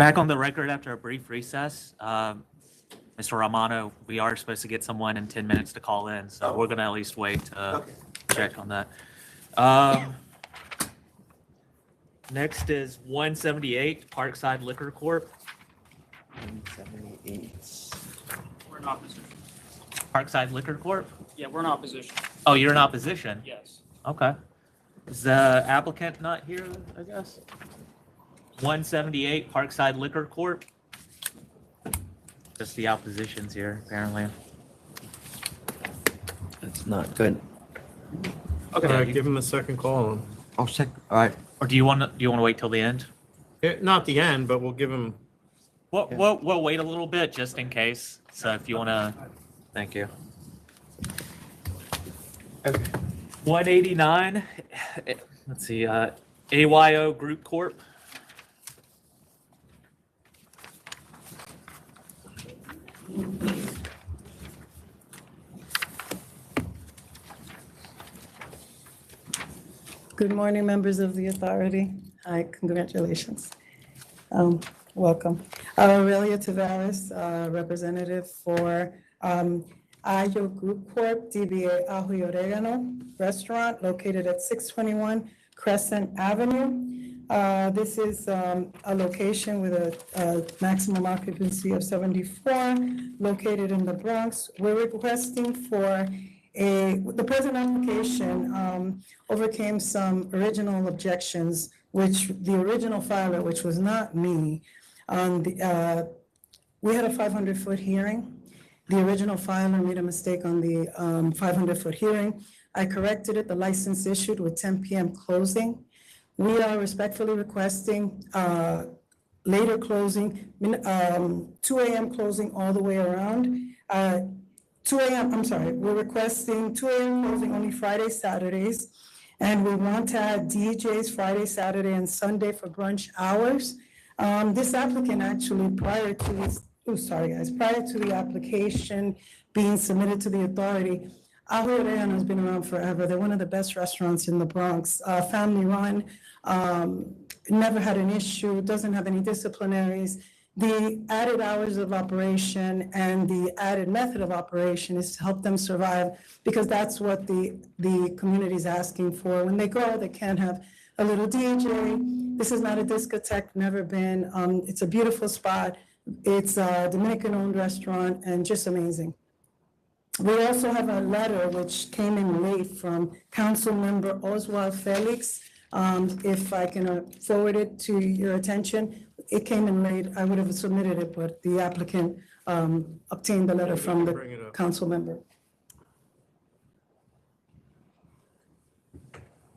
back on the record after a brief recess. Mr. Romano, we are supposed to get someone in 10 minutes to call in, so we're going to at least wait to check on that. Next is 178 Parkside Liquor Corp. 178. We're in opposition. Parkside Liquor Corp? Yeah, we're in opposition. Oh, you're in opposition? Yes. Okay. Is the applicant not here, I guess? 178 Parkside Liquor Corp. Just the opposition's here, apparently. That's not good. Okay, give him a second call. Oh, all right. Or do you want to wait till the end? Not the end, but we'll give him. We'll wait a little bit just in case. So if you want to, thank you. Okay. 189. Let's see. AYO Group Corp. Good morning, members of the authority. Hi, congratulations. Welcome. Aurelia Tavares, representative for AYO Group Corp., DBA Ajo y Oregano Restaurant located at 621 Crescent Avenue. This is a location with a maximum occupancy of 74, located in the Bronx. We're requesting for the present application overcame some original objections, which the original filer, which was not me, we had a 500-foot hearing. The original filer made a mistake on the 500-foot hearing. I corrected it, the license issued with 10 p.m. closing. We are respectfully requesting later closing, 2 a.m. closing all the way around. 2 a.m., I'm sorry, we're requesting 2 a.m. closing only Friday, Saturdays, and we want to add DJs Friday, Saturday, and Sunday for brunch hours. This applicant actually, prior to this, prior to the application being submitted to the authority, Ajo y Oregano has been around forever. They're one of the best restaurants in the Bronx, family run, never had an issue, doesn't have any disciplinaries. The added hours of operation and the added method of operation is to help them survive, because that's what the community is asking for. When they go, they can't have a little DJ. This is not a discotheque, never been. It's a beautiful spot. It's a Dominican-owned restaurant and just amazing. We also have a letter which came in late from Council Member Oswald Felix. If I can forward it to your attention. It came in late. I would have submitted it, but the applicant obtained the letter from the council member.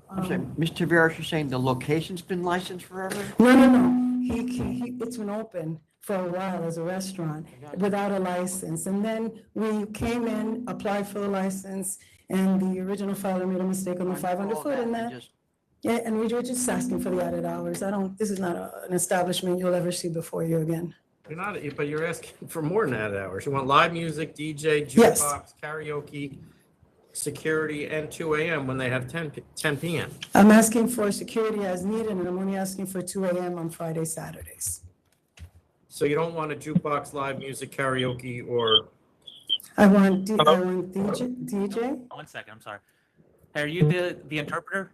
I'm sorry, Mr. Tavares, you're saying the location's been licensed forever? No. It's been open for a while as a restaurant without a license. And then we came in, applied for the license, and the original filer made a mistake on the 500 foot in that. Yeah, and we were just asking for the added hours. This is not an establishment you'll ever see before you again. You're not, but you're asking for more than added hours. You want live music, DJ, jukebox, Yes. karaoke, security, and 2 a.m. when they have 10 p.m. I'm asking for security as needed, and I'm only asking for 2 a.m. on Friday, Saturdays. So you don't want a jukebox, live music, karaoke, or? I want DJ. One second, I'm sorry. Are you the interpreter?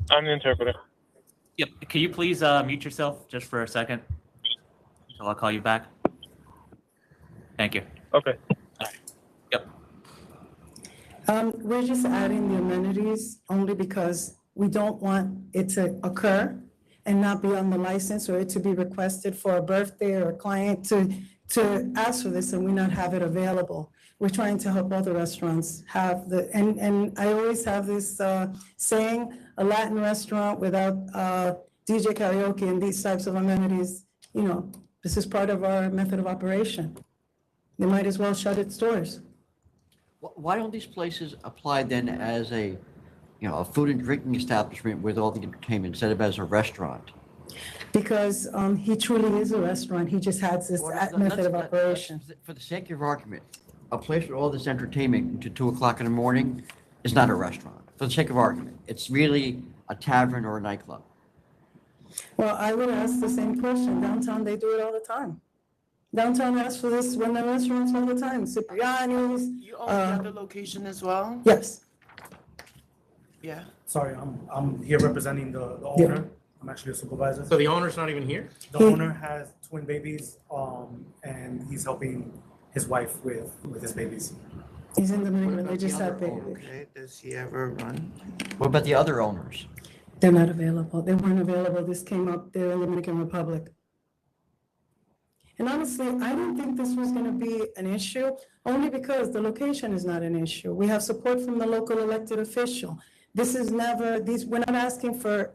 I'm the interpreter. Yep. Can you please mute yourself just for a second until I'll call you back? Thank you. Okay. Yep. We're just adding the amenities only because we don't want it to occur and not be on the license, or it to be requested for a birthday or a client to ask for this and we not have it available. We're trying to help other restaurants have and I always have this saying, a Latin restaurant without DJ karaoke and these types of amenities, this is part of our method of operation. They might as well shut its doors. Why don't these places apply then as a food and drinking establishment with all the entertainment instead of as a restaurant? Because he truly is a restaurant. He just has this method of operation. For the sake of argument, a place with all this entertainment until 2 o'clock in the morning is not a restaurant. For the sake of argument, it's really a tavern or a nightclub. Well, I would ask the same question. Downtown, they do it all the time. Downtown asks for this when the restaurants all the time, Cipriani's. You own the other location as well? Yes. Yeah. Sorry, I'm here representing the owner. I'm actually a supervisor. So the owner's not even here? The owner has twin babies, and he's helping his wife with his babies. He's in the middle, they just had babies. Okay, does he ever run? What about the other owners? They're not available. They weren't available. This came up, they're in the Dominican Republic. And honestly, I don't think this was gonna be an issue, only because the location is not an issue. We have support from the local elected official. This is never, we're not asking for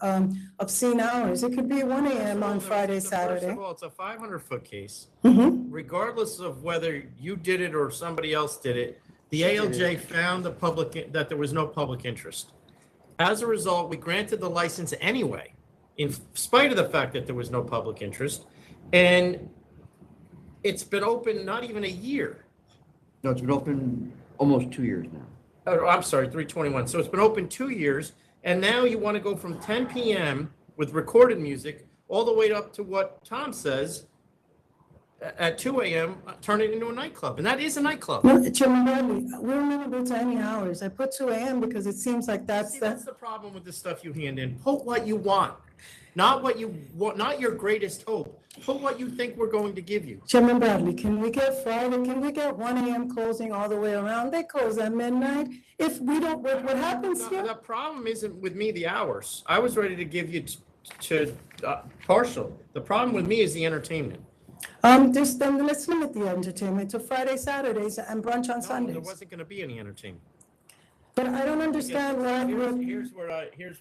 obscene hours. It could be 1 a.m. on Friday, Saturday. First of all, it's a 500-foot case. Mm-hmm. Regardless of whether you did it or somebody else did it, the ALJ found that there was no public interest. As a result, we granted the license anyway, in spite of the fact that there was no public interest. And it's been open not even a year. No, it's been open almost 2 years now. Oh, I'm sorry, 3/21. So it's been open 2 years, and now you want to go from 10 p.m. with recorded music all the way up to what Tom says at 2 a.m., turn it into a nightclub. And that is a nightclub. No, Chairman Bradley, we're amenable to any hours. I put 2 a.m. because it seems like that's the problem with the stuff you hand in. Put what you want, not what you want, not your greatest hope. Put what you think we're going to give you. Chairman Bradley, can we get Friday, can we get 1 a.m. closing all the way around? They close at midnight. If we don't, what happens here? The problem isn't with me, the hours. I was ready to give you to partial. The problem with me is the entertainment. Then let's limit the entertainment to Friday, Saturdays, and brunch on Sundays. There wasn't going to be any entertainment. But I don't understand why. Here's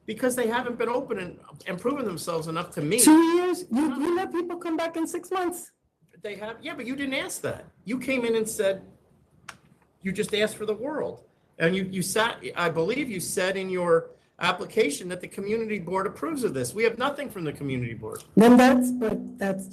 because they haven't been open and proven themselves enough to me. 2 years? You let people come back in 6 months. They have, yeah, but you didn't ask that. You came in and said, you just asked for the world. And you sat, I believe you said in your application that the community board approves of this. We have nothing from the community board. Then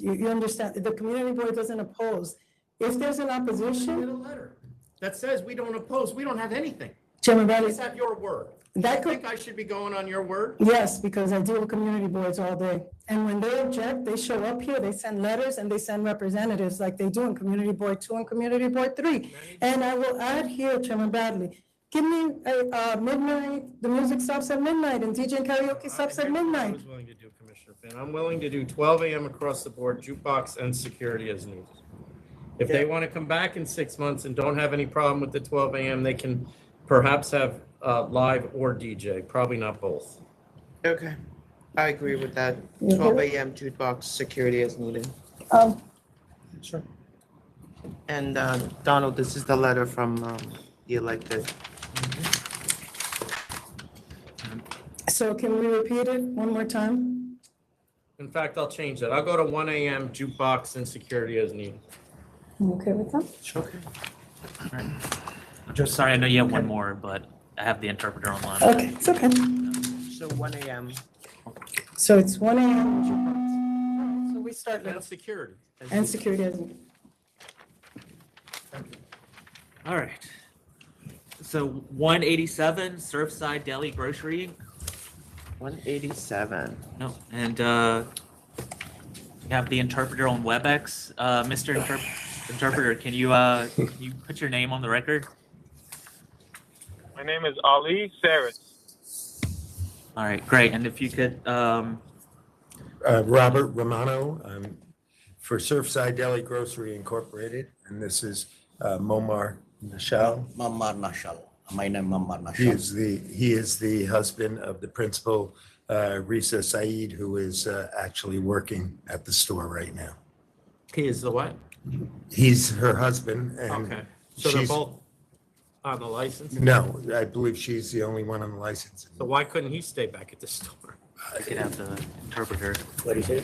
you understand, the community board doesn't oppose. If there's an opposition. Get a letter that says we don't oppose, we don't have anything. Chairman Bradley. Let's have your word. That You think I should be going on your word? Yes, because I deal with community boards all day. And when they object, they show up here, they send letters and they send representatives like they do in Community Board 2 and Community Board 3. And I will add here, Chairman Bradley, give me midnight, the music stops at midnight and DJ and karaoke stops at midnight. I was willing to do, Commissioner Finn. I'm willing to do 12 a.m. across the board, jukebox and security as needed. If they want to come back in 6 months and don't have any problem with the 12 a.m., they can perhaps have live or DJ, probably not both. Okay, I agree with that. 12 a.m. jukebox, security as needed. Sure. And Donald, this is the letter from the elected. So can we repeat it one more time? In fact, I'll change that. I'll go to 1 a.m. jukebox and security as needed. You okay with that? Okay. Just sorry, I know you have one more, but I have the interpreter online. Okay, it's okay. So 1 a.m. So it's 1 a.m. So we start And with, security. and security as needed. All right. So 187 Surfside Deli Grocery. 187. No, and you have the interpreter on WebEx. Mr. Interpreter, can you put your name on the record? My name is Ali Saris. All right, great. And if you could, Robert Romano, for Surfside Deli Grocery Incorporated, and this is Momar Nashal. Momar Nashal. My name is Momar Nashal. He is the husband of the principal, Risa Saeed, who is actually working at the store right now. He is the what? He's her husband, and Okay. So they're she's, both on the license? no, I believe she's the only one on the license. So why couldn't he stay back at the store? you could have the interpreter. What do you say?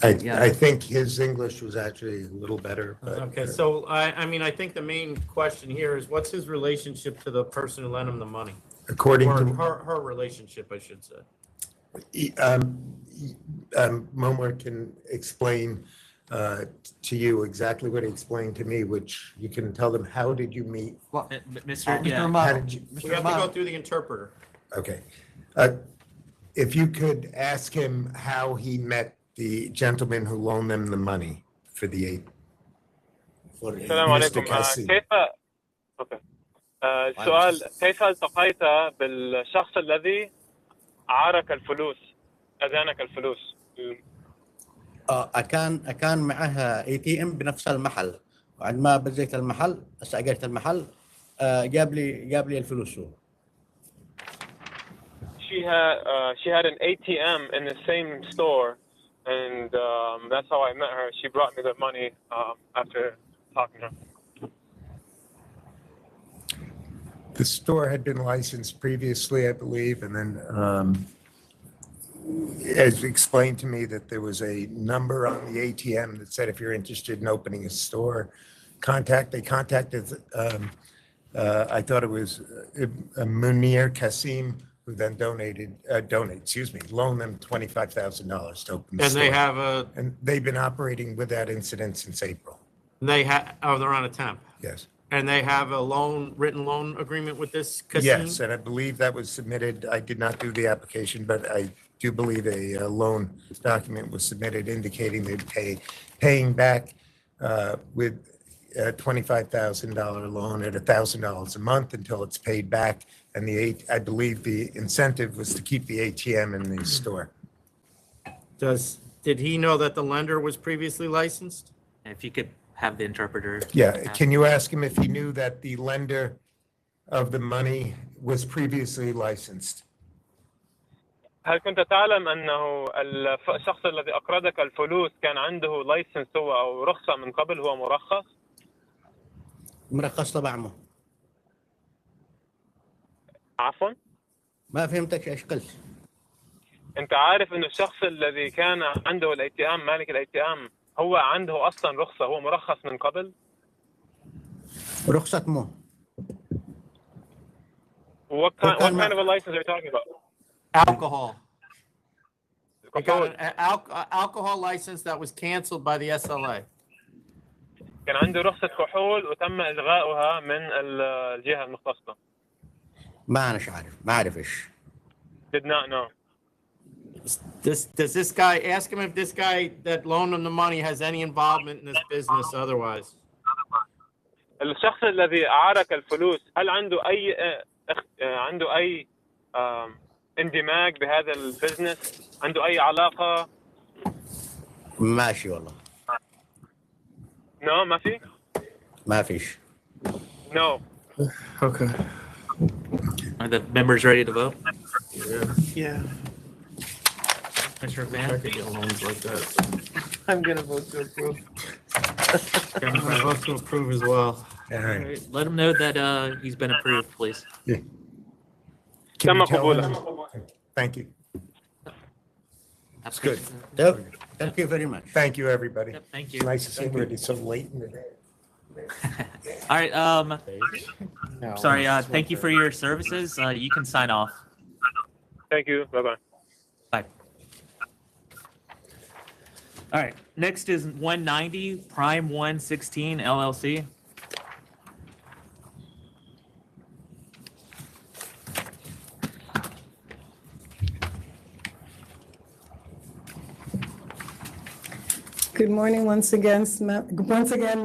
I think his English was actually a little better, but. Okay, so I mean, I think the main question here is what's his relationship to the person who lent him the money? According Or to. her relationship, I should say. Momar can explain to you exactly what he explained to me, which you can tell them, how did you meet? Mr. How did you? We have to go through the interpreter. Okay. if you could ask him how he met the gentleman who loaned them the money for the 8. السلام Mr. عليكم. Kassim. اوكي. السؤال كيف التقيت بالشخص الذي عارك الفلوس أدانك الفلوس؟ كان معها ATM بنفس المحل، وعندما بزيت المحل استأجرت المحل جاب لي الفلوس هو. She had an ATM in the same store, and that's how I met her. She brought me the money after talking to her. The store had been licensed previously, I believe, and then as explained to me that there was a number on the ATM that said if you're interested in opening a store, they contacted, I thought it was Munir Kassim, who then loaned them $25,000 to open the And store. they have And they've been operating with that incident since April. they're on a temp. Yes. And they have a written loan agreement with this Kassim? Yes, and I believe that was submitted. I did not do the application, but I do believe a loan document was submitted indicating they'd paying back with a $25,000 loan at $1,000 a month until it's paid back. And I believe the incentive was to keep the ATM in the store. Did he know that the lender was previously licensed? If you could have the interpreter. Yeah, can you ask him if he knew that the lender of the money was previously licensed? هل كنت تعلم أنه الشخص الذي أقرضك الفلوس كان عنده لايسنس هو أو رخصة من قبل هو مرخص؟ مرخص طبعا. عفوا؟ ما فهمتك ايش قلت. أنت عارف إنه الشخص الذي كان عنده الاي تي ام مالك الاي تي ام هو عنده أصلا رخصة هو مرخص من قبل؟ رخصة مو. What kind of a license are you talking about? Alcohol. They got an alcohol license that was canceled by the SLA. كان عنده رخصة كحول وتم إلغاؤها من الجهة المختصة. ما أعرف إيش. Did not know. Does this guy, ask him if this guy that loaned him the money has any involvement in this business otherwise. الشخص الذي أعارك الفلوس هل عنده أي اندماج بهذا البزنس؟ عنده أي علاقة؟ ماشي والله. No, ما في؟ ما فيش. No. Okay. Are the members ready to vote? Yeah. Commissioner Van? I'm gonna vote to approve. I'm gonna vote to approve as well. All right. Let him know that he's been approved, please. Yeah. تم you tell قبوله. him? Thank you. That's good. Thank you very much. Thank you, everybody. Yep, thank you. Nice to see everybody so late in the day. All right, sorry, thank you for your services. You can sign off. Thank you. Bye-bye. Bye. All right, next is 190 Prime 116 LLC. Good morning once again,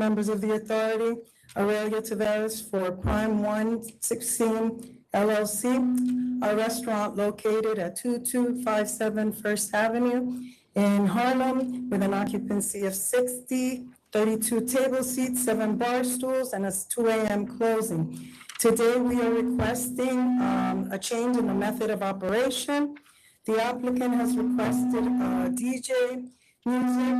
members of the authority. Aurelia Tavares for Prime 116 LLC, a restaurant located at 2257 First Avenue in Harlem with an occupancy of 60, 32 table seats, 7 bar stools, and a 2 a.m. closing. Today, we are requesting a change in the method of operation. The applicant has requested DJ music,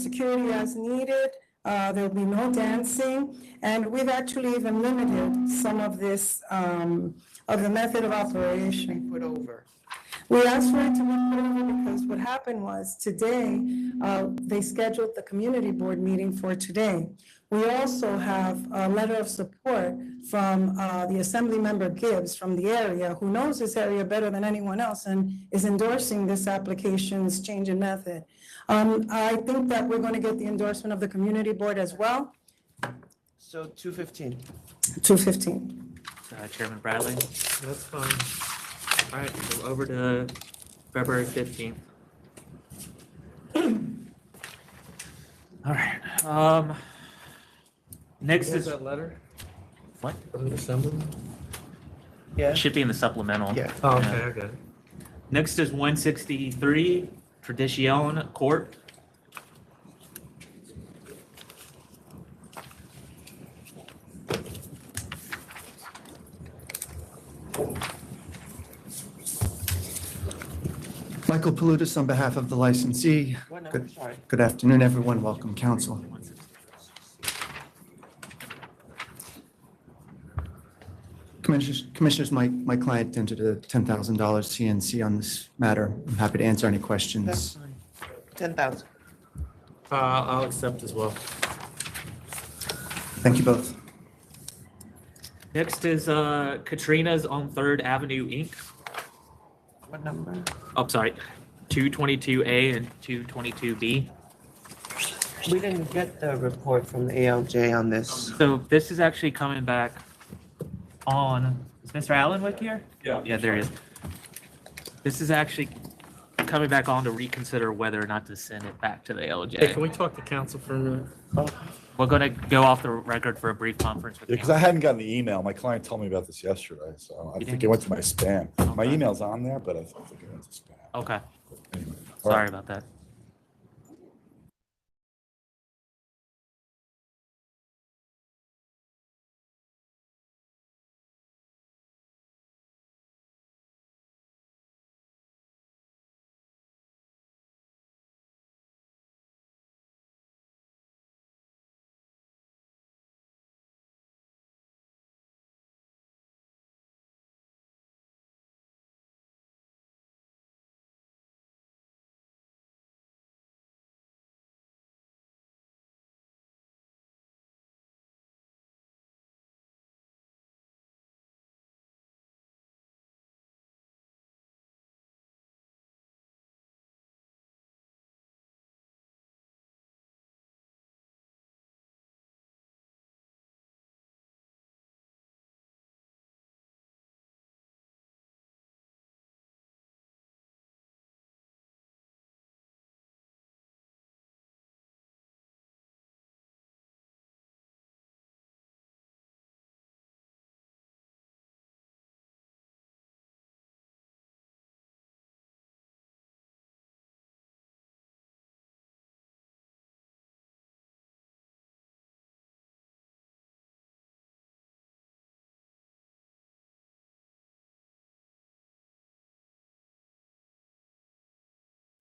security as needed. There'll be no dancing, and we've actually even limited some of this, of the method of operation. Put over. We asked for it to be put over because what happened was today, they scheduled the community board meeting for today. We also have a letter of support from the Assembly Member Gibbs from the area, who knows this area better than anyone else and is endorsing this application's change in method. I think that we're going to get the endorsement of the community board as well. So 215. 215. Chairman Bradley. That's fine. All right, so over to February 15th. All right. Next is that letter what? from the assembly? Yeah. Should be in the supplemental. Yeah. Oh, okay, I got it. Next is 163 TRADIZIONE CORP. Michael Palutis on behalf of the licensee. Good afternoon, everyone. Welcome, council. Commissioners, my client entered a $10,000 CNC on this matter. I'm happy to answer any That's questions. fine. 10,000. I'll accept as well. Thank you both. Next is CATRINAS on 3rd Avenue, Inc. What number? Oh, sorry, 222A and 222B. We didn't get the report from the ALJ on this. So this is actually coming back on, is Mr. Allenwick here? Yeah, there he is. This is actually coming back on to reconsider whether or not to send it back to the Hey, ALJ. can we talk to council for a minute? We're gonna go off the record for a brief conference with Yeah, because I hadn't gotten the email. My client told me about this yesterday, so I You think didn't? it went to my spam. My email's on there, but I think it went to spam. Okay, Anyway, all sorry right. about that.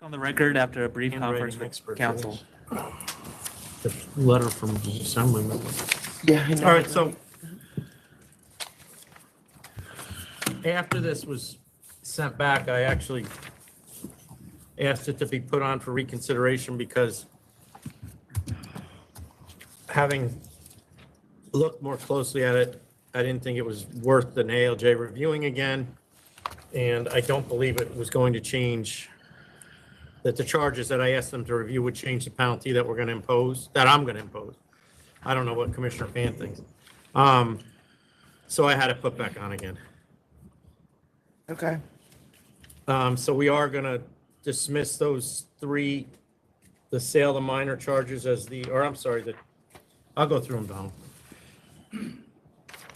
On the record after a brief conference with council. The letter from the assemblyman. Yeah. I know. All right, so after this was sent back, I actually asked it to be put on for reconsideration because having looked more closely at it, I didn't think it was worth an ALJ reviewing again. And I don't believe it was going to change, that the charges that I asked them to review would change the penalty that we're going to impose, that I'm going to impose. I don't know what Commissioner Fan thinks. So I had it put back on again. Okay. So we are going to dismiss those three, the sale of minor charges as the, or I'm sorry, I'll go through them, Donald.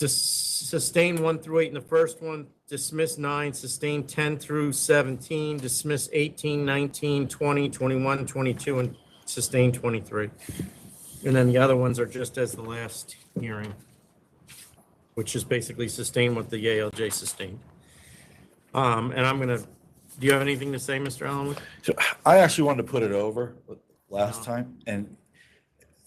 Sustain 1 through 8 in the first one, dismiss 9, sustain 10 through 17, dismiss 18, 19, 20, 21, 22, and sustain 23. And then the other ones are just as the last hearing, which is basically sustain what the ALJ sustained. And I'm gonna, do you have anything to say, Mr. Allen? So I actually wanted to put it over last time, and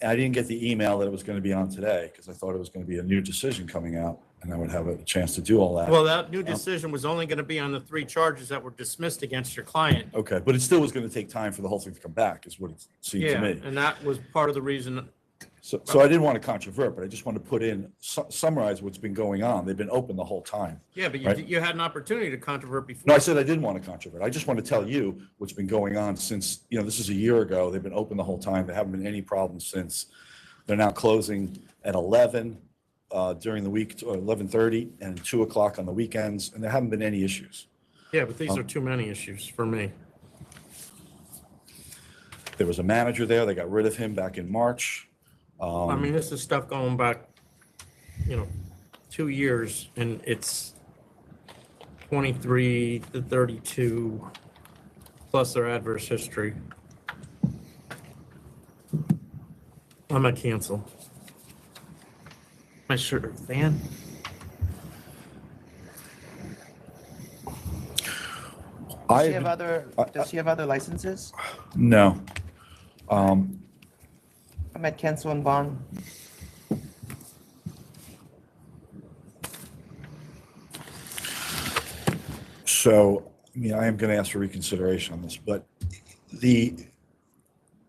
I didn't get the email that it was going to be on today because I thought it was going to be a new decision coming out, and I would have a chance to do all that. Well, that new decision was only gonna be on the 3 charges that were dismissed against your client. Okay, but it still was going to take time for the whole thing to come back, is what it seemed to Yeah, me. and that was part of the reason. So I didn't want to controvert, but I just wanted to put in, summarize what's been going on. They've been open the whole time. Yeah, but right? you had an opportunity to controvert before. No, I said I didn't want to controvert. I just want to tell you what's been going on since, this is a year ago. They've been open the whole time. There haven't been any problems since. They're now closing at 11 during the week, or 11:30 and 2 o'clock on the weekends, and there haven't been any issues. Yeah, but these are too many issues for me. There was a manager there. They got rid of him back in March. I mean, this is stuff going back, 2 years, and it's 23 to 32, plus their adverse history. I'm gonna cancel. Commissioner Van? Does she have other licenses? No. I'm at cancel and bond. So, I mean, I am going to ask for reconsideration on this, but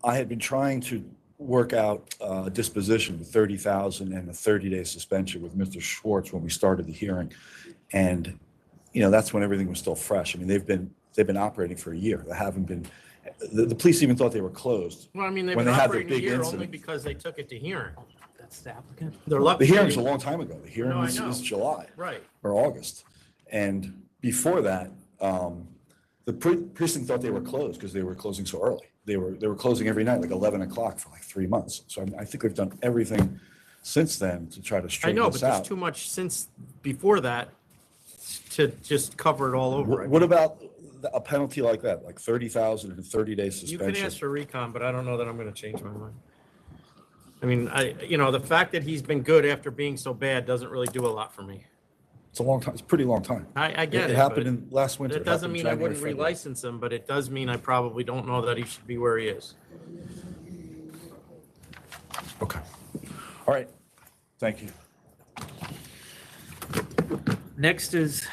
I had been trying to work out a disposition with 30,000 and a 30-day suspension with Mr. Schwartz when we started the hearing. And, that's when everything was still fresh. I mean, they've been operating for a year. They haven't been, the police even thought they were closed. Well, I mean, they've when been they had their operating a big year only incident. because they took it to hearing. That's the applicant. They're lucky. The hearing's a long time ago. The hearing No, I was know. July. Right. Or August. And before that, the precinct thought they were closed because they were closing so early. They were closing every night, like 11 o'clock for like 3 months. So I think they've done everything since then to try to I straighten know, this but there's out. too much since before that to just cover it all over. What about a penalty like that, like 30,000 and a 30-day You suspension? can ask for recon, but I don't know that I'm going to change my mind. I mean, the fact that he's been good after being so bad doesn't really do a lot for me. It's a long time. It's a pretty long time. I get it. It happened but in last winter. It It doesn't happened mean I January, wouldn't February. relicense him, but it does mean I probably don't know that he should be where he is. Okay. All right. Thank you. Next is,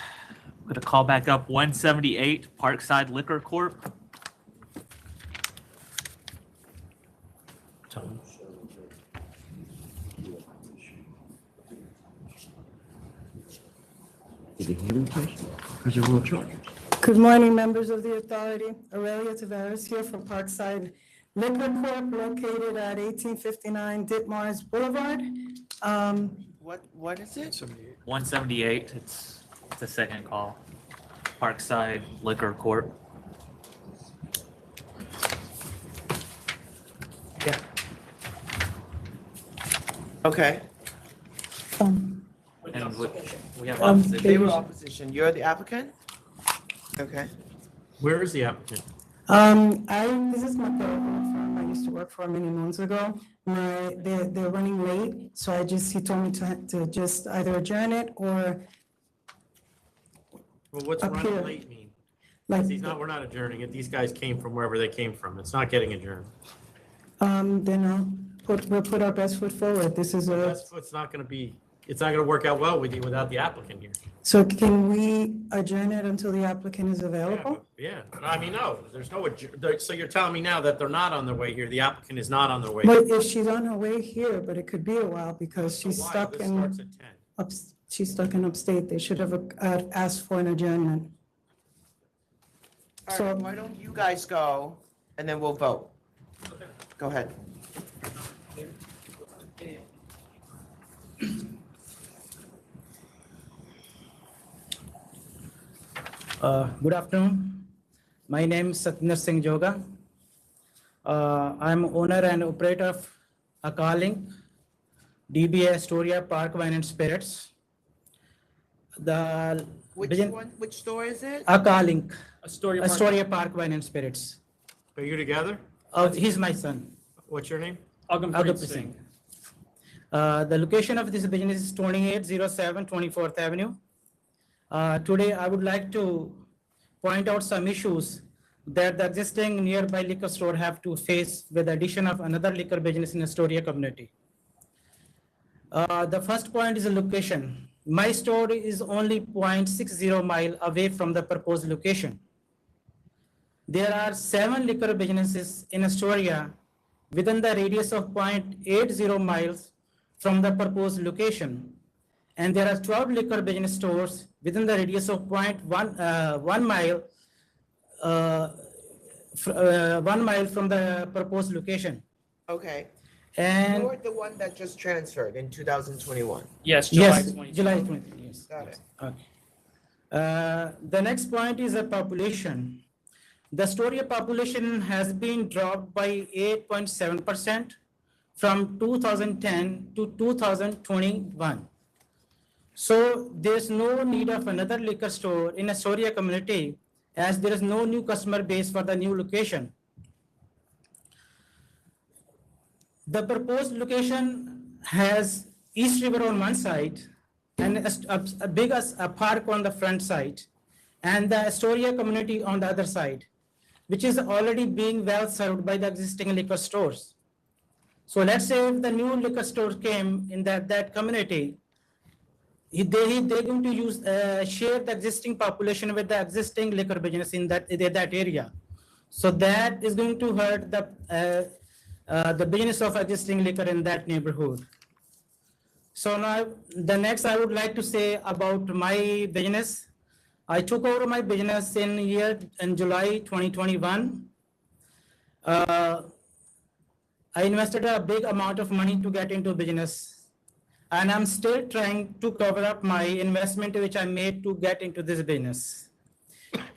I'm going to call back up 178 Parkside Liquor Corp. Good morning, members of the authority. Aurelia Tavares here from Parkside Liquor Corp. located at 1859 Ditmars Boulevard. What is it? 178, it's the second call. Parkside Liquor Corp. Okay. And we have Um, opposition. They were opposition. You're the applicant? Okay. Where is the applicant? This is my firm I used to work for many months ago. They're running late, so he told me to just either adjourn it or Well, what's Up running here. late mean? like, 'Cause we're not adjourning it. These guys came from wherever they came from. It's not getting adjourned. then we'll put our best foot forward. This is It's not going to work out well with you without the applicant here. so can we adjourn it until the applicant is available? Yeah, I mean, no, there's no, so you're telling me now that they're not on their way here, the applicant is not on their way. But if she's on her way here, but it could be a while because she's Why? stuck This in, starts at 10. she's stuck in upstate. They should have asked for an adjournment. All right, why don't you guys go and then we'll vote? Go ahead. Good afternoon. My name is Satyanar Singh Joga. I'm owner and operator of ACKER, DBA Astoria Park Wine and Spirits. Which store is it? ACKER, Astoria Park Wine and Spirits. Are you together? He's my son. What's your name? Agam Singh. The location of this business is 2807 24th Avenue. Today, I would like to point out some issues that the existing nearby liquor store have to face with the addition of another liquor business in Astoria community. The first point is the location. My store is only 0.60 mile away from the proposed location. There are 7 liquor businesses in Astoria within the radius of 0.80 miles from the proposed location. And there are 12 liquor business stores within the radius of 1 mile, 1 mile from the proposed location. Okay. And You're the one that just transferred in 2021. Yes, July 20. Yes. Got it. Okay. The next point is a population. The Astoria population has been dropped by 8.7% from 2010 to 2021. So there's no need of another liquor store in Astoria community as there is no new customer base for the new location. The proposed location has East River on one side and a big a park on the front side and the Astoria community on the other side, which is already being well served by the existing liquor stores. So let's say if the new liquor store came in that community, they're going to use share the existing population with the existing liquor business in that area. So that is going to hurt the business of existing liquor in that neighborhood. So now the next I would like to say about my business. I took over my business in July 2021. I invested a big amount of money to get into business, and I'm still trying to cover up my investment which I made to get into this business.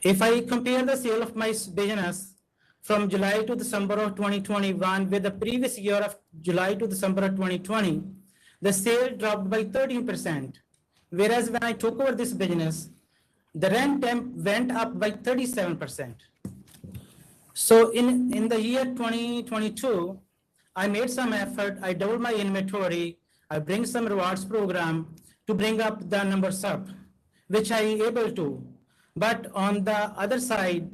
If I compare the sale of my business from July to December of 2021 with the previous year of July to December of 2020, the sale dropped by 13%. Whereas when I took over this business, the rent went up by 37%. So in the year 2022, I made some effort, I doubled my inventory, I bring some rewards program to bring up the numbers up, which I able to. But on the other side,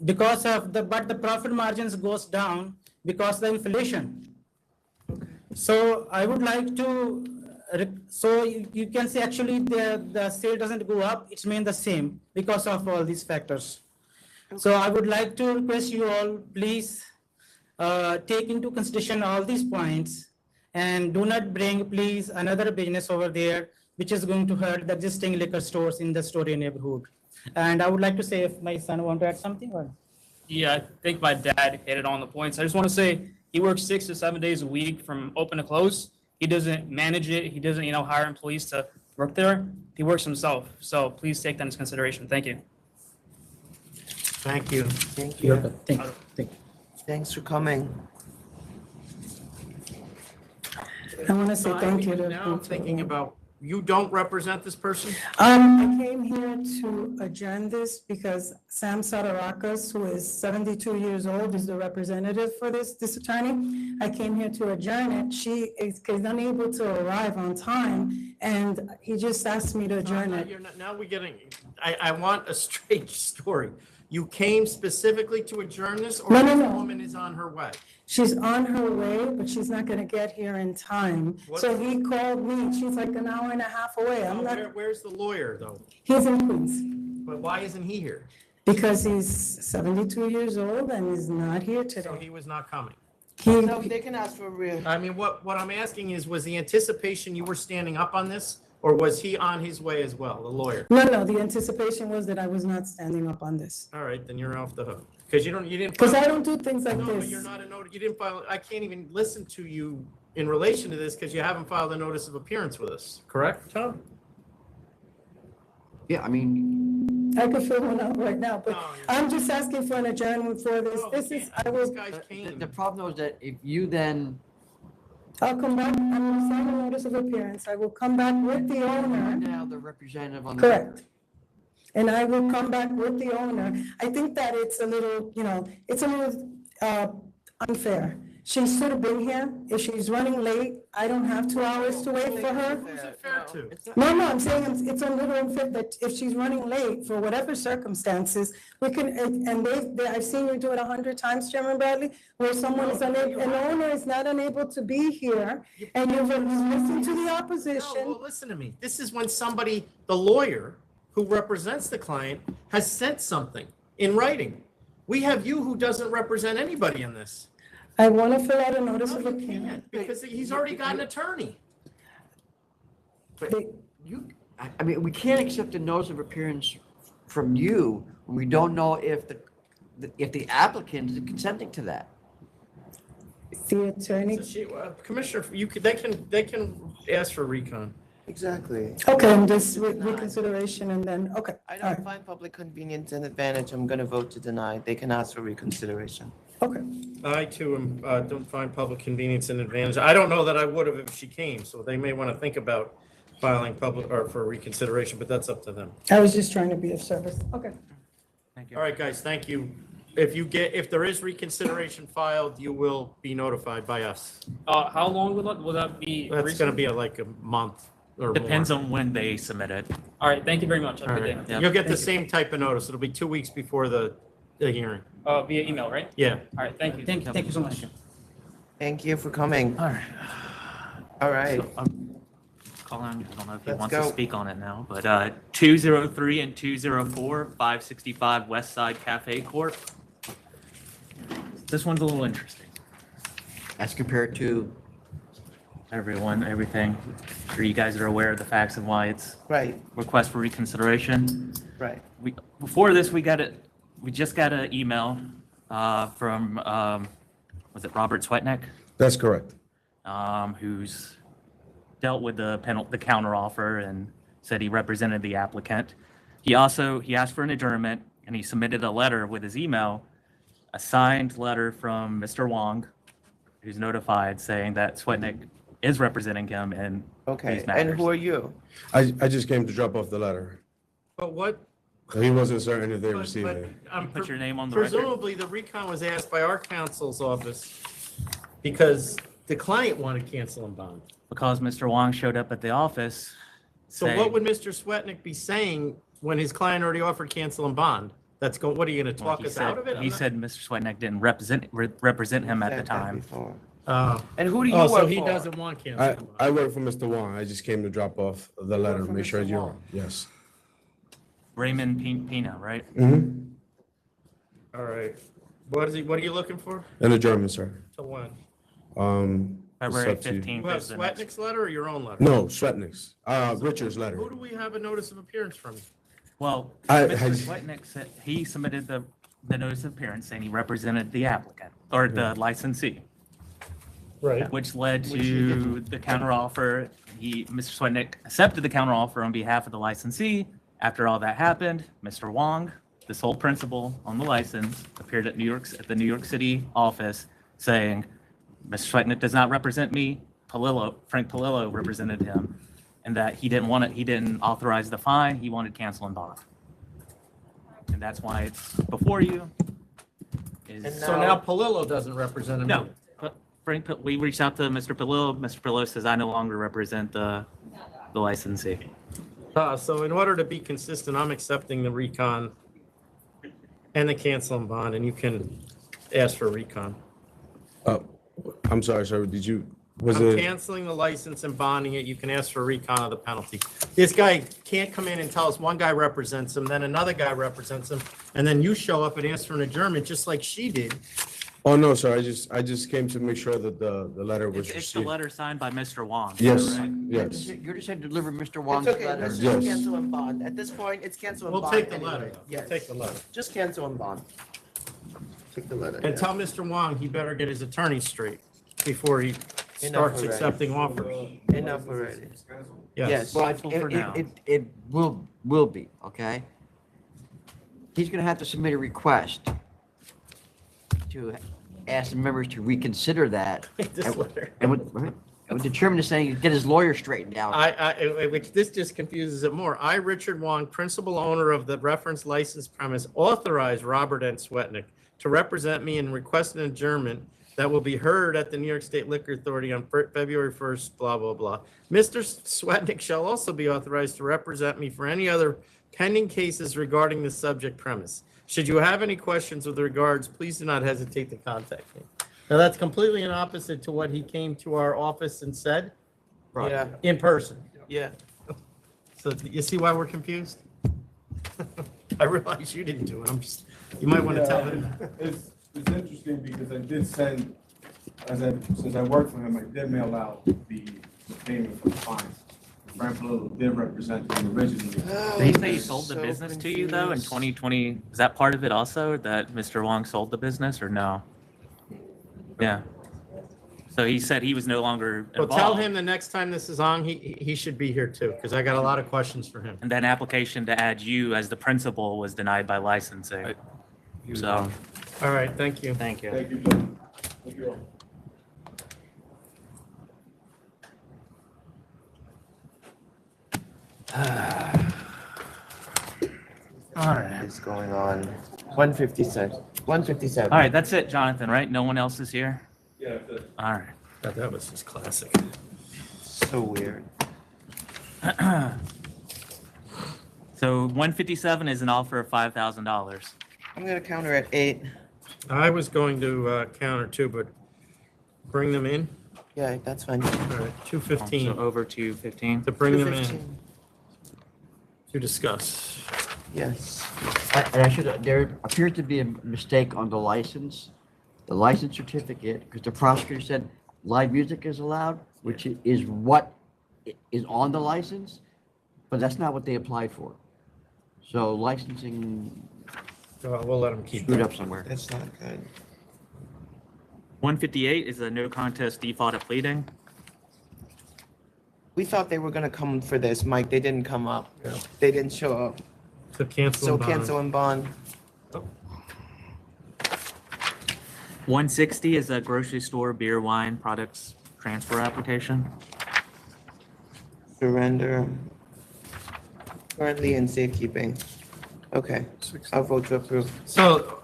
because of the profit margins goes down because of the inflation. So I would like to, so you can say actually the sale doesn't go up, it's remain the same because of all these factors. Okay. So I would like to request you all, please take into consideration all these points and do not bring, please, another business over there, which is going to hurt the existing liquor stores in the Astoria neighborhood. And I would like to say if my son want to add something or. Yeah, I think my dad hit it on the points. I just want to say he works 6 to 7 days a week from open to close. He doesn't manage it. He doesn't, hire employees to work there. He works himself. So please take that into consideration. Thank you. Thank you. Thank you. Thank you. Thanks for coming. I want to say thank you to. Now I'm thinking about, you don't represent this person? I came here to adjourn this because Sam ROCCOS, who is 72 years old, is the representative for this attorney. I came here to adjourn it. She is unable to arrive on time, and he just asked me to adjourn it. Now we're getting, I want a straight story. You came specifically to adjourn this, or No. the woman is on her way? She's on her way, but she's not going to get here in time. So he called me. She's like an hour and a half away. I'm not. Where's the lawyer, though? He's in Queens. But why isn't he here? Because he's 72 years old and he's not here today. So he was not coming? No, they can ask for real. I mean, what I'm asking is, was the anticipation you were standing up on this, or was he on his way as well, the lawyer? No, the anticipation was that I was not standing up on this. All right, then you're off the hook. Because you didn't. Because I don't do things like No, this. but you're not you didn't file, I can't even listen to you in relation to this because you haven't filed a notice of appearance with us, correct, Tom? Yeah, I mean. I could fill one out right now, but I'm just asking for an adjournment for this. The problem though is that if you then. I'll come back, I'm gonna sign a notice of appearance. I will come back with the owner. Now the representative on the. Correct. And I will come back with the owner. I think that it's a little, it's a little unfair. She should have been here. If she's running late, I don't have 2 hours to wait for her. Who's it fair to? No, I'm saying it's a little unfair that if she's running late for whatever circumstances, we can, and I've seen you do it 100 times, Chairman Bradley, where someone is unable, an owner is not unable to be here, and you've listened to the opposition. No, well, listen to me. This is when somebody, the lawyer who represents the client, has sent something in writing. We have you who doesn't represent anybody in this. I want to fill out a notice of appearance. Because he's already got an attorney. But I mean, we can't accept a notice of appearance from you when we don't know if the applicant is consenting to that. The attorney. Commissioner, they can ask for recon. Exactly. Okay, and just reconsideration and then, okay. I all don't right. find public convenience and advantage. I'm gonna vote to deny. They can ask for reconsideration. I too don't find public convenience and advantage. I don't know that I would have if she came, so they may want to think about filing public or for reconsideration, but that's up to them. I was just trying to be of service. Okay. All right, guys, thank you. If there is reconsideration filed, you will be notified by us. How long will that be? That's gonna be like a month or more. Depends on when they submit it. All right, thank you very much. Have a All good right. day. You'll get the same type of notice. It'll be 2 weeks before the hearing. Via email, right? Yeah. All right, thank you. Thank you so much. Thank you for coming. All right. All right. Colin, I don't know if he Let's wants to go. speak on it now, but 203 and 204, 565 West Side Cafe Corp. This one's a little interesting. As compared to everything. I'm sure you guys are aware of the facts and why it's right. Request for reconsideration. Right. Before this, we just got an email from was it Robert Swetnick? That's correct. Who's dealt with the counteroffer and said he represented the applicant. He asked for an adjournment, and he submitted a letter with his email, a signed letter from Mr. Wong, who's notified saying that Swetnick is representing him in Okay. these matters. And who are you? I just came to drop off the letter. But what? He wasn't certain if they received it. Put your name on the record. Presumably, the recon was asked by our counsel's office because the client wanted cancel and bond. Because Mr. Wong showed up at the office. So saying- what would Mr. Swetnick be saying when his client already offered cancel and bond? What are you going to Well, talk us out of it? He said Mr. Swetnick didn't represent him at the time. And who do you Oh, so work he for? doesn't want cancel and bond. I work for Mr. Wong. I just came to drop off the letter, make sure you're on. Yes. Raymond Pina, right? Mm-hmm. All right. What are you looking for? An adjournment, sir. To when? February it's up to you. 15th. You have is the next- Swetnick's letter or your own letter? No, Swetnick's. Richard's letter. Who do we have a notice of appearance from? Well, I- Mr. Swetnick said he submitted the notice of appearance saying he represented the applicant or the licensee. Right. Which led to the counteroffer. Mr. Swetnick accepted the counteroffer on behalf of the licensee. After all that happened, Mr. Wong, the sole principal on the license, appeared at the New York City office saying, Mr. Swetnick does not represent me. Frank Palillo represented him, and that he didn't authorize the fine. He wanted cancel and bond. And that's why it's before you. So now Palillo doesn't represent him? No, but we reached out to Mr. Palillo. Mr. Palillo says, I no longer represent the licensee. So in order to be consistent, I'm accepting the recon and the cancel and bond, and you can ask for recon. I'm sorry, sir. I'm canceling the license and bonding it. You can ask for recon of the penalty. This guy can't come in and tell us one guy represents him, then another guy represents him, and then you show up and ask for an adjournment, just like she did. Oh, no, sir. I just came to make sure that the letter was It's the received. letter signed by Mr. Wong. Yes, right? yes. You're just saying deliver Mr. Wong's It's okay, letter. let's Yes. just cancel and bond. At this point, it's cancel and We'll bond. take the anyway. letter. Yes. We'll take the letter. Just cancel and bond. Take the letter. And yeah. tell Mr. Wong he better get his attorney straight before he starts already. accepting offers. Enough already. Yes. Well, Mindful for now. it will be, okay? He's gonna have to submit a request to ask the members to reconsider that. This letter. And would determine this thing, get his lawyer straightened out. Which this just confuses it more. I, Richard Wong, principal owner of the reference license premise, authorize Robert N. Swetnick to represent me and request an adjournment that will be heard at the New York State Liquor Authority on February 1st, blah, blah, blah. Mr. Swetnick shall also be authorized to represent me for any other pending cases regarding the subject premise. Should you have any questions with regards, please do not hesitate to contact me. Now, that's completely an opposite to what he came to our office and said. Right. Yeah, In person. yeah. So you see why we're confused? I realize you didn't do it. You might want to tell him. It's interesting because I did send, since I worked for him, I did mail out the payment for the fines. Frank Palillo did represent him originally. Did he say he sold the business to you though in 2020? Is that part of it also, that Mr. Wong sold the business or no? Yeah. So he said he was no longer Well, involved. tell him the next time this is on, he should be here too, because I got a lot of questions for him. And then application to add you as the principal was denied by licensing. So, All right, thank you. thank you. Thank you, Jim. Thank you all. All right. Is going on. 157. 157. All right, that's it, Jonathan, right? No one else is here? Yeah, that's it. All right. God, that was just classic. So weird. So 157 is an offer of $5,000. I'm gonna counter at 8. I was going to counter too, but bring them in. Yeah, that's fine. All right, 215 So over to 15. to bring them in 215. to discuss. Yes. There appears to be a mistake on the license certificate, because the prosecutor said live music is allowed, which is what is on the license, but that's not what they applied for. So licensing We'll let them keep screwed that. up somewhere. That's not good. 158 is a no contest default at pleading. We thought they were gonna come for this, Mike. They didn't come up. They didn't show up. To cancel. So and bond. cancel and bond. 160 is a grocery store beer wine products transfer application. Surrender. Currently in safekeeping. Okay, I'll vote to approve. So,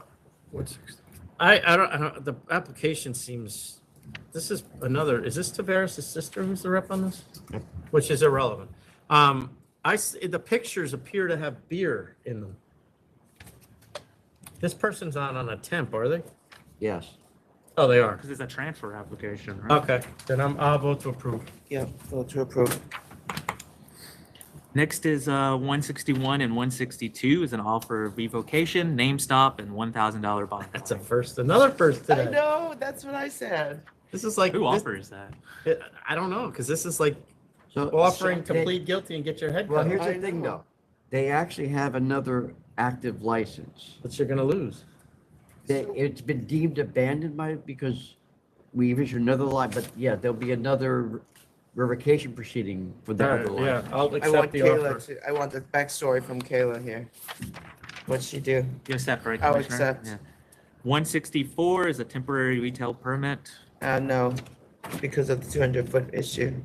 I don't, the application seems, this is another, is this Tavares' sister who's the rep on this? Which is irrelevant. The pictures appear to have beer in them. This person's not on a temp, are they? Yes. Oh, they are. Because it's a transfer application, right? Okay, then I'll vote to approve. Yeah, vote to approve. Next is 161 and 162 is an offer of revocation, name stop, and $1,000 bond. That's a first, another first I today. know, that's what I said. This is like. Who this- offers that? I don't know, because this is like So offering to they- plead guilty and get your head Well, cut here's off. the thing though, they actually have another active license. But you're gonna lose. It's been deemed abandoned because we issued another line, but yeah, there'll be another revocation proceeding for the other line. Yeah, I'll I accept want the Kayla offer. to, I want the backstory from Kayla here. What'd she do? You accept, right, I'll Commissioner? accept. Yeah. 164 is a temporary retail permit. No, because of the 200-foot issue.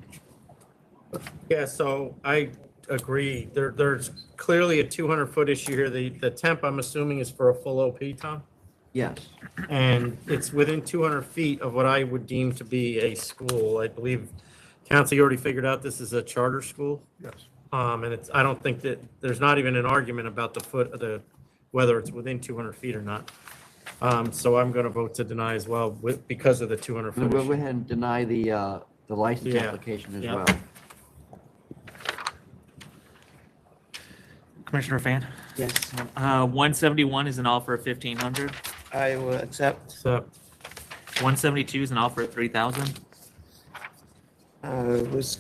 Yeah, so I agree. There's clearly a 200-foot issue here. The temp, I'm assuming, is for a full OP, Tom? Yes. And it's within 200 feet of what I would deem to be a school. I believe, council, you already figured out this is a charter school? Yes. And I don't think that, there's not even an argument about whether it's within 200 feet or not. So I'm gonna vote to deny as well because of the 200 We'll foot go issue. ahead and deny the license Yeah. application as Yeah. well. Commissioner Fan? Yes. 171 is an offer of 1,500. I will accept. So 172 is an offer of 3,000. Was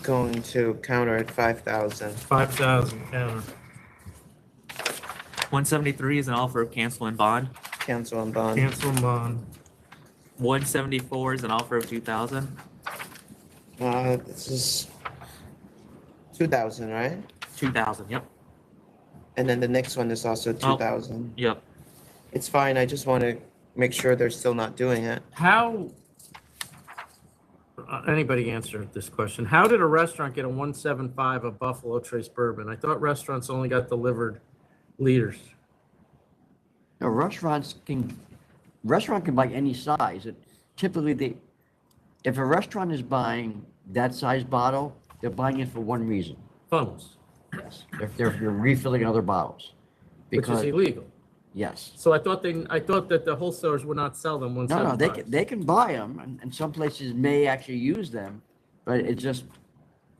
going to counter at 5,000. 5,000 counter. 173 is an offer of cancel and bond. Cancel and bond. Cancel and bond. 174 is an offer of 2,000. This is 2,000, right? 2,000, yep. And then the next one is also 2,000. Yep. It's fine. I just want to make sure they're still not doing it. How, anybody answer this question? How did a restaurant get a 175 of Buffalo Trace Bourbon? I thought restaurants only got delivered liters. Now, restaurant can buy any size. Typically, if a restaurant is buying that size bottle, they're buying it for one reason. Funnels. Yes. They're refilling other bottles. Which is illegal. Yes. So I thought that the wholesalers would not sell them No, 175. they can buy them, and some places may actually use them, but it's just,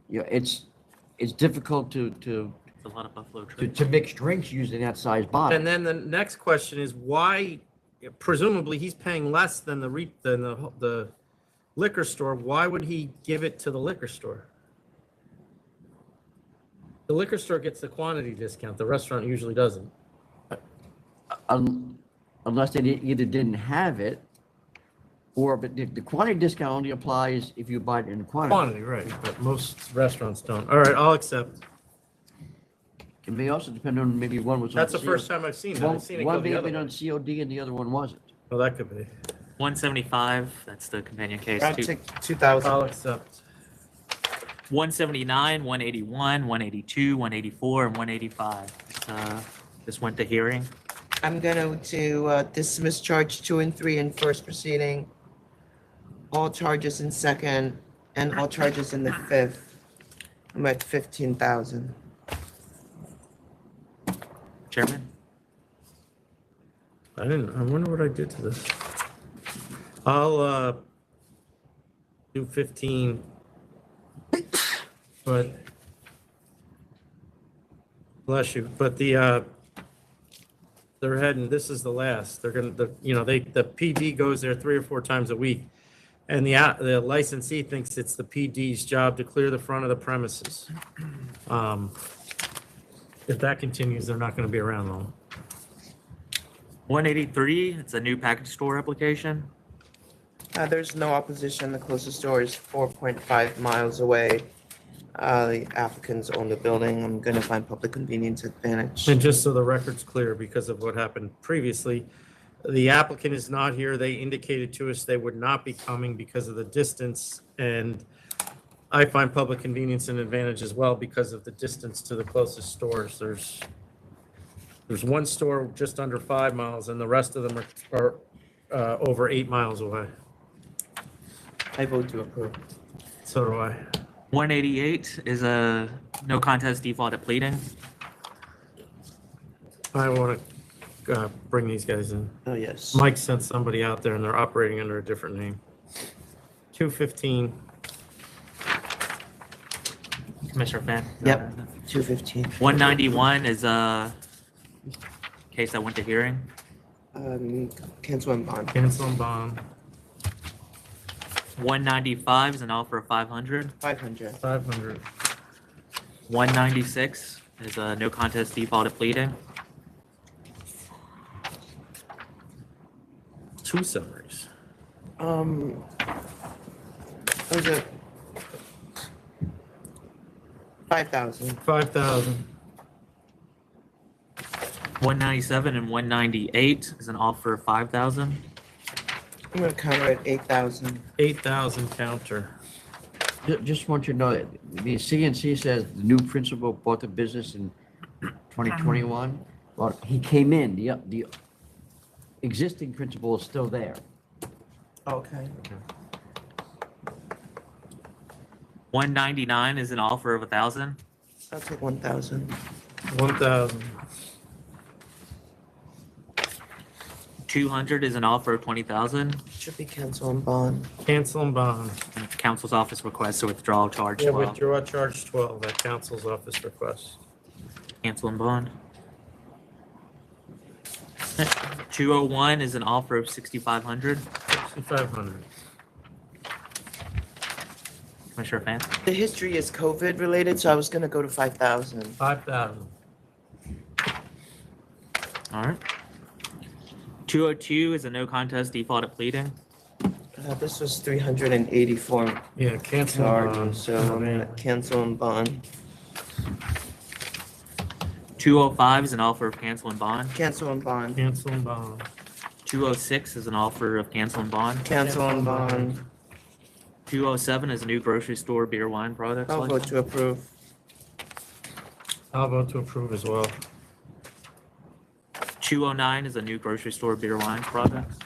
it's difficult to It's a lot of Buffalo Trace. to mix drinks using that size bottle. And then the next question is why, presumably he's paying less than the liquor store. Why would he give it to the liquor store? The liquor store gets the quantity discount. The restaurant usually doesn't. Unless they either didn't have it, But the quantity discount only applies if you buy it in quantity. Quantity, right, but most restaurants don't. All right, I'll accept. It may also depend on maybe one was on. That's the first time I've seen that. I've seen it go One may the have other been way. on COD and the other one wasn't. Well, that could be. 175, that's the companion case. I'll take 2,000. I'll accept. 179, 181, 182, 184, and 185. This went to hearing. I'm going to dismiss charge 2 and 3 in first proceeding, all charges in second, and all charges in the fifth. I'm at 15,000. Chairman? I wonder what I did to this. I'll do 15, but bless you, but they're heading, this is the last. They're gonna, the PD goes there 3 or 4 times a week. And the licensee thinks it's the PD's job to clear the front of the premises. If that continues, they're not gonna be around long. 183, it's a new package store application. There's no opposition. The closest store is 4.5 miles away. The applicants own the building. I'm going to find public convenience advantage. And just so the record's clear, because of what happened previously, the applicant is not here. They indicated to us they would not be coming because of the distance. And I find public convenience an advantage as well because of the distance to the closest stores. There's one store just under 5 miles and the rest of them are over 8 miles away. I vote to approve. So do I. 188 is a no contest default at pleading. I want to bring these guys in. Oh, yes. Mike sent somebody out there and they're operating under a different name. 215. Commissioner Finn? Yep, 215. 191 is a case that went to hearing. Cancel and bond. Cancel and bond. 195 is an offer of 500. 500. 500. 196 is a no contest default at pleading. 2 summaries. Was it 5,000? 5,000. 197 and 198 is an offer of 5,000. I'm going to counter at 8,000. 8,000 counter. Just want you to know that the CNC says the new principal bought the business in 2021. Well, he came in, the existing principal is still there. Okay. 199 is an offer of 1,000. I'll take 1,000. 1,000. 200 is an offer of 20,000. Should be cancel and bond. Cancel and bond. And council's office requests to withdraw charge Yeah, 12. withdraw charge 12 at council's office request. Cancel and bond. 201 is an offer of 6,500. 6,500. Commissioner Fan? The history is COVID related, so I was going to go to 5,000. 5,000. All right. 202 is a no contest default at pleading. This was 384. Yeah, cancel and bond. So I'm going to cancel and bond. 205 is an offer of cancel and bond. Cancel and bond. Cancel and bond. 206 is an offer of cancel and bond. Cancel and bond. 207 is a new grocery store beer wine products. I'll vote to approve. I'll vote to approve as well. 209 is a new grocery store beer wine products.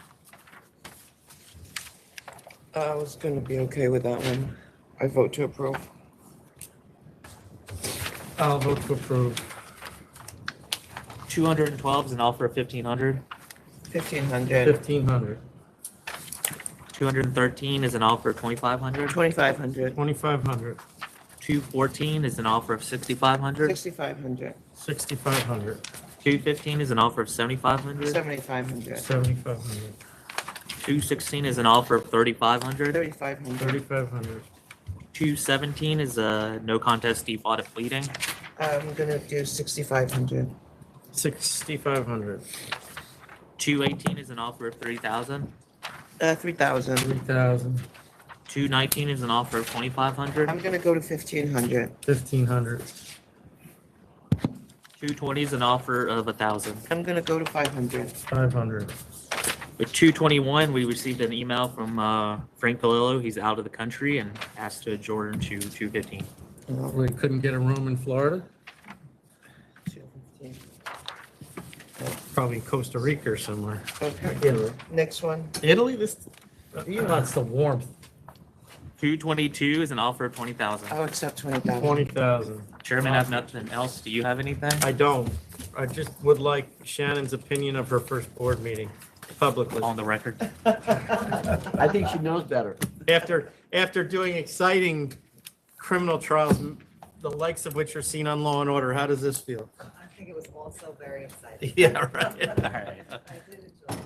I was going to be okay with that one. I vote to approve. I'll vote to approve. 212 is an offer of 1,500. 1,500. 1,500. 213 is an offer of 2,500. 2,500. 2,500. 214 is an offer of 6,500. 6,500. 6,500. 215 is an offer of 7,500. 7,500. 7,500. 216 is an offer of 3,500. 3,500. 3,500. 217 is a no contest default at pleading. I'm going to do 6,500. 6,500. 218 is an offer of 3,000. 3,000. 3,000. 219 is an offer of 2,500. I'm gonna go to 1,500. 1,500. 220 is an offer of 1,000. I'm gonna go to 500. 500. With 221, we received an email from Frank Palillo. He's out of the country and asked to adjourn to 215. We couldn't get a room in Florida? Probably Costa Rica or somewhere. Okay. Italy. Next one. Italy? That's the warmth. 222 is an offer of 20,000. I'll accept 20,000. 20,000. Chairman has nothing else. Do you have anything? I don't. I just would like Shannon's opinion of her first board meeting publicly. On the record. I think she knows better. After doing exciting criminal trials, the likes of which are seen on Law and Order, how does this feel? I think it was also very exciting. Yeah, right. All right. I did enjoy it.